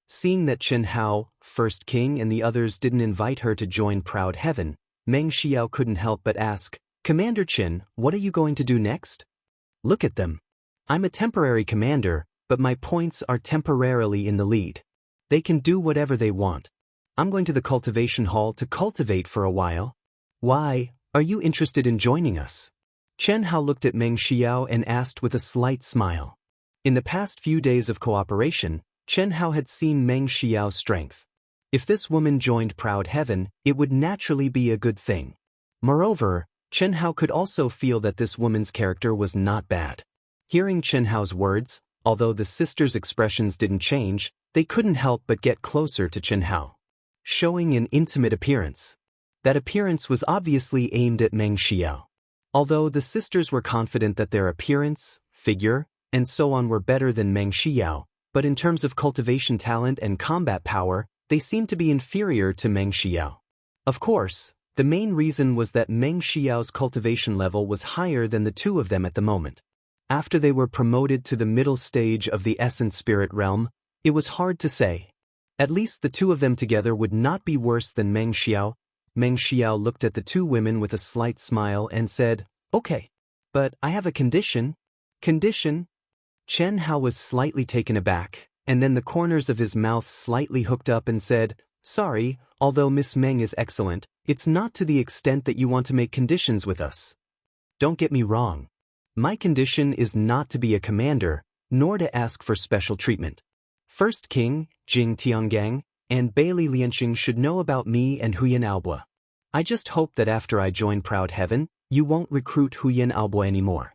Seeing that Chen Hao, First King and the others didn't invite her to join Proud Heaven, Meng Xiao couldn't help but ask, "Commander Chen, what are you going to do next?" Look at them. I'm a temporary commander, but my points are temporarily in the lead. They can do whatever they want. I'm going to the cultivation hall to cultivate for a while. Why, are you interested in joining us? Chen Hao looked at Meng Xiao and asked with a slight smile. In the past few days of cooperation, Chen Hao had seen Meng Xiao's strength. If this woman joined Proud Heaven, it would naturally be a good thing. Moreover, Chen Hao could also feel that this woman's character was not bad. Hearing Chen Hao's words, although the sisters' expressions didn't change, they couldn't help but get closer to Chen Hao. Showing an intimate appearance. That appearance was obviously aimed at Meng Xiao. Although the sisters were confident that their appearance, figure, and so on were better than Meng Xiao, but in terms of cultivation talent and combat power, they seemed to be inferior to Meng Xiao. Of course, the main reason was that Meng Xiao's cultivation level was higher than the two of them at the moment. After they were promoted to the middle stage of the Essence Spirit realm, it was hard to say. At least the two of them together would not be worse than Meng Xiao. Meng Xiao looked at the two women with a slight smile and said, "Okay. But I have a condition." "Condition?" Chen Hao was slightly taken aback, and then the corners of his mouth slightly hooked up and said, "Sorry, although Miss Meng is excellent, it's not to the extent that you want to make conditions with us. Don't get me wrong. My condition is not to be a commander, nor to ask for special treatment. First King, Jing Tiangang, and Bailey Lianqing should know about me and Huyan Aobo. I just hope that after I join Proud Heaven, you won't recruit Huyan Aobo anymore.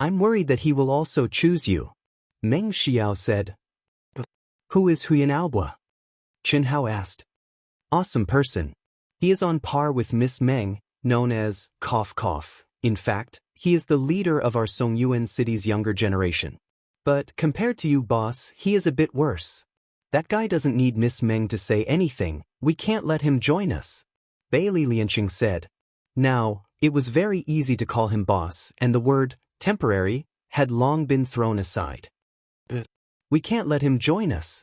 I'm worried that he will also choose you. Meng Xiao said. Who is Huyan Aobo? Chen Hao asked. Awesome person. He is on par with Miss Meng, known as Cough Cough. In fact, he is the leader of our Songyuan city's younger generation. But compared to you, boss, he is a bit worse. That guy doesn't need Miss Meng to say anything. We can't let him join us. Bailey Lianqing said. Now, it was very easy to call him boss, and the word temporary had long been thrown aside. We can't let him join us.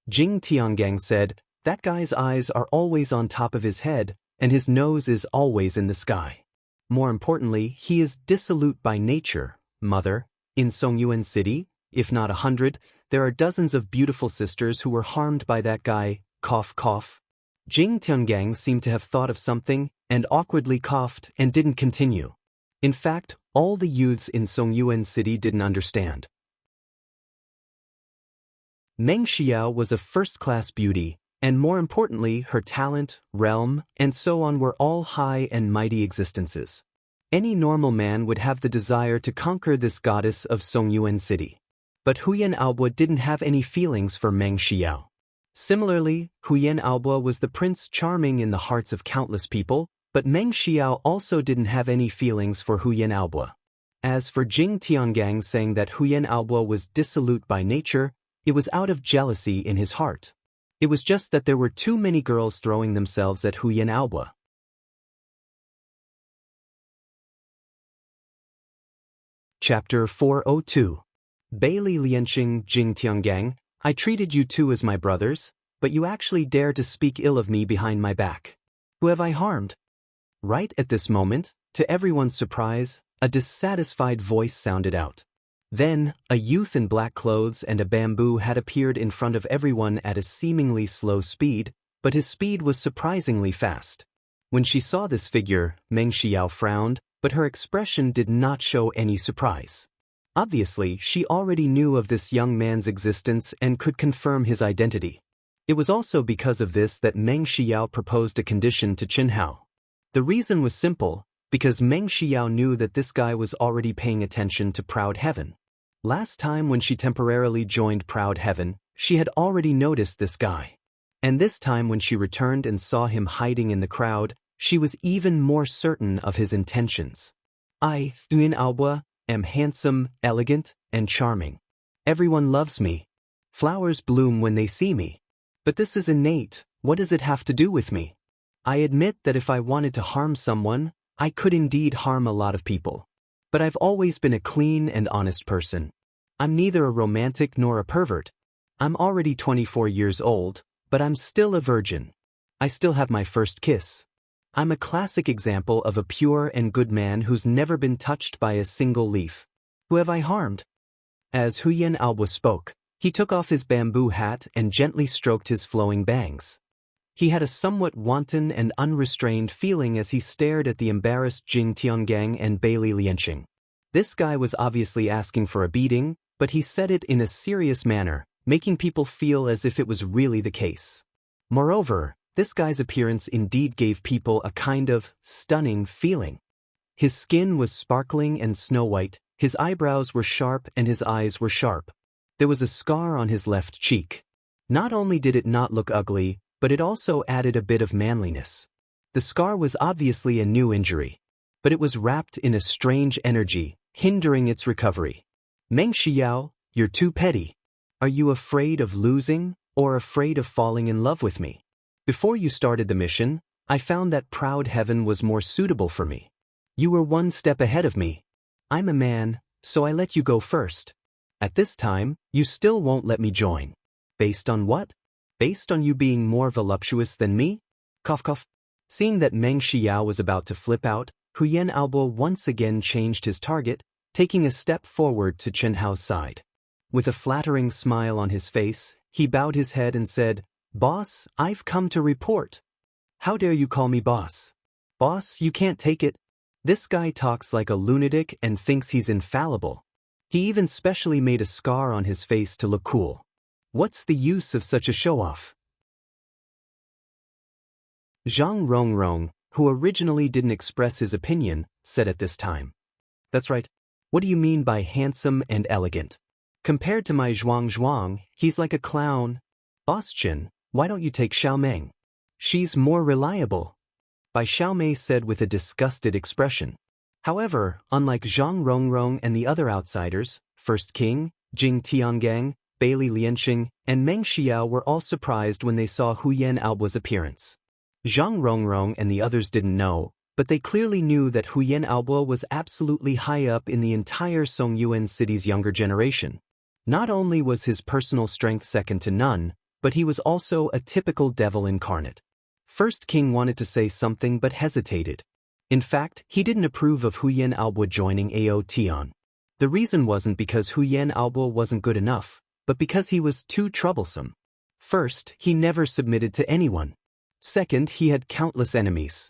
Jing Tiangang said. That guy's eyes are always on top of his head, and his nose is always in the sky. More importantly, he is dissolute by nature, mother. In Songyuan City, if not 100, there are dozens of beautiful sisters who were harmed by that guy, cough cough. Jing Tiangang seemed to have thought of something, and awkwardly coughed and didn't continue. In fact, all the youths in Songyuan City didn't understand. Meng Xiao was a first-class beauty, and more importantly, her talent, realm, and so on were all high and mighty existences. Any normal man would have the desire to conquer this goddess of Songyuan City. But Huyan Aobo didn't have any feelings for Meng Xiao. Similarly, Huyan Aobo was the prince charming in the hearts of countless people, but Meng Xiao also didn't have any feelings for Huyan Aobo. As for Jing Tiangang saying that Huyan Aobo was dissolute by nature, it was out of jealousy in his heart. It was just that there were too many girls throwing themselves at Huyan Aobo. Chapter 402. Bailey Lianqing, Jing Tiangang, I treated you two as my brothers, but you actually dare to speak ill of me behind my back. Who have I harmed? Right at this moment, to everyone's surprise, a dissatisfied voice sounded out. Then, a youth in black clothes and a bamboo had appeared in front of everyone at a seemingly slow speed, but his speed was surprisingly fast. When she saw this figure, Meng Xiao frowned, but her expression did not show any surprise. Obviously, she already knew of this young man's existence and could confirm his identity. It was also because of this that Meng Xiao proposed a condition to Chen Hao. The reason was simple, because Meng Xiao knew that this guy was already paying attention to Proud Heaven. Last time when she temporarily joined Proud Heaven, she had already noticed this guy. And this time when she returned and saw him hiding in the crowd, she was even more certain of his intentions. I, Huyan Aobo, am handsome, elegant, and charming. Everyone loves me. Flowers bloom when they see me. But this is innate. What does it have to do with me? I admit that if I wanted to harm someone, I could indeed harm a lot of people. But I've always been a clean and honest person. I'm neither a romantic nor a pervert. I'm already 24 years old, but I'm still a virgin. I still have my first kiss. I'm a classic example of a pure and good man who's never been touched by a single leaf. Who have I harmed? As Huyan Aobo spoke, he took off his bamboo hat and gently stroked his flowing bangs. He had a somewhat wanton and unrestrained feeling as he stared at the embarrassed Jing Tiangang and Bailey Lianqing. This guy was obviously asking for a beating, but he said it in a serious manner, making people feel as if it was really the case. Moreover, this guy's appearance indeed gave people a kind of stunning feeling. His skin was sparkling and snow-white, his eyebrows were sharp and his eyes were sharp. There was a scar on his left cheek. Not only did it not look ugly, but it also added a bit of manliness. The scar was obviously a new injury, but it was wrapped in a strange energy, hindering its recovery. Meng Xiao, you're too petty. Are you afraid of losing, or afraid of falling in love with me? Before you started the mission, I found that Proud Heaven was more suitable for me. You were one step ahead of me. I'm a man, so I let you go first. At this time, you still won't let me join. Based on what? Based on you being more voluptuous than me? Cough cough. Seeing that Meng Xiao was about to flip out, Huyan Aobo once again changed his target, taking a step forward to Chen Hao's side. With a flattering smile on his face, he bowed his head and said, "Boss, I've come to report." "How dare you call me boss?" "Boss, you can't take it." This guy talks like a lunatic and thinks he's infallible. He even specially made a scar on his face to look cool. What's the use of such a show-off? Zhang Rongrong, who originally didn't express his opinion, said at this time. That's right. What do you mean by handsome and elegant? Compared to my Zhuang, he's like a clown. Boss Chen, why don't you take Xiao Meng? She's more reliable. Bai Xiaomei said with a disgusted expression. However, unlike Zhang Rongrong and the other outsiders, First King, Jing Tiangang, Bailey Lianxing, and Meng Xiao were all surprised when they saw Huyan Aoba's appearance. Zhang Rongrong and the others didn't know, but they clearly knew that Huyan Aoba was absolutely high up in the entire Songyuan city's younger generation. Not only was his personal strength second to none, but he was also a typical devil incarnate. First King wanted to say something but hesitated. In fact, he didn't approve of Huyan Aoba joining Ao Tian. The reason wasn't because Huyan Aoba wasn't good enough, but because he was too troublesome. First, he never submitted to anyone. Second, he had countless enemies.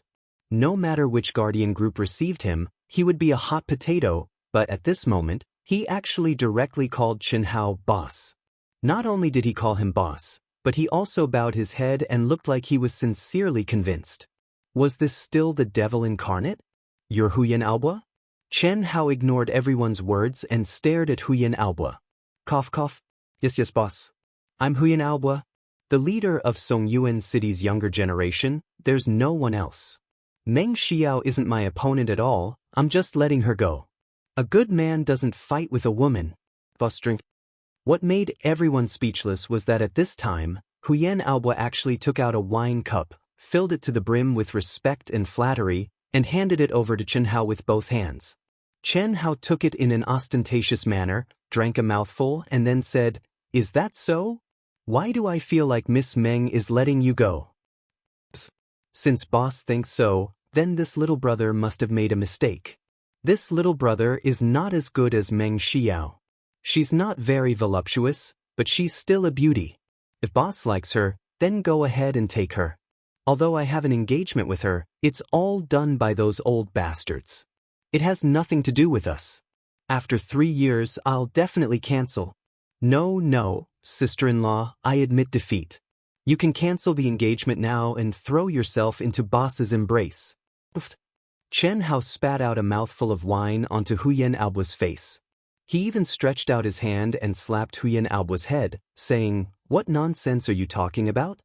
No matter which guardian group received him, he would be a hot potato, but at this moment, he actually directly called Chen Hao boss. Not only did he call him boss, but he also bowed his head and looked like he was sincerely convinced. Was this still the devil incarnate? You're Huyan Aoba? Chen Hao ignored everyone's words and stared at Huyan Aoba. Cough cough. Yes, boss. I'm Huyan Aoba. The leader of Songyuan City's younger generation, there's no one else. Meng Xiao isn't my opponent at all, I'm just letting her go. A good man doesn't fight with a woman. Boss drink. What made everyone speechless was that at this time, Huyan Aoba actually took out a wine cup, filled it to the brim with respect and flattery, and handed it over to Chen Hao with both hands. Chen Hao took it in an ostentatious manner, drank a mouthful, and then said, "Is that so? Why do I feel like Miss Meng is letting you go?" Since boss thinks so, then this little brother must have made a mistake. This little brother is not as good as Meng Xiao. She's not very voluptuous, but she's still a beauty. If boss likes her, then go ahead and take her. Although I have an engagement with her, it's all done by those old bastards. It has nothing to do with us. After 3 years, I'll definitely cancel. No, sister-in-law, I admit defeat. You can cancel the engagement now and throw yourself into boss's embrace. Chen Hao spat out a mouthful of wine onto Huyan Aoba's face. He even stretched out his hand and slapped Huyan Aoba's head, saying, "What nonsense are you talking about?"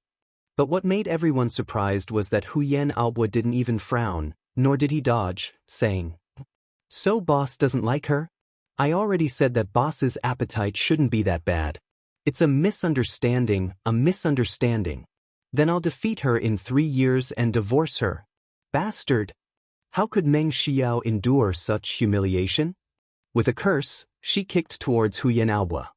But what made everyone surprised was that Huyan Aoba didn't even frown, nor did he dodge, saying, "So boss doesn't like her? I already said that boss's appetite shouldn't be that bad. It's a misunderstanding. Then I'll defeat her in 3 years and divorce her. Bastard! How could Meng Xiao endure such humiliation?" With a curse, she kicked towards Huyan Aoba.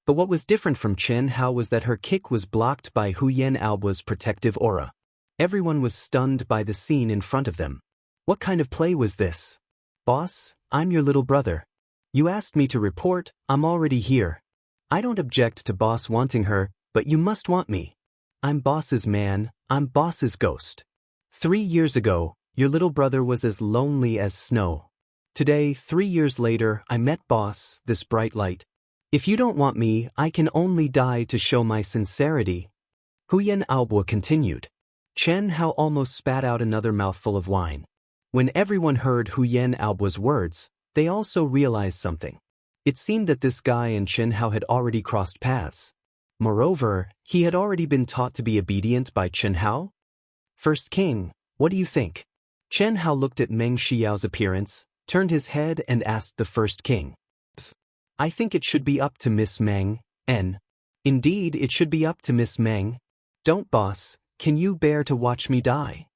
But what was different from Chen Hao was that her kick was blocked by Huyan Aoba's protective aura. Everyone was stunned by the scene in front of them. What kind of play was this? "Boss, I'm your little brother. You asked me to report, I'm already here. I don't object to boss wanting her, but you must want me. I'm boss's man, I'm boss's ghost. 3 years ago, your little brother was as lonely as snow. Today, 3 years later, I met boss, this bright light. If you don't want me, I can only die to show my sincerity." Huyan Aoba continued. Chen Hao almost spat out another mouthful of wine. When everyone heard Huyan Aoba's words, they also realized something. It seemed that this guy and Chen Hao had already crossed paths. Moreover, he had already been taught to be obedient by Chen Hao. "First King, what do you think?" Chen Hao looked at Meng Xiao's appearance, turned his head and asked the First King. "I think it should be up to Miss Meng, N. Indeed, it should be up to Miss Meng. Don't boss, can you bear to watch me die?"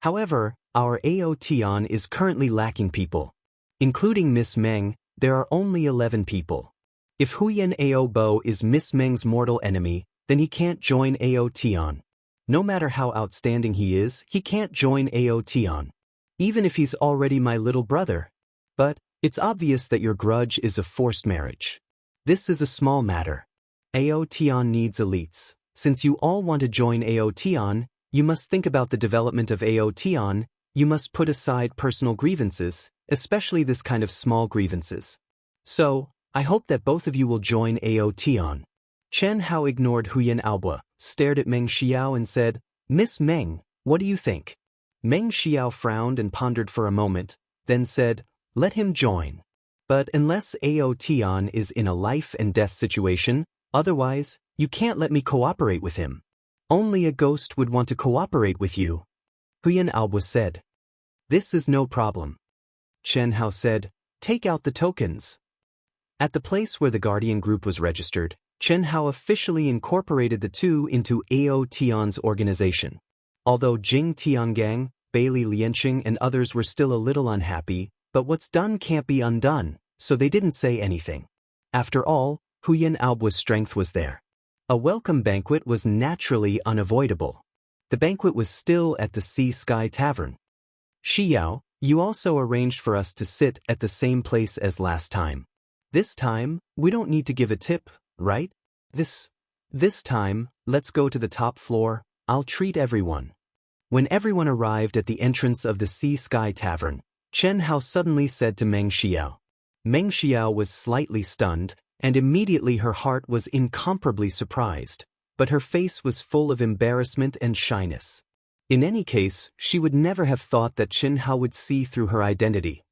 However, our Ao Tian is currently lacking people. Including Miss Meng, there are only 11 people. If Huyan Aoba is Miss Meng's mortal enemy, then he can't join Ao Tian. No matter how outstanding he is, he can't join Ao Tian. Even if he's already my little brother. But it's obvious that your grudge is a forced marriage. This is a small matter. Ao Tian needs elites. Since you all want to join Ao Tian, You must think about the development of Aotion, you must put aside personal grievances, especially this kind of small grievances. So, I hope that both of you will join Aotion. Chen Hao ignored Huyan Aoba, stared at Meng Xiao and said, Miss Meng, what do you think? Meng Xiao frowned and pondered for a moment, then said, let him join. But unless Aotion is in a life and death situation, otherwise, you can't let me cooperate with him. Only a ghost would want to cooperate with you. Huyan Aoba said. This is no problem. Chen Hao said, take out the tokens. At the place where the Guardian group was registered, Chen Hao officially incorporated the two into Aotion's organization. Although Jing Tiangang, Bailey Lianqing and others were still a little unhappy, but what's done can't be undone, so they didn't say anything. After all, Huyan Aoba's strength was there. A welcome banquet was naturally unavoidable. The banquet was still at the Sea Sky Tavern. Xiao, you also arranged for us to sit at the same place as last time. This time, we don't need to give a tip, right? This time, let's go to the top floor, I'll treat everyone. When everyone arrived at the entrance of the Sea Sky Tavern, Chen Hao suddenly said to Meng Xiao. Meng Xiao was slightly stunned, and immediately her heart was incomparably surprised, but her face was full of embarrassment and shyness. In any case, she would never have thought that Chen Hao would see through her identity.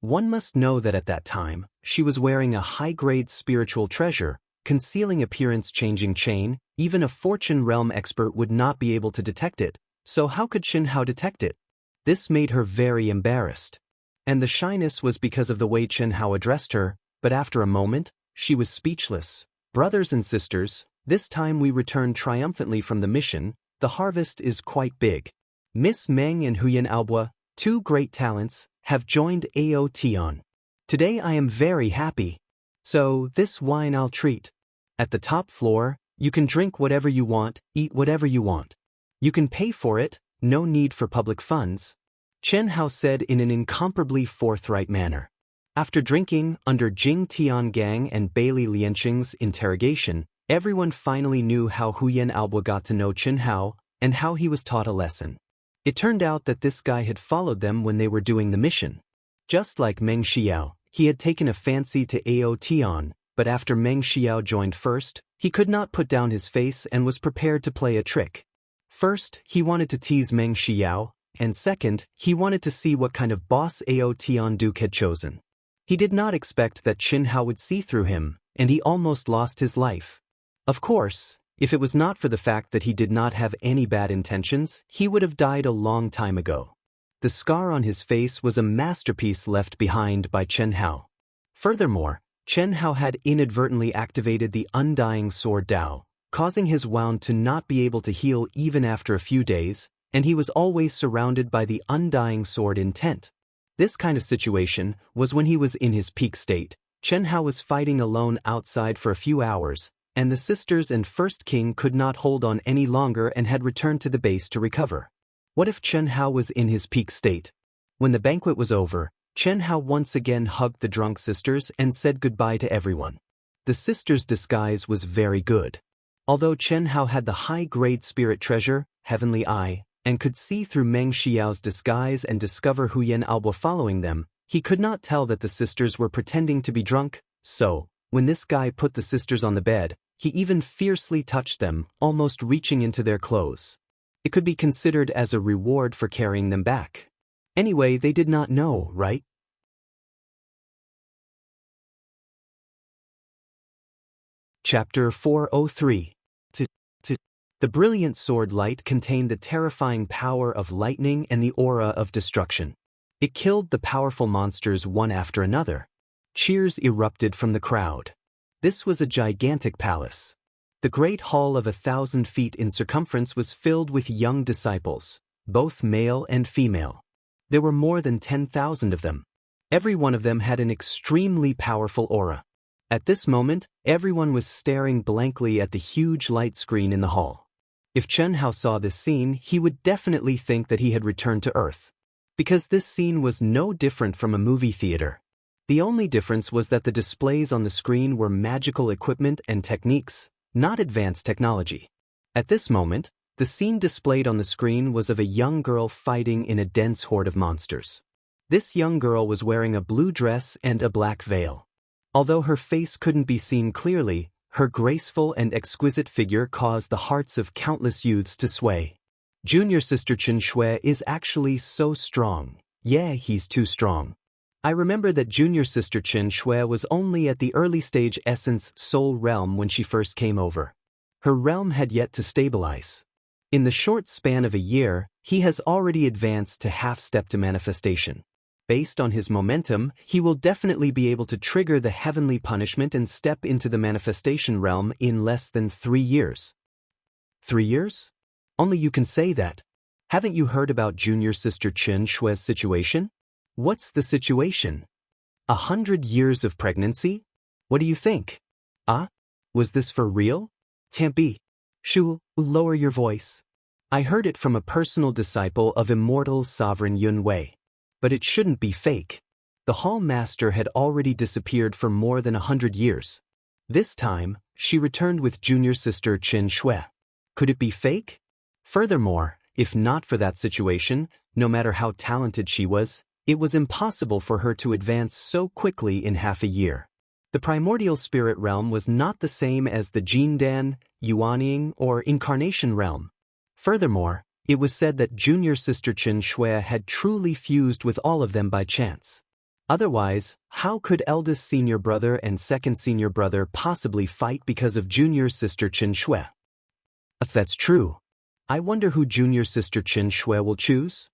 One must know that at that time, she was wearing a high-grade spiritual treasure, concealing appearance-changing chain. Even a Fortune Realm expert would not be able to detect it, so how could Chen Hao detect it? This made her very embarrassed. And the shyness was because of the way Chen Hao addressed her, but after a moment, she was speechless. Brothers and sisters, this time we returned triumphantly from the mission. The harvest is quite big. Miss Meng and Huyan Aoba, two great talents, have joined Aotion. Today I am very happy. So, this wine I'll treat. At the top floor, you can drink whatever you want, eat whatever you want. You can pay for it, no need for public funds. Chen Hao said in an incomparably forthright manner. After drinking, under Jing Tiangang and Bailey Lianqing's interrogation, everyone finally knew how Huyan Aoba got to know Chen Hao, and how he was taught a lesson. It turned out that this guy had followed them when they were doing the mission. Just like Meng Xiao, he had taken a fancy to Aotion, but after Meng Xiao joined first, he could not put down his face and was prepared to play a trick. First, he wanted to tease Meng Xiao, and second, he wanted to see what kind of boss Aotion Duke had chosen. He did not expect that Chen Hao would see through him, and he almost lost his life. Of course, if it was not for the fact that he did not have any bad intentions, he would have died a long time ago. The scar on his face was a masterpiece left behind by Chen Hao. Furthermore, Chen Hao had inadvertently activated the Undying Sword Dao, causing his wound to not be able to heal even after a few days, and he was always surrounded by the Undying Sword intent. This kind of situation was when he was in his peak state. Chen Hao was fighting alone outside for a few hours, and the sisters and First King could not hold on any longer and had returned to the base to recover. What if Chen Hao was in his peak state? When the banquet was over, Chen Hao once again hugged the drunk sisters and said goodbye to everyone. The sisters' disguise was very good. Although Chen Hao had the high-grade spirit treasure, Heavenly Eye, and could see through Meng Xiao's disguise and discover Huyan Aoba following them, he could not tell that the sisters were pretending to be drunk, so, when this guy put the sisters on the bed, he even fiercely touched them, almost reaching into their clothes. It could be considered as a reward for carrying them back. Anyway, they did not know, right? Chapter 403. The brilliant sword light contained the terrifying power of lightning and the aura of destruction. It killed the powerful monsters one after another. Cheers erupted from the crowd. This was a gigantic palace. The great hall of 1,000 feet in circumference was filled with young disciples, both male and female. There were more than 10,000 of them. Every one of them had an extremely powerful aura. At this moment, everyone was staring blankly at the huge light screen in the hall. If Chen Hao saw this scene, he would definitely think that he had returned to Earth. Because this scene was no different from a movie theater. The only difference was that the displays on the screen were magical equipment and techniques, not advanced technology. At this moment, the scene displayed on the screen was of a young girl fighting in a dense horde of monsters. This young girl was wearing a blue dress and a black veil. Although her face couldn't be seen clearly, her graceful and exquisite figure caused the hearts of countless youths to sway. Junior sister Chen Shui is actually so strong. Yeah, he's too strong. I remember that junior sister Chen Shui was only at the early stage essence soul realm when she first came over. Her realm had yet to stabilize. In the short span of a year, he has already advanced to half-step to manifestation. Based on his momentum, he will definitely be able to trigger the heavenly punishment and step into the manifestation realm in less than 3 years. 3 years? Only you can say that. Haven't you heard about junior sister Chen Shui's situation? What's the situation? 100 years of pregnancy? What do you think? Ah? Was this for real? Can't be. Shu, lower your voice. I heard it from a personal disciple of immortal sovereign Yun Wei. But it shouldn't be fake. The Hall Master had already disappeared for more than 100 years. This time, she returned with junior sister Chen Shui. Could it be fake? Furthermore, if not for that situation, no matter how talented she was, it was impossible for her to advance so quickly in half a year. The primordial spirit realm was not the same as the Jindan, Yuanying, or incarnation realm. Furthermore, it was said that junior sister Chen Shui had truly fused with all of them by chance. Otherwise, how could eldest senior brother and second senior brother possibly fight because of junior sister Chen Shui? If that's true, I wonder who junior sister Chen Shui will choose?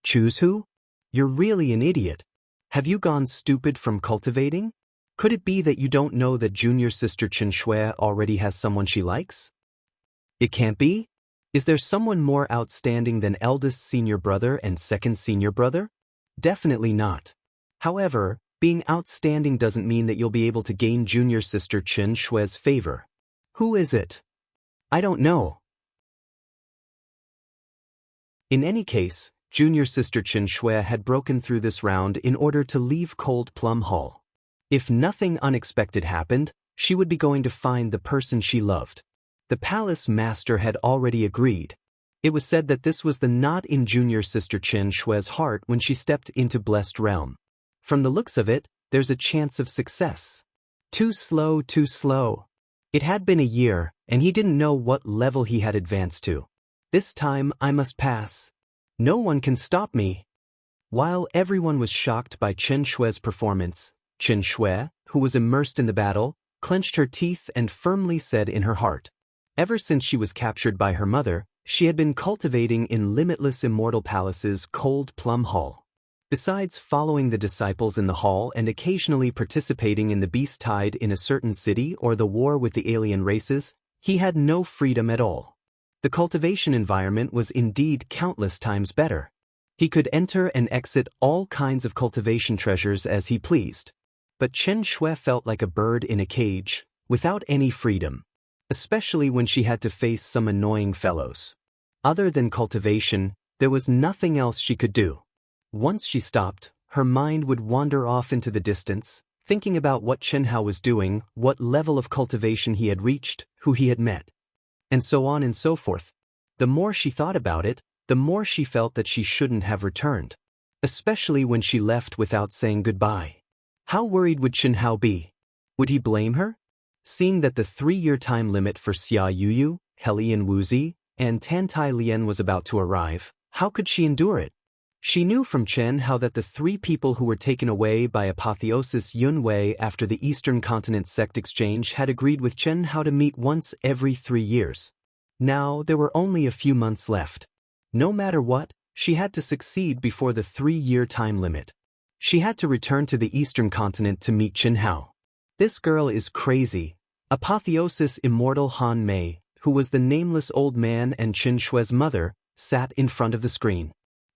Choose who? You're really an idiot. Have you gone stupid from cultivating? Could it be that you don't know that junior sister Chen Shui already has someone she likes? It can't be? Is there someone more outstanding than eldest senior brother and second senior brother? Definitely not. However, being outstanding doesn't mean that you'll be able to gain junior sister Chen Shui's favor. Who is it? I don't know. In any case, junior sister Chen Shui had broken through this round in order to leave Cold Plum Hall. If nothing unexpected happened, she would be going to find the person she loved. The palace master had already agreed. It was said that this was the knot in junior sister Chen Shui's heart when she stepped into Blessed Realm. From the looks of it, there's a chance of success. Too slow, too slow. It had been a year, and he didn't know what level he had advanced to. This time I must pass. No one can stop me. While everyone was shocked by Chen Shui's performance, Chen Shui, who was immersed in the battle, clenched her teeth and firmly said in her heart, ever since she was captured by her mother, she had been cultivating in Limitless Immortal Palace's Cold Plum Hall. Besides following the disciples in the hall and occasionally participating in the beast tide in a certain city or the war with the alien races, he had no freedom at all. The cultivation environment was indeed countless times better. He could enter and exit all kinds of cultivation treasures as he pleased. But Chen Shui felt like a bird in a cage, without any freedom. Especially when she had to face some annoying fellows. Other than cultivation, there was nothing else she could do. Once she stopped, her mind would wander off into the distance, thinking about what Chen Hao was doing, what level of cultivation he had reached, who he had met, and so on and so forth. The more she thought about it, the more she felt that she shouldn't have returned, especially when she left without saying goodbye. How worried would Chen Hao be? Would he blame her? Seeing that the 3-year time limit for Xia Yuyu, Helian Wuzi, and Tan Tai Lian was about to arrive, how could she endure it? She knew from Chen Hao that the 3 people who were taken away by Apotheosis Yun Wei after the Eastern Continent sect exchange had agreed with Chen Hao to meet once every 3 years. Now there were only a few months left. No matter what, she had to succeed before the 3-year time limit. She had to return to the Eastern Continent to meet Chen Hao. This girl is crazy. Apotheosis Immortal Han Mei, who was the nameless old man and Chen Shui's mother, sat in front of the screen.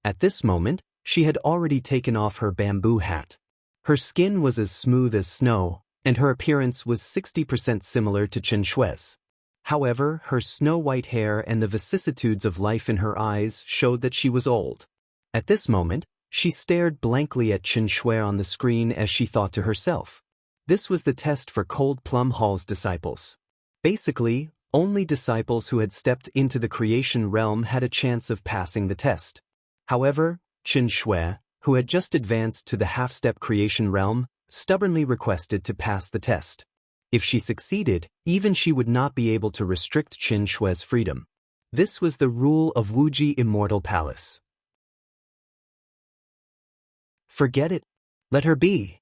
At this moment, she had already taken off her bamboo hat. Her skin was as smooth as snow, and her appearance was 60% similar to Chen Shui's. However, her snow-white hair and the vicissitudes of life in her eyes showed that she was old. At this moment, she stared blankly at Chen Shui on the screen as she thought to herself. This was the test for Cold Plum Hall's disciples. Basically, Only disciples who had stepped into the creation realm had a chance of passing the test. However, Qin Shui, who had just advanced to the half-step creation realm, stubbornly requested to pass the test. If she succeeded, even she would not be able to restrict Qin Shui's freedom. This was the rule of Wuji Immortal Palace. Forget it. Let her be.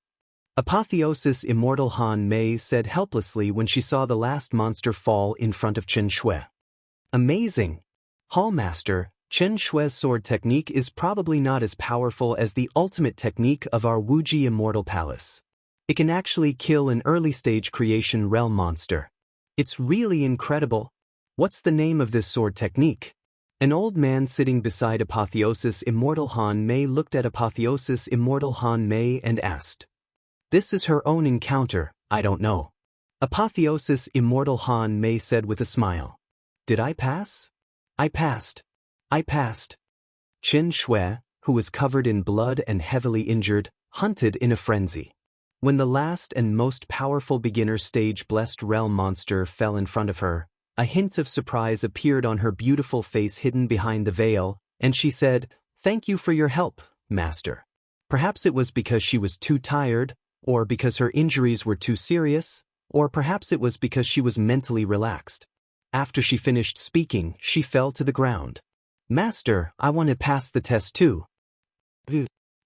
Apotheosis Immortal Han Mei said helplessly when she saw the last monster fall in front of Qin Shui. Amazing! Hallmaster, Qin Shui's sword technique is probably not as powerful as the ultimate technique of our Wuji Immortal Palace. It can actually kill an early-stage creation realm monster. It's really incredible. What's the name of this sword technique? An old man sitting beside Apotheosis Immortal Han Mei looked at Apotheosis Immortal Han Mei and asked. This is her own encounter, I don't know. Apotheosis Immortal Han Mei said with a smile. Did I pass? I passed. I passed. Qin Shui, who was covered in blood and heavily injured, hunted in a frenzy. When the last and most powerful beginner stage blessed realm monster fell in front of her, a hint of surprise appeared on her beautiful face hidden behind the veil, and she said, Thank you for your help, Master. Perhaps it was because she was too tired, or because her injuries were too serious, or perhaps it was because she was mentally relaxed. After she finished speaking, she fell to the ground. Master, I want to pass the test too.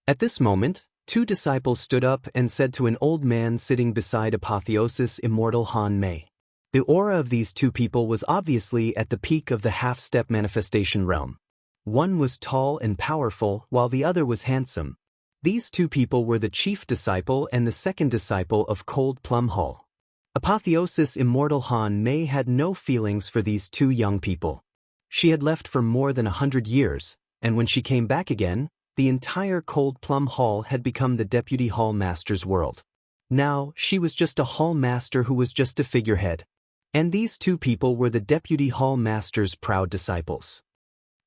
At this moment, two disciples stood up and said to an old man sitting beside Apotheosis Immortal Han Mei. The aura of these two people was obviously at the peak of the half-step manifestation realm. One was tall and powerful, while the other was handsome. These two people were the chief disciple and the second disciple of Cold Plum Hall. Apotheosis Immortal Han Mei had no feelings for these two young people. She had left for more than 100 years, and when she came back again, the entire Cold Plum Hall had become the deputy hall master's world. Now, she was just a hall master who was just a figurehead. And these two people were the deputy hall master's proud disciples.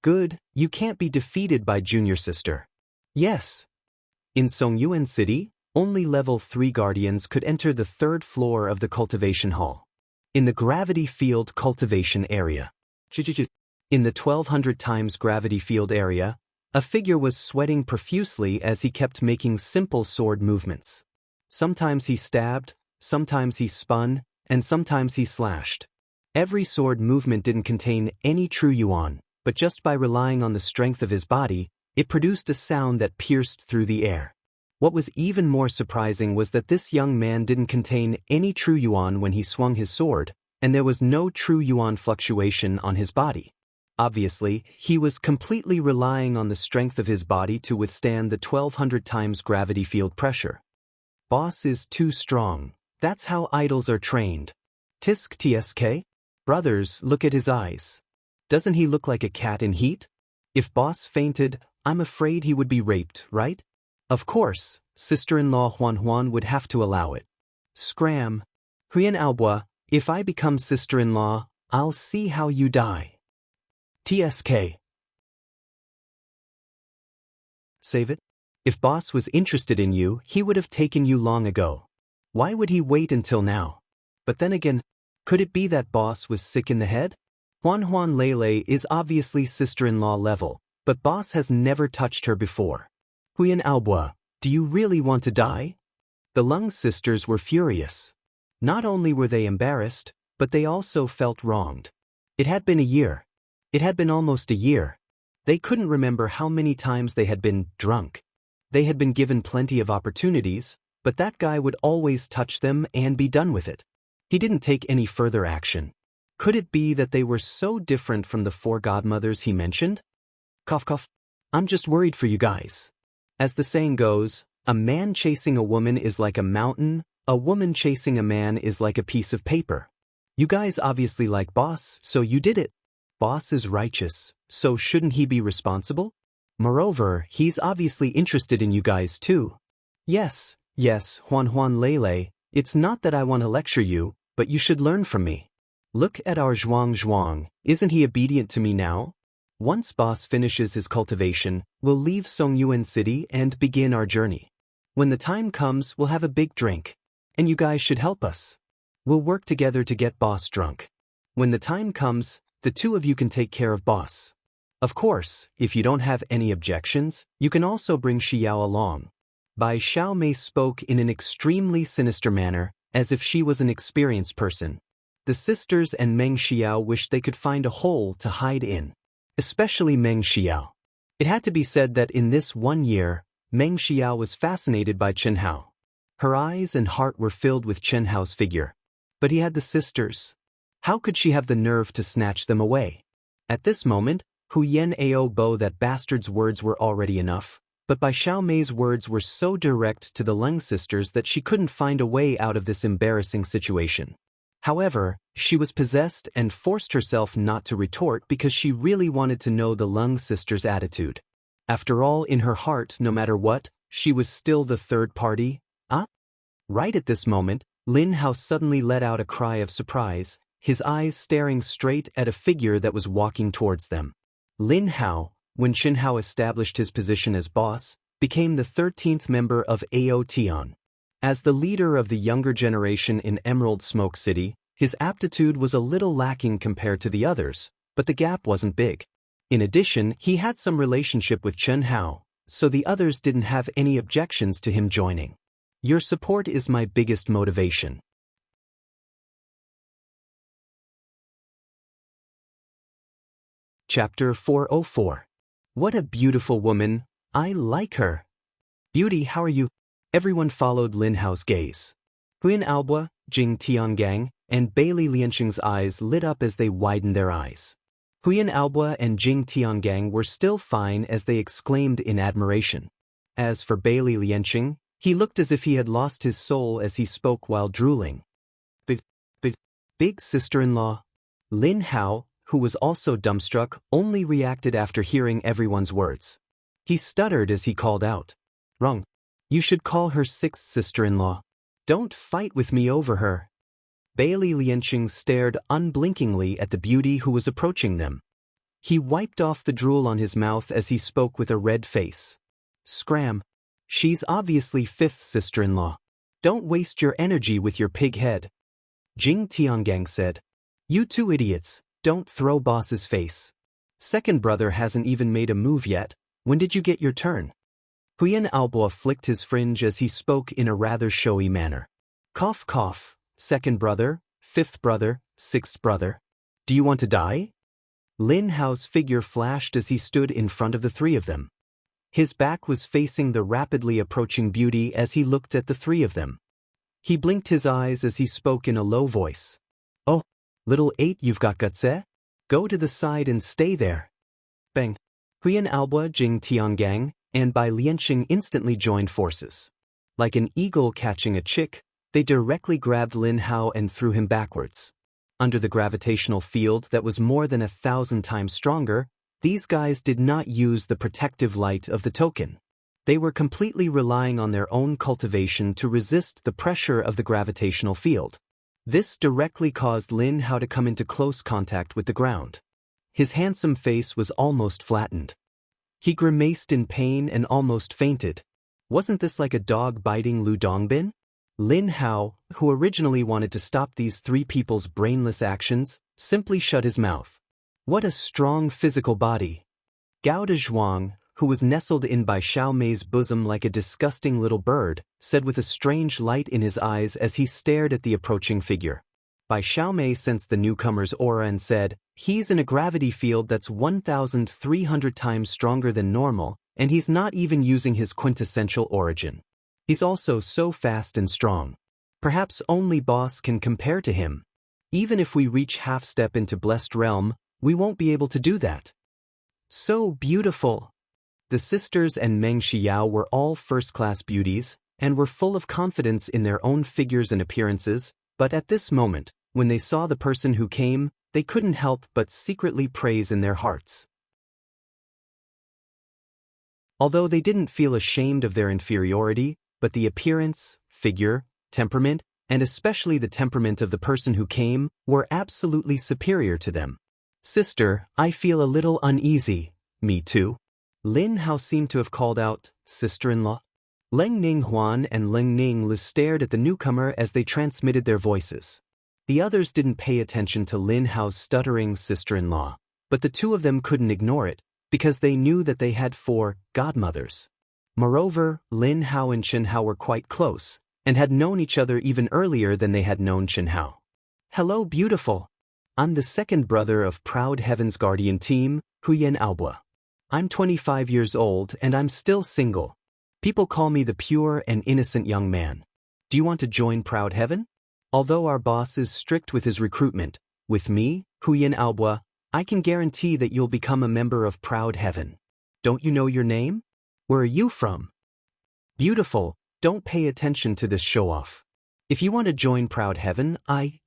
Good, you can't be defeated by junior sister. Yes. In Songyuan City, only level 3 guardians could enter the 3rd floor of the cultivation hall. In the gravity field cultivation area. In the 1200 times gravity field area, a figure was sweating profusely as he kept making simple sword movements. Sometimes he stabbed, sometimes he spun, and sometimes he slashed. Every sword movement didn't contain any true yuan, but just by relying on the strength of his body, it produced a sound that pierced through the air. What was even more surprising was that this young man didn't contain any true yuan when he swung his sword, and there was no true yuan fluctuation on his body. Obviously, he was completely relying on the strength of his body to withstand the 1200 times gravity field pressure. Boss is too strong. That's how idols are trained. Tisk tsk? Brothers, look at his eyes. Doesn't he look like a cat in heat? If boss fainted, I'm afraid he would be raped, right? Of course, sister-in-law Huan would have to allow it. Scram. Huyan Aobua, if I become sister-in-law, I'll see how you die. TSK. Save it? If boss was interested in you, he would have taken you long ago. Why would he wait until now? But then again, could it be that boss was sick in the head? Huan Lele is obviously sister-in-law level, but boss has never touched her before. Huyan Aobua, do you really want to die? The Lung sisters were furious. Not only were they embarrassed, but they also felt wronged. It had been a year. It had been almost a year. They couldn't remember how many times they had been drunk. They had been given plenty of opportunities, but that guy would always touch them and be done with it. He didn't take any further action. Could it be that they were so different from the 4 godmothers he mentioned? Cough cough. I'm just worried for you guys. As the saying goes, a man chasing a woman is like a mountain, a woman chasing a man is like a piece of paper. You guys obviously like boss, so you did it. Boss is righteous, so shouldn't he be responsible? Moreover, he's obviously interested in you guys too. Yes, Huan Lele, it's not that I want to lecture you, but you should learn from me. Look at our Zhuang, isn't he obedient to me now? Once boss finishes his cultivation, we'll leave Songyuan City and begin our journey. When the time comes, we'll have a big drink. And you guys should help us. We'll work together to get boss drunk. When the time comes, the two of you can take care of boss. Of course, if you don't have any objections, you can also bring Xiao along. Bai Xiaomei spoke in an extremely sinister manner, as if she was an experienced person. The sisters and Meng Xiao wished they could find a hole to hide in. Especially Meng Xiao. It had to be said that in this 1 year, Meng Xiao was fascinated by Chen Hao. Her eyes and heart were filled with Chen Hao's figure. But he had the sisters. How could she have the nerve to snatch them away? At this moment, Hu Yen Ao Bo, that bastard's words were already enough, but Bai Xiaomei's words were so direct to the Leng sisters that she couldn't find a way out of this embarrassing situation. However, she was possessed and forced herself not to retort because she really wanted to know the Leng sisters' attitude. After all, in her heart, no matter what, she was still the third party. Right at this moment, Lin Hao suddenly let out a cry of surprise, his eyes staring straight at a figure that was walking towards them. Lin Hao, when Chen Hao established his position as boss, became the 13th member of Ao Tian. As the leader of the younger generation in Emerald Smoke City, his aptitude was a little lacking compared to the others, but the gap wasn't big. In addition, he had some relationship with Chen Hao, so the others didn't have any objections to him joining. Your support is my biggest motivation. Chapter 404. What a beautiful woman, I like her. Beauty, how are you? Everyone followed Lin Hao's gaze. Huyan Aobua, Jing Tiangang, and Bailey Lianqing's eyes lit up as they widened their eyes. Huyan Aobua and Jing Tiangang were still fine as they exclaimed in admiration. As for Bailey Lianqing, he looked as if he had lost his soul as he spoke while drooling. Big sister-in-law. Lin Hao, who was also dumbstruck, only reacted after hearing everyone's words. He stuttered as he called out. Wrong. You should call her sixth sister-in-law. Don't fight with me over her. Bailey Lianqing stared unblinkingly at the beauty who was approaching them. He wiped off the drool on his mouth as he spoke with a red face. Scram. She's obviously fifth sister-in-law. Don't waste your energy with your pig head. Jing Tiangang said. You two idiots. Don't throw boss's face. Second brother hasn't even made a move yet. When did you get your turn? Huyan Aobua flicked his fringe as he spoke in a rather showy manner. Cough cough. Second brother, fifth brother, sixth brother. Do you want to die? Lin Hao's figure flashed as he stood in front of the three of them. His back was facing the rapidly approaching beauty as he looked at the three of them. He blinked his eyes as he spoke in a low voice. Oh, little eight, you've got guts, eh? Go to the side and stay there. Bang. Huyan Aobua, Jing Tiangang, and Bai Lianqing instantly joined forces. Like an eagle catching a chick, they directly grabbed Lin Hao and threw him backwards. Under the gravitational field that was more than 1,000 times stronger, these guys did not use the protective light of the token. They were completely relying on their own cultivation to resist the pressure of the gravitational field. This directly caused Lin Hao to come into close contact with the ground. His handsome face was almost flattened. He grimaced in pain and almost fainted. Wasn't this like a dog biting Lu Dongbin? Lin Hao, who originally wanted to stop these three people's brainless actions, simply shut his mouth. What a strong physical body. Gao Dezhuang, who was nestled in Bai Xiaomei's bosom like a disgusting little bird, said with a strange light in his eyes as he stared at the approaching figure. Bai Xiaomei sensed the newcomer's aura and said, he's in a gravity field that's 1,300 times stronger than normal, and he's not even using his quintessential origin. He's also so fast and strong. Perhaps only boss can compare to him. Even if we reach half step into Blessed Realm, we won't be able to do that. So beautiful. The sisters and Meng Xiao were all first-class beauties, and were full of confidence in their own figures and appearances, but at this moment, when they saw the person who came, they couldn't help but secretly praise in their hearts. Although they didn't feel ashamed of their inferiority, but the appearance, figure, temperament, and especially the temperament of the person who came, were absolutely superior to them. Sister, I feel a little uneasy. Me too. Lin Hao seemed to have called out, sister-in-law. Leng Ninghuan and Leng Ninglu stared at the newcomer as they transmitted their voices. The others didn't pay attention to Lin Hao's stuttering sister-in-law, but the two of them couldn't ignore it, because they knew that they had 4 godmothers. Moreover, Lin Hao and Chen Hao were quite close, and had known each other even earlier than they had known Chen Hao. "Hello, beautiful. I'm the second brother of Proud Heaven's guardian team, Huyen Aobua. I'm 25 years old and I'm still single. People call me the pure and innocent young man. Do you want to join Proud Heaven? Although our boss is strict with his recruitment, with me, Huyen Aobua, I can guarantee that you'll become a member of Proud Heaven. Don't you know your name? Where are you from? Beautiful, don't pay attention to this show-off. If you want to join Proud Heaven,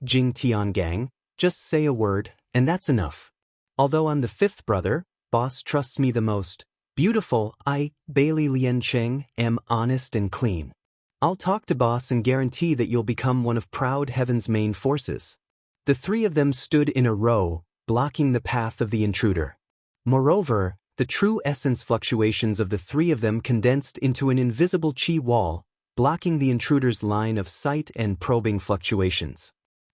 Jing Tiangang, just say a word, and that's enough. Although I'm the 5th brother, boss trusts me the most. Beautiful, Bailey Liancheng, am honest and clean. I'll talk to boss and guarantee that you'll become one of Proud Heaven's main forces." The 3 of them stood in a row, blocking the path of the intruder. Moreover, the true essence fluctuations of the 3 of them condensed into an invisible chi wall, blocking the intruder's line of sight and probing fluctuations.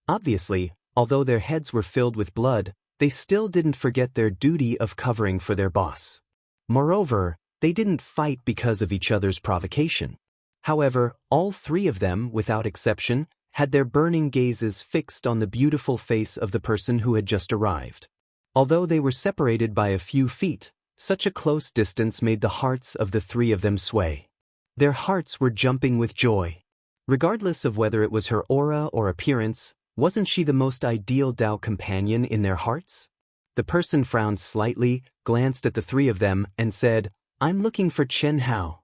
Obviously, although their heads were filled with blood, they still didn't forget their duty of covering for their boss. Moreover, they didn't fight because of each other's provocation. However, all 3 of them, without exception, had their burning gazes fixed on the beautiful face of the person who had just arrived. Although they were separated by a few feet, such a close distance made the hearts of the 3 of them sway. Their hearts were jumping with joy. Regardless of whether it was her aura or appearance, wasn't she the most ideal Dao companion in their hearts? The person frowned slightly, glanced at the 3 of them, and said, "I'm looking for Chen Hao."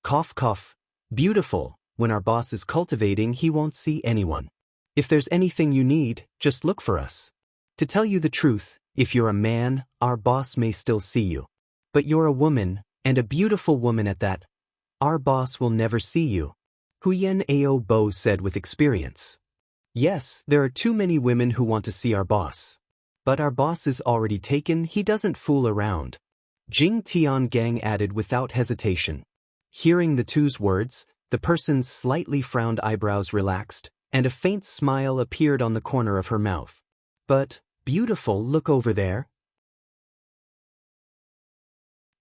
Cough cough. "Beautiful, when our boss is cultivating he won't see anyone. If there's anything you need, just look for us. To tell you the truth, if you're a man, our boss may still see you. But you're a woman, and a beautiful woman at that. Our boss will never see you," Huyen Aobua said with experience. "Yes, there are too many women who want to see our boss. But our boss is already taken, he doesn't fool around," Jing Tiangang added without hesitation. Hearing the two's words, the person's slightly frowned eyebrows relaxed, and a faint smile appeared on the corner of her mouth. "But, beautiful, look over there.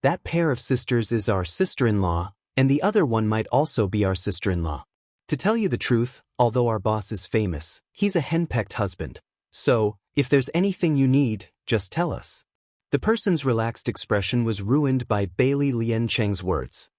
That pair of sisters is our sister-in-law, and the other one might also be our sister-in-law. To tell you the truth, although our boss is famous, he's a henpecked husband. So, if there's anything you need, just tell us." The person's relaxed expression was ruined by Bailey Liancheng's words.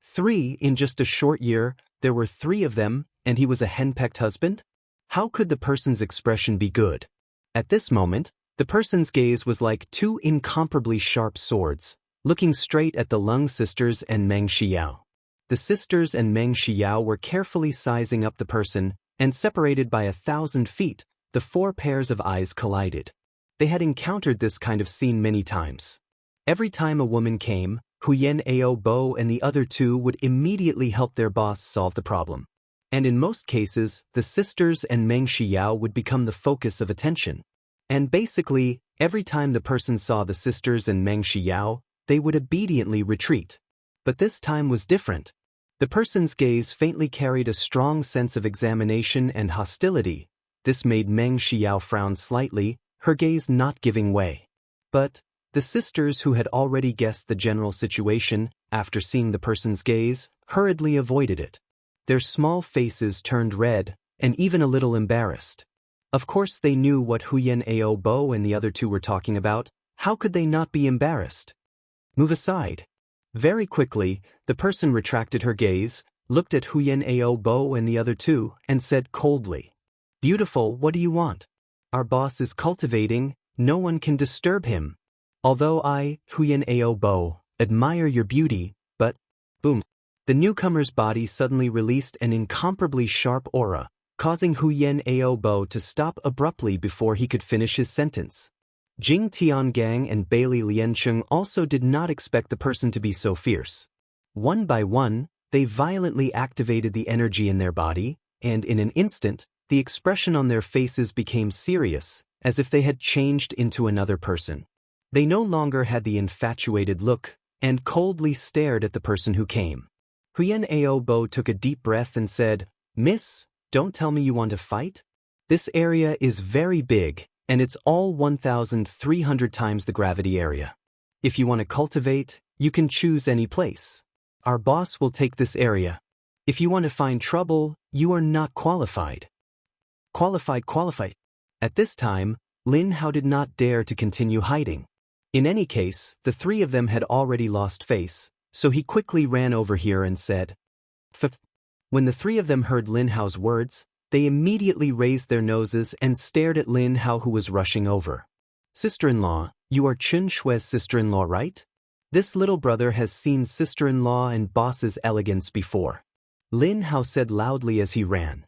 3 in just a short year, there were 3 of them, and he was a henpecked husband? How could the person's expression be good? At this moment, the person's gaze was like 2 incomparably sharp swords, looking straight at the Lung sisters and Meng Xiao. The sisters and Meng Xiao were carefully sizing up the person, and separated by 1,000 feet, the 4 pairs of eyes collided. They had encountered this kind of scene many times. Every time a woman came, Huyen Aobua and the other 2 would immediately help their boss solve the problem. And in most cases, the sisters and Meng Xiao would become the focus of attention. And basically, every time the person saw the sisters and Meng Xiao, they would obediently retreat. But this time was different. The person's gaze faintly carried a strong sense of examination and hostility. This made Meng Xiao frown slightly, her gaze not giving way. But the sisters who had already guessed the general situation, after seeing the person's gaze, hurriedly avoided it. Their small faces turned red, and even a little embarrassed. Of course they knew what Huyen Aobua and the other 2 were talking about. How could they not be embarrassed? "Move aside." Very quickly, the person retracted her gaze, looked at Huyen Aobua and the other 2, and said coldly, "Beautiful, what do you want? Our boss is cultivating, no one can disturb him. Although I, Huyen Aobua, admire your beauty, but..." Boom. The newcomer's body suddenly released an incomparably sharp aura, causing Huyen Aobua to stop abruptly before he could finish his sentence. Jing Tiangang and Bailey Liancheng also did not expect the person to be so fierce. One by one, they violently activated the energy in their body, and in an instant, the expression on their faces became serious, as if they had changed into another person. They no longer had the infatuated look, and coldly stared at the person who came. Huyen Aobua took a deep breath and said, "Miss, don't tell me you want to fight? This area is very big, and it's all 1,300 times the gravity area. If you want to cultivate, you can choose any place. Our boss will take this area. If you want to find trouble, you are not qualified. Qualified. At this time, Lin Hao did not dare to continue hiding. In any case, the three of them had already lost face, so he quickly ran over here and said, "F." When the three of them heard Lin Hao's words, they immediately raised their noses and stared at Lin Hao, who was rushing over. "Sister-in-law, you are Chen Shui's sister-in-law, right? This little brother has seen sister-in-law and boss's elegance before," Lin Hao said loudly as he ran.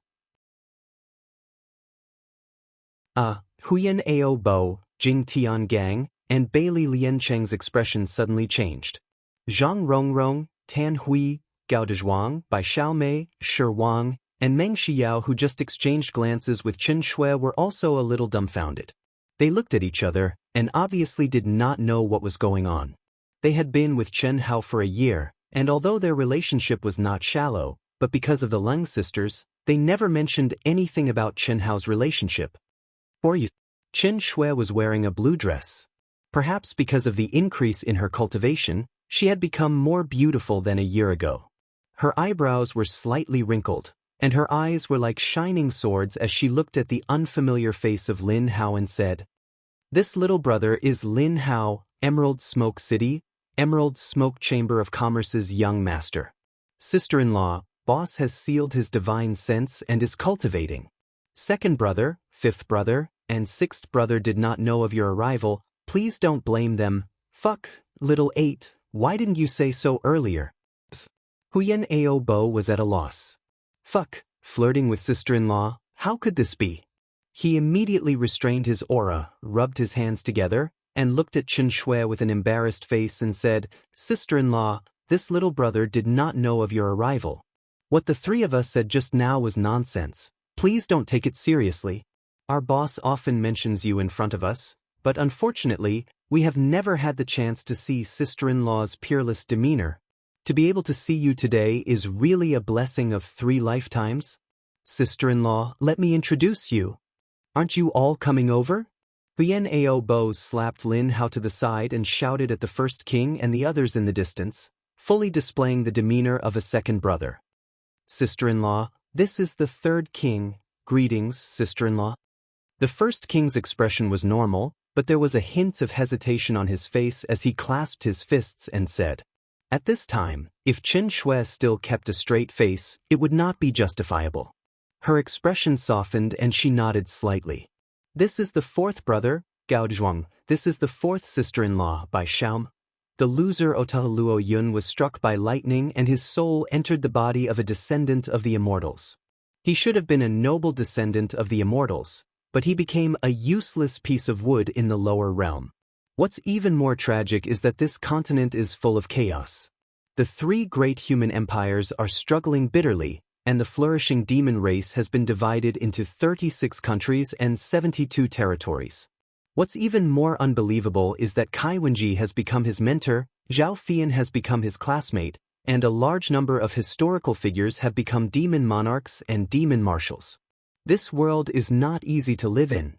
Huyan Ao Bo, Jing Tian Gang, and Bailey Liancheng's expression suddenly changed. Zhang Rongrong, Tan Hui, Gao Dezhuang, Bai Xiaomei, Shi Wang, and Meng Xiao, who just exchanged glances with Chen Shui, were also a little dumbfounded. They looked at each other, and obviously did not know what was going on. They had been with Chen Hao for a year, and although their relationship was not shallow, but because of the Leng sisters, they never mentioned anything about Chen Hao's relationship. Chen Shui was wearing a blue dress. Perhaps because of the increase in her cultivation, she had become more beautiful than a year ago. Her eyebrows were slightly wrinkled, and her eyes were like shining swords as she looked at the unfamiliar face of Lin Hao and said, "This little brother is Lin Hao, Emerald Smoke City, Emerald Smoke Chamber of Commerce's young master. Sister-in-law, boss has sealed his divine sense and is cultivating. Second brother, fifth brother, and sixth brother did not know of your arrival. Please don't blame them. Fuck, little 8, why didn't you say so earlier?" Huyan Ao Bo was at a loss. Fuck, flirting with sister-in-law, how could this be? He immediately restrained his aura, rubbed his hands together, and looked at Chen Shui with an embarrassed face and said, "Sister-in-law, this little brother did not know of your arrival. What the three of us said just now was nonsense. Please don't take it seriously. Our boss often mentions you in front of us, but unfortunately, we have never had the chance to see sister-in-law's peerless demeanor. To be able to see you today is really a blessing of 3 lifetimes. Sister-in-law, let me introduce you. Aren't you all coming over?" Huyan Ao Bo slapped Lin Hao to the side and shouted at the first king and the others in the distance, fully displaying the demeanor of a second brother. "Sister-in-law, this is the third king. Greetings, sister-in-law." The first king's expression was normal, but there was a hint of hesitation on his face as he clasped his fists and said, at this time, if Chen Shui still kept a straight face, it would not be justifiable. Her expression softened and she nodded slightly. "This is the fourth brother, Gao Zhuang. This is the fourth sister-in-law, Bai Xiaom." The loser Otahaluo Yun was struck by lightning and his soul entered the body of a descendant of the immortals. He should have been a noble descendant of the immortals, but he became a useless piece of wood in the lower realm. What's even more tragic is that this continent is full of chaos. The 3 great human empires are struggling bitterly, and the flourishing demon race has been divided into 36 countries and 72 territories. What's even more unbelievable is that Kai Wenji has become his mentor, Zhao Fian has become his classmate, and a large number of historical figures have become demon monarchs and demon marshals. This world is not easy to live in.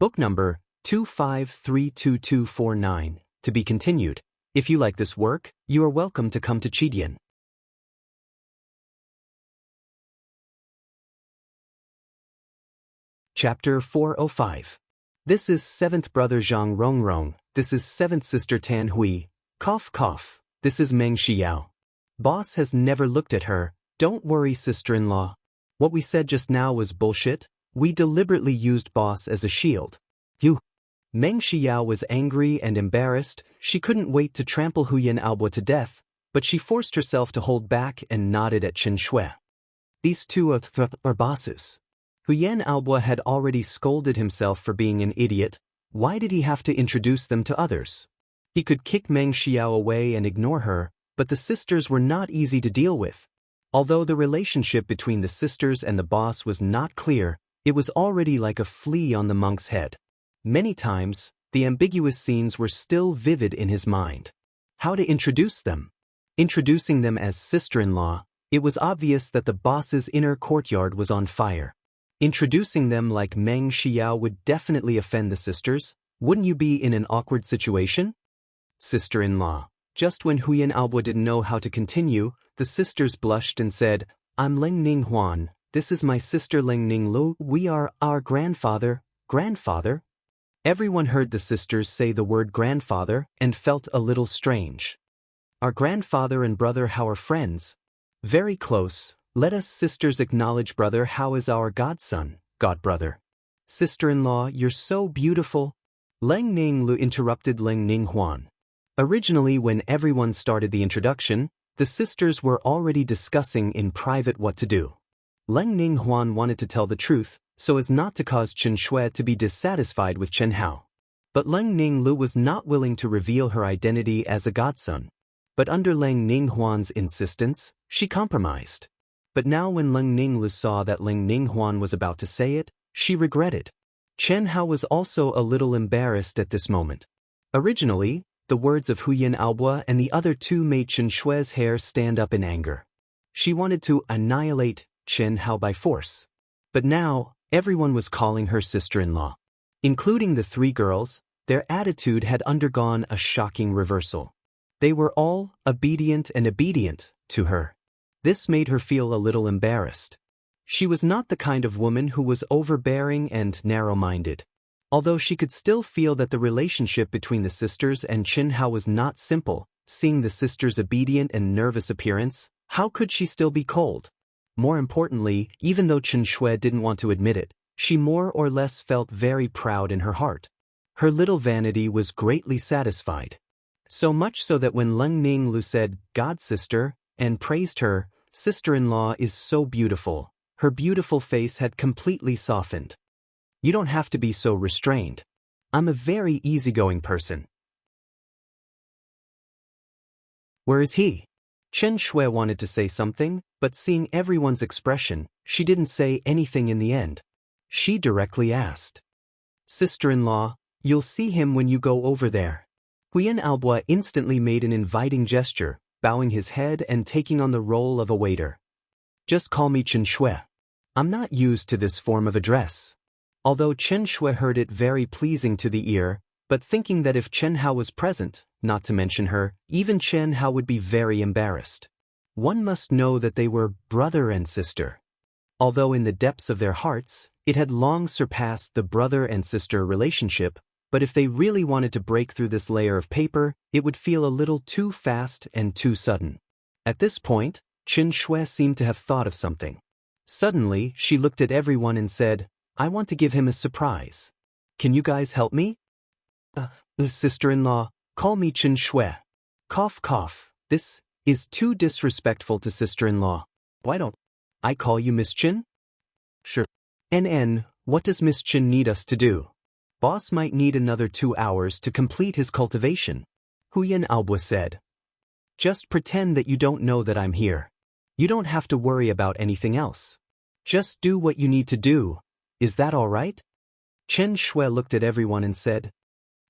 Book number 253249, to be continued. If you like this work, you are welcome to come to Chidian. Chapter 405. This is 7th brother Zhang Rongrong, this is 7th sister Tan Hui. Cough cough, this is Meng Xiao. Boss has never looked at her. Don't worry, sister-in-law. What we said just now was bullshit. We deliberately used boss as a shield. You. Meng Xiao was angry and embarrassed. She couldn't wait to trample Huyan Aobo to death, but she forced herself to hold back and nodded at Chen Shui. These two are bosses. Huyan Aobo had already scolded himself for being an idiot. Why did he have to introduce them to others? He could kick Meng Xiao away and ignore her, but the sisters were not easy to deal with. Although the relationship between the sisters and the boss was not clear, it was already like a flea on the monk's head. Many times, the ambiguous scenes were still vivid in his mind. How to introduce them? Introducing them as sister-in-law, It was obvious that the boss's inner courtyard was on fire. Introducing them like Meng Xiao would definitely offend the sisters. Wouldn't you be in an awkward situation? Sister-in-law. Just when Huyan Aobo didn't know how to continue, the sisters blushed and said, I'm Leng Ning Huan. This is my sister Leng Ning Lu. We are our grandfather. Grandfather? Everyone heard the sisters say the word grandfather and felt a little strange. Our grandfather and brother Hao are friends. Very close. Let us sisters acknowledge brother Hao as our godson, godbrother. Sister-in-law, you're so beautiful. Leng Ning Lu interrupted Leng Ning Huan. Originally, when everyone started the introduction, the sisters were already discussing in private what to do. Leng Ning Huan wanted to tell the truth, so as not to cause Chen Shui to be dissatisfied with Chen Hao. But Leng Ning Lu was not willing to reveal her identity as a godson. But under Leng Ning Huan's insistence, she compromised. But now when Leng Ning Lu saw that Leng Ning Huan was about to say it, she regretted. Chen Hao was also a little embarrassed at this moment. Originally, the words of Huyan Aobo and the other two made Chen Shui's hair stand up in anger. She wanted to annihilate Chen Hao by force. But now, everyone was calling her sister-in-law. Including the three girls, their attitude had undergone a shocking reversal. They were all obedient to her. This made her feel a little embarrassed. She was not the kind of woman who was overbearing and narrow-minded. Although she could still feel that the relationship between the sisters and Chen Hao was not simple, seeing the sisters' obedient and nervous appearance, how could she still be cold? More importantly, even though Chen Shui didn't want to admit it, she more or less felt very proud in her heart. Her little vanity was greatly satisfied. So much so that when Leng Ning Lu said, God sister, and praised her, sister-in-law is so beautiful, her beautiful face had completely softened. You don't have to be so restrained. I'm a very easygoing person. Where is he? Chen Shui wanted to say something, but seeing everyone's expression, she didn't say anything in the end. She directly asked. Sister-in-law, you'll see him when you go over there. Huyan Aobo instantly made an inviting gesture, bowing his head and taking on the role of a waiter. Just call me Chen Shui. I'm not used to this form of address. Although Chen Shui heard it very pleasing to the ear, but thinking that if Chen Hao was present, not to mention her, even Chen Hao would be very embarrassed. One must know that they were brother and sister. Although in the depths of their hearts, it had long surpassed the brother and sister relationship, but if they really wanted to break through this layer of paper, it would feel a little too fast and too sudden. At this point, Chen Shui seemed to have thought of something. Suddenly, she looked at everyone and said, I want to give him a surprise. Can you guys help me? Sister-in-law, call me Chen Shui. Cough cough, this is too disrespectful to sister-in-law. Why don't I call you Miss Chen? Sure. NN, what does Miss Chen need us to do? Boss might need another 2 hours to complete his cultivation. Huyan Aobo said. Just pretend that you don't know that I'm here. You don't have to worry about anything else. Just do what you need to do. Is that all right? Chen Shui looked at everyone and said,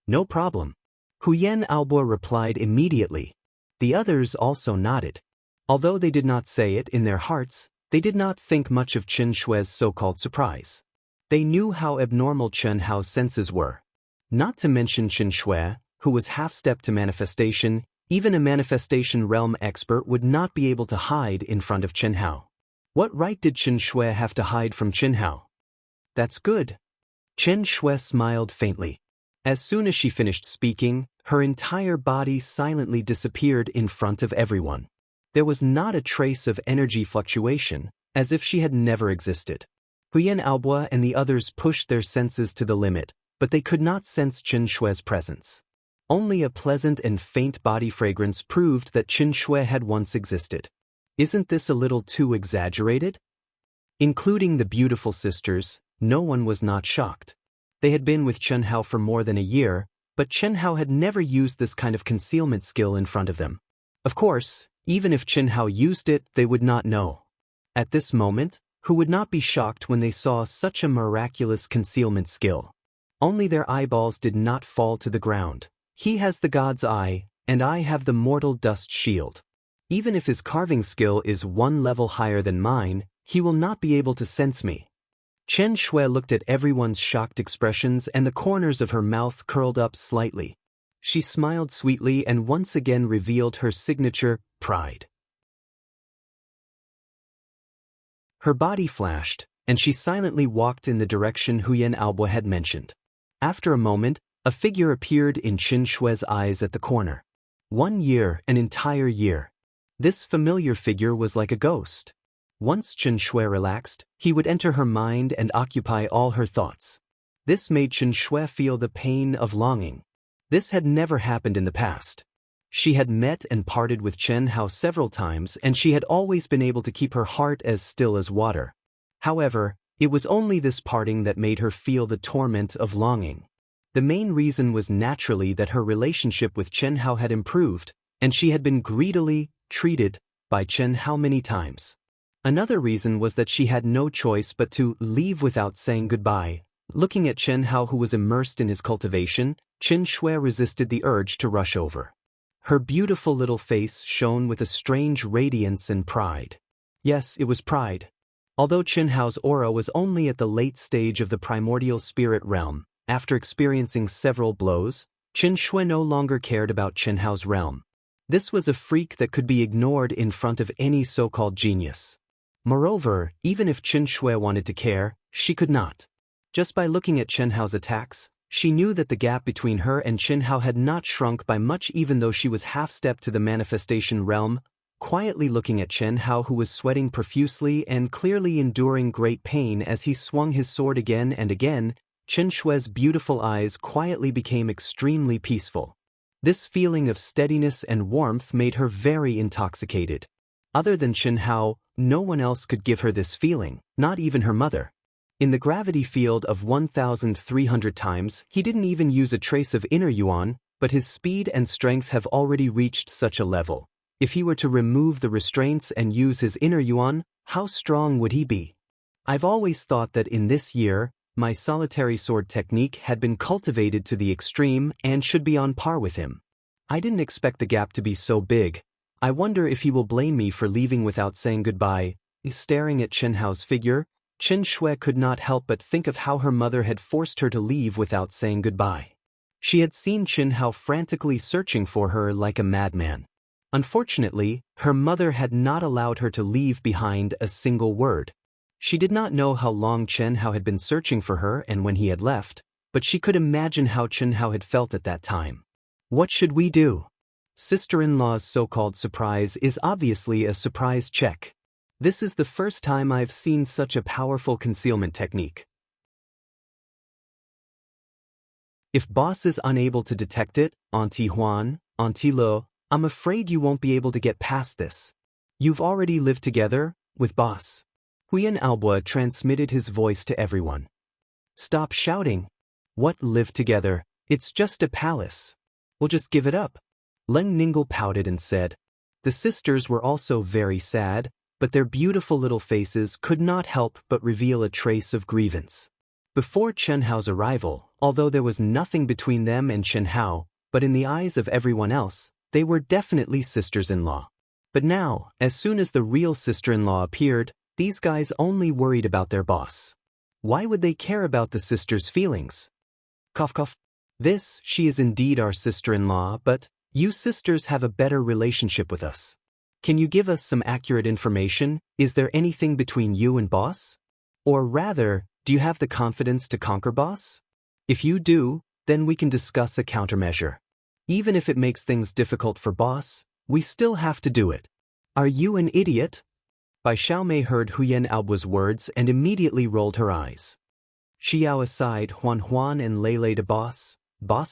No problem. Huyan Aobo replied immediately. The others also nodded. Although they did not say it in their hearts, they did not think much of Chen Shui's so-called surprise. They knew how abnormal Chen Hao's senses were. Not to mention Chen Shui, who was half-step to manifestation, even a manifestation realm expert would not be able to hide in front of Chen Hao. What right did Chen Shui have to hide from Chen Hao? That's good. Chen Shui smiled faintly. As soon as she finished speaking, her entire body silently disappeared in front of everyone. There was not a trace of energy fluctuation, as if she had never existed. Huyan Aobo and the others pushed their senses to the limit, but they could not sense Chen Shui's presence. Only a pleasant and faint body fragrance proved that Chen Shui had once existed. Isn't this a little too exaggerated? Including the beautiful sisters, no one was not shocked. They had been with Chen Hao for more than a year, but Chen Hao had never used this kind of concealment skill in front of them. Of course, even if Chen Hao used it, they would not know. At this moment, who would not be shocked when they saw such a miraculous concealment skill? Only their eyeballs did not fall to the ground. He has the god's eye, and I have the mortal dust shield. Even if his carving skill is one level higher than mine, he will not be able to sense me. Chen Shui looked at everyone's shocked expressions and the corners of her mouth curled up slightly. She smiled sweetly and once again revealed her signature, pride. Her body flashed, and she silently walked in the direction Huyan Aobo had mentioned. After a moment, a figure appeared in Chen Shui's eyes at the corner. 1 year, an entire year. This familiar figure was like a ghost. Once Chen Shui relaxed, he would enter her mind and occupy all her thoughts. This made Chen Shui feel the pain of longing. This had never happened in the past. She had met and parted with Chen Hao several times and she had always been able to keep her heart as still as water. However, it was only this parting that made her feel the torment of longing. The main reason was naturally that her relationship with Chen Hao had improved, and she had been greedily treated by Chen Hao many times. Another reason was that she had no choice but to leave without saying goodbye. Looking at Chen Hao who was immersed in his cultivation, Chen Shui resisted the urge to rush over. Her beautiful little face shone with a strange radiance and pride. Yes, it was pride. Although Chen Hao's aura was only at the late stage of the primordial spirit realm, after experiencing several blows, Chen Shui no longer cared about Chen Hao's realm. This was a freak that could be ignored in front of any so-called genius. Moreover, even if Chen Shui wanted to care, she could not. Just by looking at Chen Hao's attacks, she knew that the gap between her and Chen Hao had not shrunk by much even though she was half-stepped to the manifestation realm, quietly looking at Chen Hao who was sweating profusely and clearly enduring great pain as he swung his sword again and again. Chen Shui's beautiful eyes quietly became extremely peaceful. This feeling of steadiness and warmth made her very intoxicated. Other than Chen Hao, no one else could give her this feeling, not even her mother. In the gravity field of 1,300 times, he didn't even use a trace of inner yuan, but his speed and strength have already reached such a level. If he were to remove the restraints and use his inner yuan, how strong would he be? I've always thought that in this year, my solitary sword technique had been cultivated to the extreme and should be on par with him. I didn't expect the gap to be so big. I wonder if he will blame me for leaving without saying goodbye. Staring at Chen Hao's figure, Chen Shui could not help but think of how her mother had forced her to leave without saying goodbye. She had seen Chen Hao frantically searching for her like a madman. Unfortunately, her mother had not allowed her to leave behind a single word. She did not know how long Chen Hao had been searching for her and when he had left, but she could imagine how Chen Hao had felt at that time. What should we do? Sister-in-law's so-called surprise is obviously a surprise check. This is the first time I've seen such a powerful concealment technique. If boss is unable to detect it, Auntie Huan, Auntie Lo, I'm afraid you won't be able to get past this. You've already lived together, with boss. Huyan Aobo transmitted his voice to everyone. Stop shouting. What live together? It's just a palace. We'll just give it up. Leng Ninggle pouted and said. The sisters were also very sad, but their beautiful little faces could not help but reveal a trace of grievance. Before Chen Hao's arrival, although there was nothing between them and Chen Hao, but in the eyes of everyone else, they were definitely sisters-in-law. But now, as soon as the real sister-in-law appeared, these guys only worried about their boss. Why would they care about the sister's feelings? Cough cough. She is indeed our sister-in-law, but you sisters have a better relationship with us. Can you give us some accurate information? Is there anything between you and boss? Or rather, do you have the confidence to conquer boss? If you do, then we can discuss a countermeasure. Even if it makes things difficult for boss, we still have to do it. Are you an idiot? Bai Xiaomei heard Huyan Aobo's words and immediately rolled her eyes. Xiao aside, Huan Huan and Lei to boss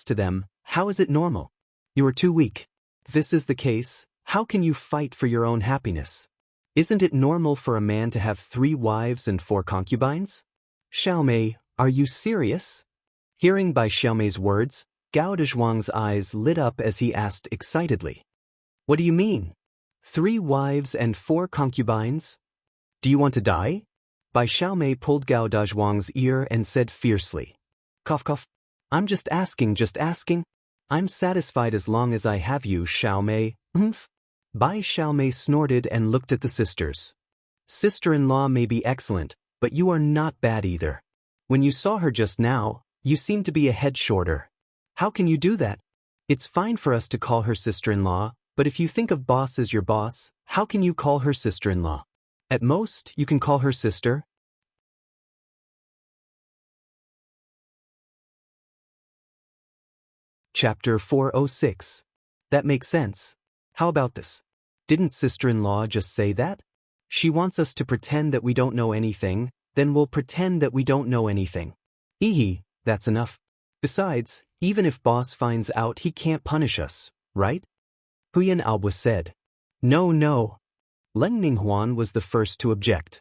to them, how is it normal? You are too weak. If this is the case, how can you fight for your own happiness? Isn't it normal for a man to have 3 wives and 4 concubines? Xiaomei, are you serious? Hearing Bai Xiaomei's words, Gao Dezhuang's eyes lit up as he asked excitedly. What do you mean? 3 wives and 4 concubines? Do you want to die? Bai Xiaomei pulled Gao Dezhuang's ear and said fiercely. Cough cough. I'm just asking. I'm satisfied as long as I have you, Xiaomei. Bai Xiaomei snorted and looked at the sisters. Sister-in-law may be excellent, but you are not bad either. When you saw her just now, you seemed to be a head shorter. How can you do that? It's fine for us to call her sister-in-law, but if you think of boss as your boss, how can you call her sister-in-law? At most, you can call her sister. Chapter 406. That makes sense. How about this? Didn't sister-in-law just say that? She wants us to pretend that we don't know anything, then we'll pretend that we don't know anything. That's enough. Besides, even if boss finds out, he can't punish us, right? Huyan Aoba said. No. Leng Ninghuan was the first to object.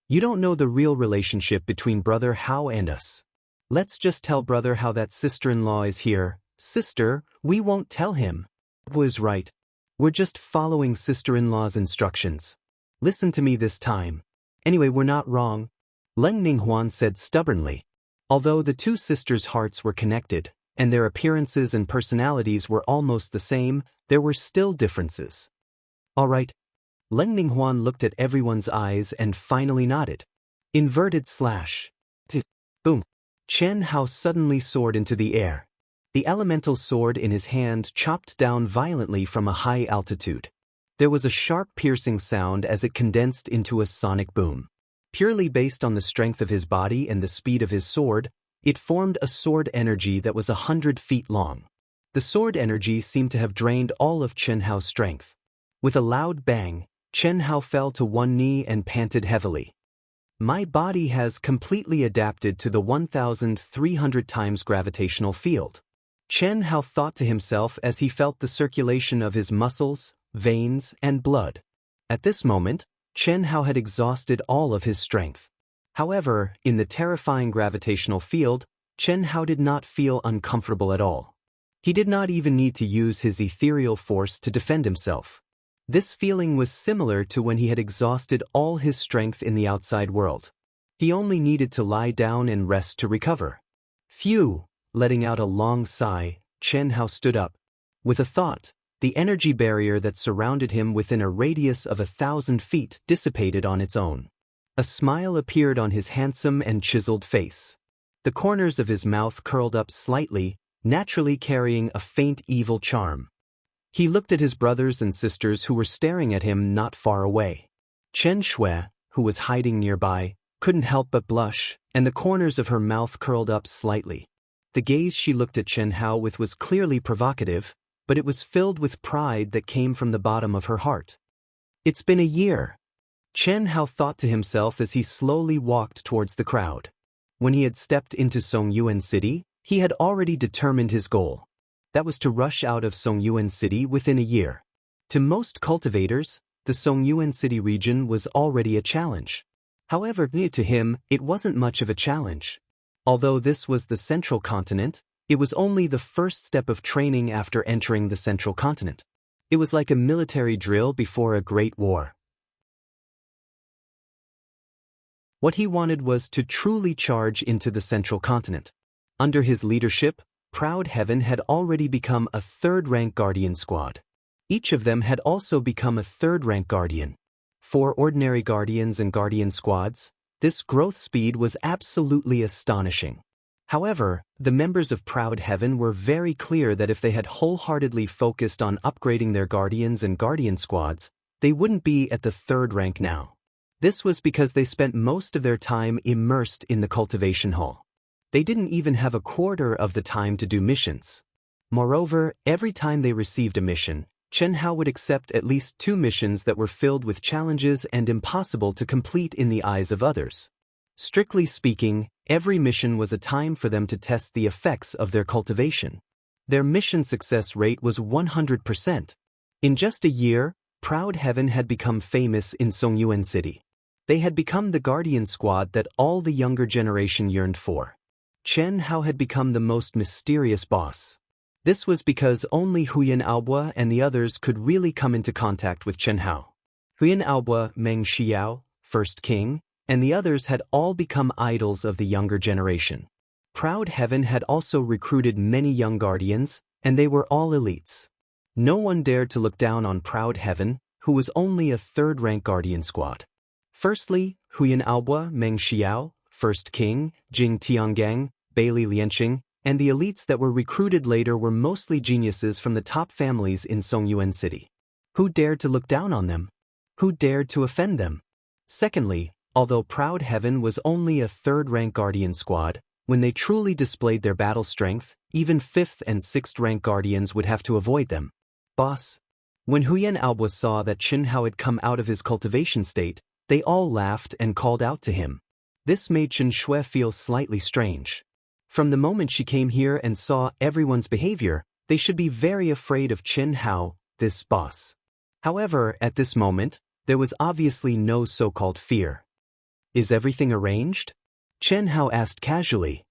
You don't know the real relationship between Brother Hao and us. Let's just tell Brother Hao that sister-in-law is here. Sister, we won't tell him. Was right. We're just following sister-in-law's instructions. Listen to me this time. Anyway, we're not wrong. Leng Ninghuan said stubbornly. Although the two sisters' hearts were connected, and their appearances and personalities were almost the same, there were still differences. All right. Leng Ninghuan looked at everyone's eyes and finally nodded. Inverted slash. Boom. Chen Hao suddenly soared into the air. The elemental sword in his hand chopped down violently from a high altitude. There was a sharp piercing sound as it condensed into a sonic boom. Purely based on the strength of his body and the speed of his sword, it formed a sword energy that was 100 feet long. The sword energy seemed to have drained all of Chen Hao's strength. With a loud bang, Chen Hao fell to one knee and panted heavily. My body has completely adapted to the 1,300 times gravitational field. Chen Hao thought to himself as he felt the circulation of his muscles, veins, and blood. At this moment, Chen Hao had exhausted all of his strength. However, in the terrifying gravitational field, Chen Hao did not feel uncomfortable at all. He did not even need to use his ethereal force to defend himself. This feeling was similar to when he had exhausted all his strength in the outside world. He only needed to lie down and rest to recover. Phew! Letting out a long sigh, Chen Hao stood up. With a thought, the energy barrier that surrounded him within a radius of 1,000 feet dissipated on its own. A smile appeared on his handsome and chiseled face. The corners of his mouth curled up slightly, naturally carrying a faint evil charm. He looked at his brothers and sisters who were staring at him not far away. Chen Shui, who was hiding nearby, couldn't help but blush, and the corners of her mouth curled up slightly. The gaze she looked at Chen Hao with was clearly provocative, but it was filled with pride that came from the bottom of her heart. It's been a year. Chen Hao thought to himself as he slowly walked towards the crowd. When he had stepped into Songyuan City, he had already determined his goal. That was to rush out of Songyuan City within a year. To most cultivators, the Songyuan City region was already a challenge. However, to him, it wasn't much of a challenge. Although this was the central continent, it was only the first step of training after entering the central continent. It was like a military drill before a great war. What he wanted was to truly charge into the central continent. Under his leadership, Proud Heaven had already become a third-rank guardian squad. Each of them had also become a third-rank guardian. For ordinary guardians and guardian squads, this growth speed was absolutely astonishing. However, the members of Proud Heaven were very clear that if they had wholeheartedly focused on upgrading their guardians and guardian squads, they wouldn't be at the third rank now. This was because they spent most of their time immersed in the cultivation hall. They didn't even have a quarter of the time to do missions. Moreover, every time they received a mission, Chen Hao would accept at least 2 missions that were filled with challenges and impossible to complete in the eyes of others. Strictly speaking, every mission was a time for them to test the effects of their cultivation. Their mission success rate was 100%. In just a year, Proud Heaven had become famous in Songyuan City. They had become the guardian squad that all the younger generation yearned for. Chen Hao had become the most mysterious boss. This was because only Huyan Aoba and the others could really come into contact with Chen Hao. Huyan Aoba, Meng Xiao, First King, and the others had all become idols of the younger generation. Proud Heaven had also recruited many young guardians, and they were all elites. No one dared to look down on proud Heaven, who was only a third-rank guardian squad. Firstly, Huyan Aobua, Meng Xiao, First King, Jing Tiangang, Bailey Lianqing, and the elites that were recruited later were mostly geniuses from the top families in Songyuan City. Who dared to look down on them? Who dared to offend them? Secondly, although Proud Heaven was only a third-rank guardian squad, when they truly displayed their battle strength, even 5th and 6th rank guardians would have to avoid them. Boss. When Huyan Aobua saw that Qin Hao had come out of his cultivation state, they all laughed and called out to him. This made Chen Shui feel slightly strange. From the moment she came here and saw everyone's behavior, they should be very afraid of Qin Hao, this boss. However, at this moment, there was obviously no so-called fear. Is everything arranged? Chen Hao asked casually.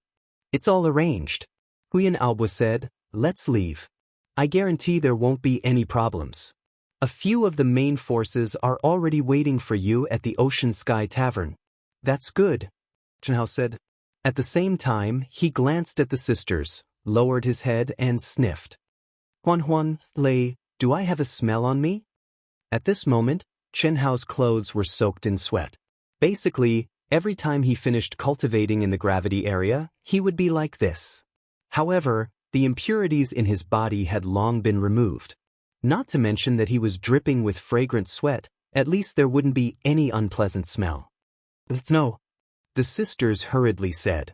It's all arranged. Huyan Aobua said, let's leave. I guarantee there won't be any problems. A few of the main forces are already waiting for you at the Ocean Sky Tavern. That's good, Chen Hao said. At the same time, he glanced at the sisters, lowered his head and sniffed. Huan, Lei, do I have a smell on me? At this moment, Chen Hao's clothes were soaked in sweat. Basically, every time he finished cultivating in the gravity area, he would be like this. However, the impurities in his body had long been removed. Not to mention that he was dripping with fragrant sweat, at least there wouldn't be any unpleasant smell. No, the sisters hurriedly said.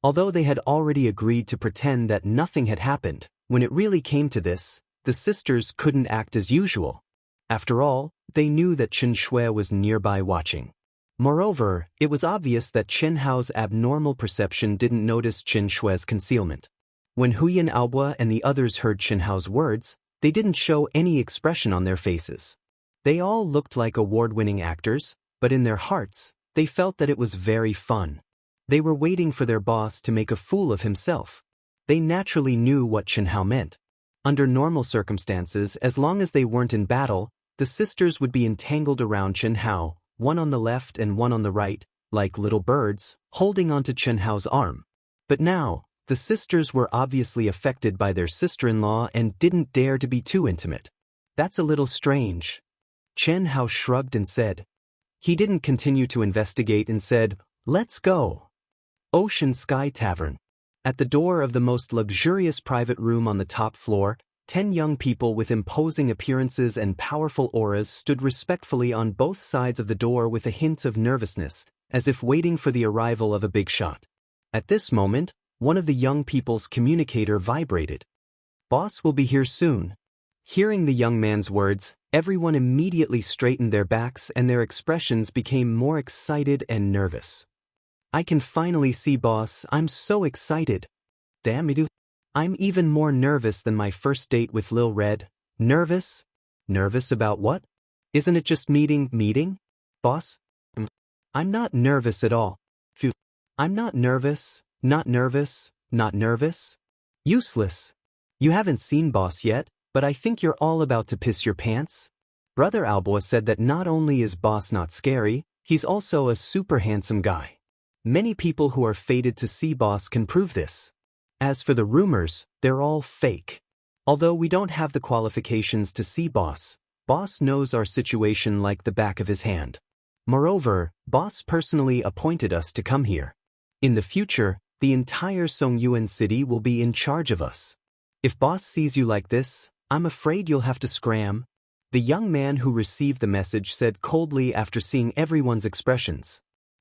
Although they had already agreed to pretend that nothing had happened, when it really came to this, the sisters couldn't act as usual. After all, they knew that Chen Shui was nearby watching. Moreover, it was obvious that Chen Hao's abnormal perception didn't notice Chen Shui's concealment. When Huyan Aobua and the others heard Chen Hao's words, they didn't show any expression on their faces. They all looked like award-winning actors, but in their hearts, they felt that it was very fun. They were waiting for their boss to make a fool of himself. They naturally knew what Chen Hao meant. Under normal circumstances, as long as they weren't in battle, the sisters would be entangled around Chen Hao, one on the left and one on the right, like little birds, holding onto Chen Hao's arm. But now, the sisters were obviously affected by their sister-in-law and didn't dare to be too intimate. That's a little strange. Chen Hao shrugged and said. He didn't continue to investigate and said, let's go. Ocean Sky Tavern. At the door of the most luxurious private room on the top floor, 10 young people with imposing appearances and powerful auras stood respectfully on both sides of the door with a hint of nervousness, as if waiting for the arrival of a big shot. At this moment, one of the young people's communicator vibrated. Boss will be here soon. Hearing the young man's words, everyone immediately straightened their backs and their expressions became more excited and nervous. I can finally see boss, I'm so excited. Damn it. I'm even more nervous than my first date with Lil Red. Nervous? Nervous about what? Isn't it just meeting? Boss? I'm not nervous at all. Phew. I'm not nervous. Not nervous. Useless. You haven't seen boss yet, but I think you're all about to piss your pants. Brother Aobua said that not only is boss not scary, he's also a super handsome guy. Many people who are fated to see boss can prove this. As for the rumors, they're all fake. Although we don't have the qualifications to see boss, boss knows our situation like the back of his hand. Moreover, boss personally appointed us to come here. In the future, the entire Songyuan city will be in charge of us. If boss sees you like this, I'm afraid you'll have to scram. The young man who received the message said coldly after seeing everyone's expressions.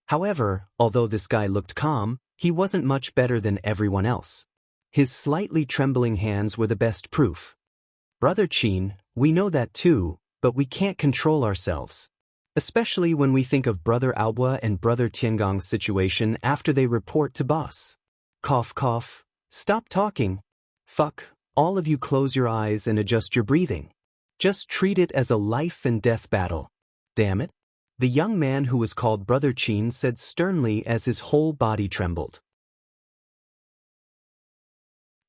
However, although this guy looked calm, he wasn't much better than everyone else. His slightly trembling hands were the best proof. Brother Qin, we know that too, but we can't control ourselves. Especially when we think of Brother Aobua and Brother Tiangong's situation after they report to boss. Cough cough. Stop talking. Fuck, all of you close your eyes and adjust your breathing. Just treat it as a life and death battle. Damn it. The young man who was called Brother Qin said sternly as his whole body trembled.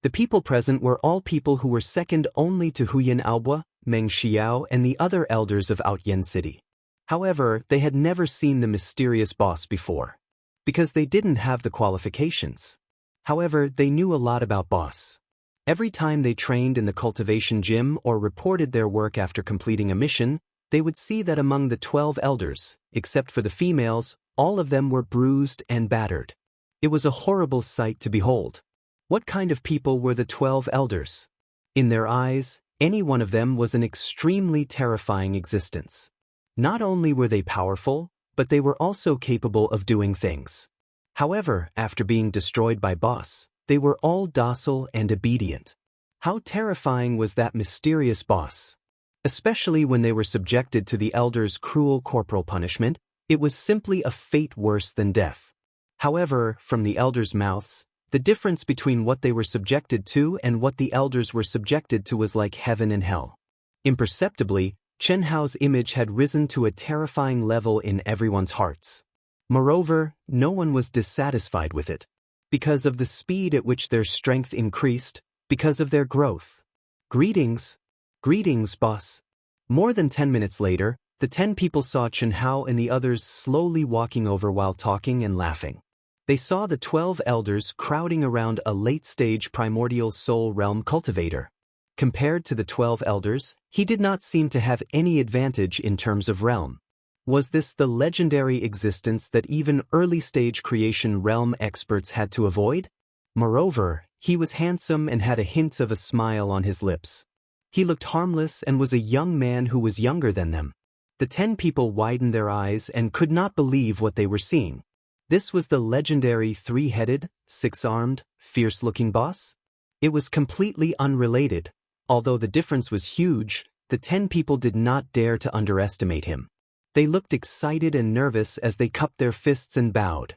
The people present were all people who were second only to Huyan Aobua, Meng Xiao and the other elders of Outyen City. However, they had never seen the mysterious boss before, because they didn't have the qualifications. However, they knew a lot about boss. Every time they trained in the cultivation gym or reported their work after completing a mission, they would see that among the 12 elders, except for the females, all of them were bruised and battered. It was a horrible sight to behold. What kind of people were the 12 elders? In their eyes, any one of them was an extremely terrifying existence. Not only were they powerful, but they were also capable of doing things. However, after being destroyed by boss, they were all docile and obedient. How terrifying was that mysterious boss? Especially when they were subjected to the elders' cruel corporal punishment, it was simply a fate worse than death. However, from the elders' mouths, the difference between what they were subjected to and what the elders were subjected to was like heaven and hell. Imperceptibly, Chen Hao's image had risen to a terrifying level in everyone's hearts. Moreover, no one was dissatisfied with it. Because of the speed at which their strength increased, because of their growth. Greetings. Greetings, boss. More than 10 minutes later, the 10 people saw Chen Hao and the others slowly walking over while talking and laughing. They saw the 12 elders crowding around a late-stage primordial soul realm cultivator. Compared to the 12 elders, he did not seem to have any advantage in terms of realm. Was this the legendary existence that even early-stage creation realm experts had to avoid? Moreover, he was handsome and had a hint of a smile on his lips. He looked harmless and was a young man who was younger than them. The 10 people widened their eyes and could not believe what they were seeing. This was the legendary three-headed, six-armed, fierce-looking boss? It was completely unrelated. Although the difference was huge, the 10 people did not dare to underestimate him. They looked excited and nervous as they cupped their fists and bowed.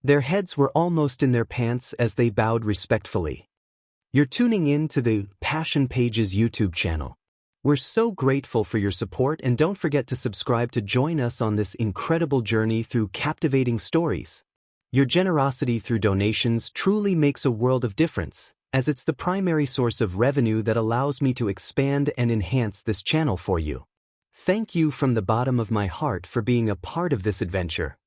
Their heads were almost in their pants as they bowed respectfully. You're tuning in to the Passion Pages YouTube channel. We're so grateful for your support, and don't forget to subscribe to join us on this incredible journey through captivating stories. Your generosity through donations truly makes a world of difference, as it's the primary source of revenue that allows me to expand and enhance this channel for you. Thank you from the bottom of my heart for being a part of this adventure.